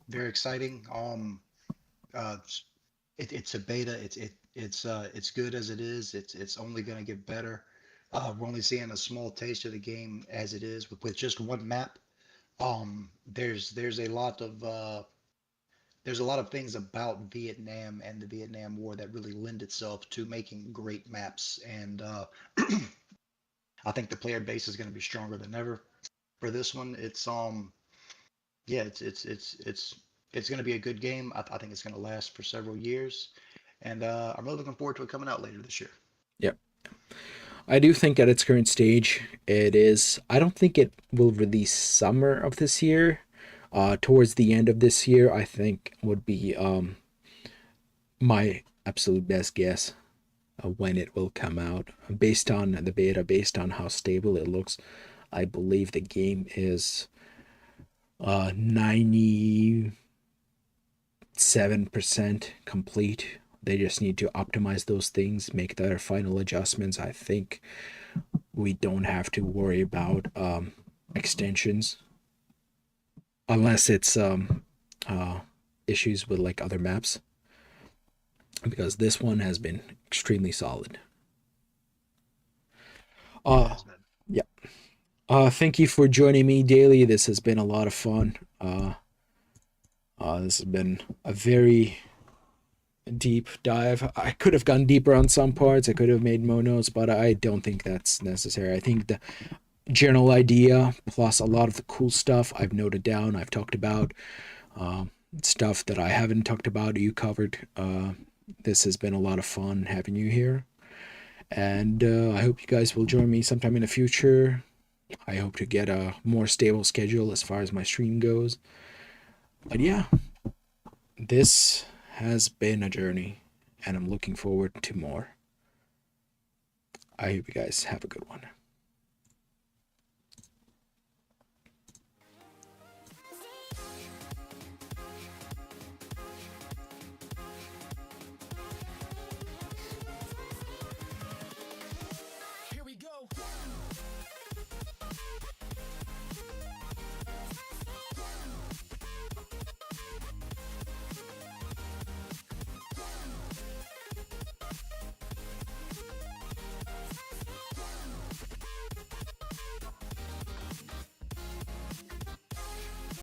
[SPEAKER 3] Very exciting. S- it's a beta. It's good as it is. It's only going to get better. We're only seeing a small taste of the game as it is with just one map. There's a lot of there's a lot of things about Vietnam and the Vietnam War that really lend itself to making great maps, and I think the player base is going to be stronger than ever for this one. It's yeah, it's going to be a good game. I think it's going to last for several years, and I'm really looking forward to it coming out later this year.
[SPEAKER 2] Yep. I do think at its current stage, it is. I don't think it will release summer of this year. Towards the end of this year, I think would be my absolute best guess when it will come out. Based on the beta, based on how stable it looks, I believe the game is 97% complete. They just need to optimize those things, make their final adjustments. I think we don't have to worry about extensions unless it's uh, issues with like other maps, because this one has been extremely solid.
[SPEAKER 3] It
[SPEAKER 2] Uh,
[SPEAKER 3] has been.
[SPEAKER 2] yeah. Thank you for joining me daily. This has been a lot of fun. This has been a very deep dive. I could have gone deeper on some parts. I could have made more notes, but I don't think that's necessary. I think the general idea plus a lot of the cool stuff I've noted down, I've talked about, stuff that I haven't talked about, you covered. This has been a lot of fun having you here. And I hope you guys will join me sometime in the future. I hope to get a more stable schedule as far as my stream goes. But yeah, this has been a journey, and I'm looking forward to more. I hope you guys have a good one.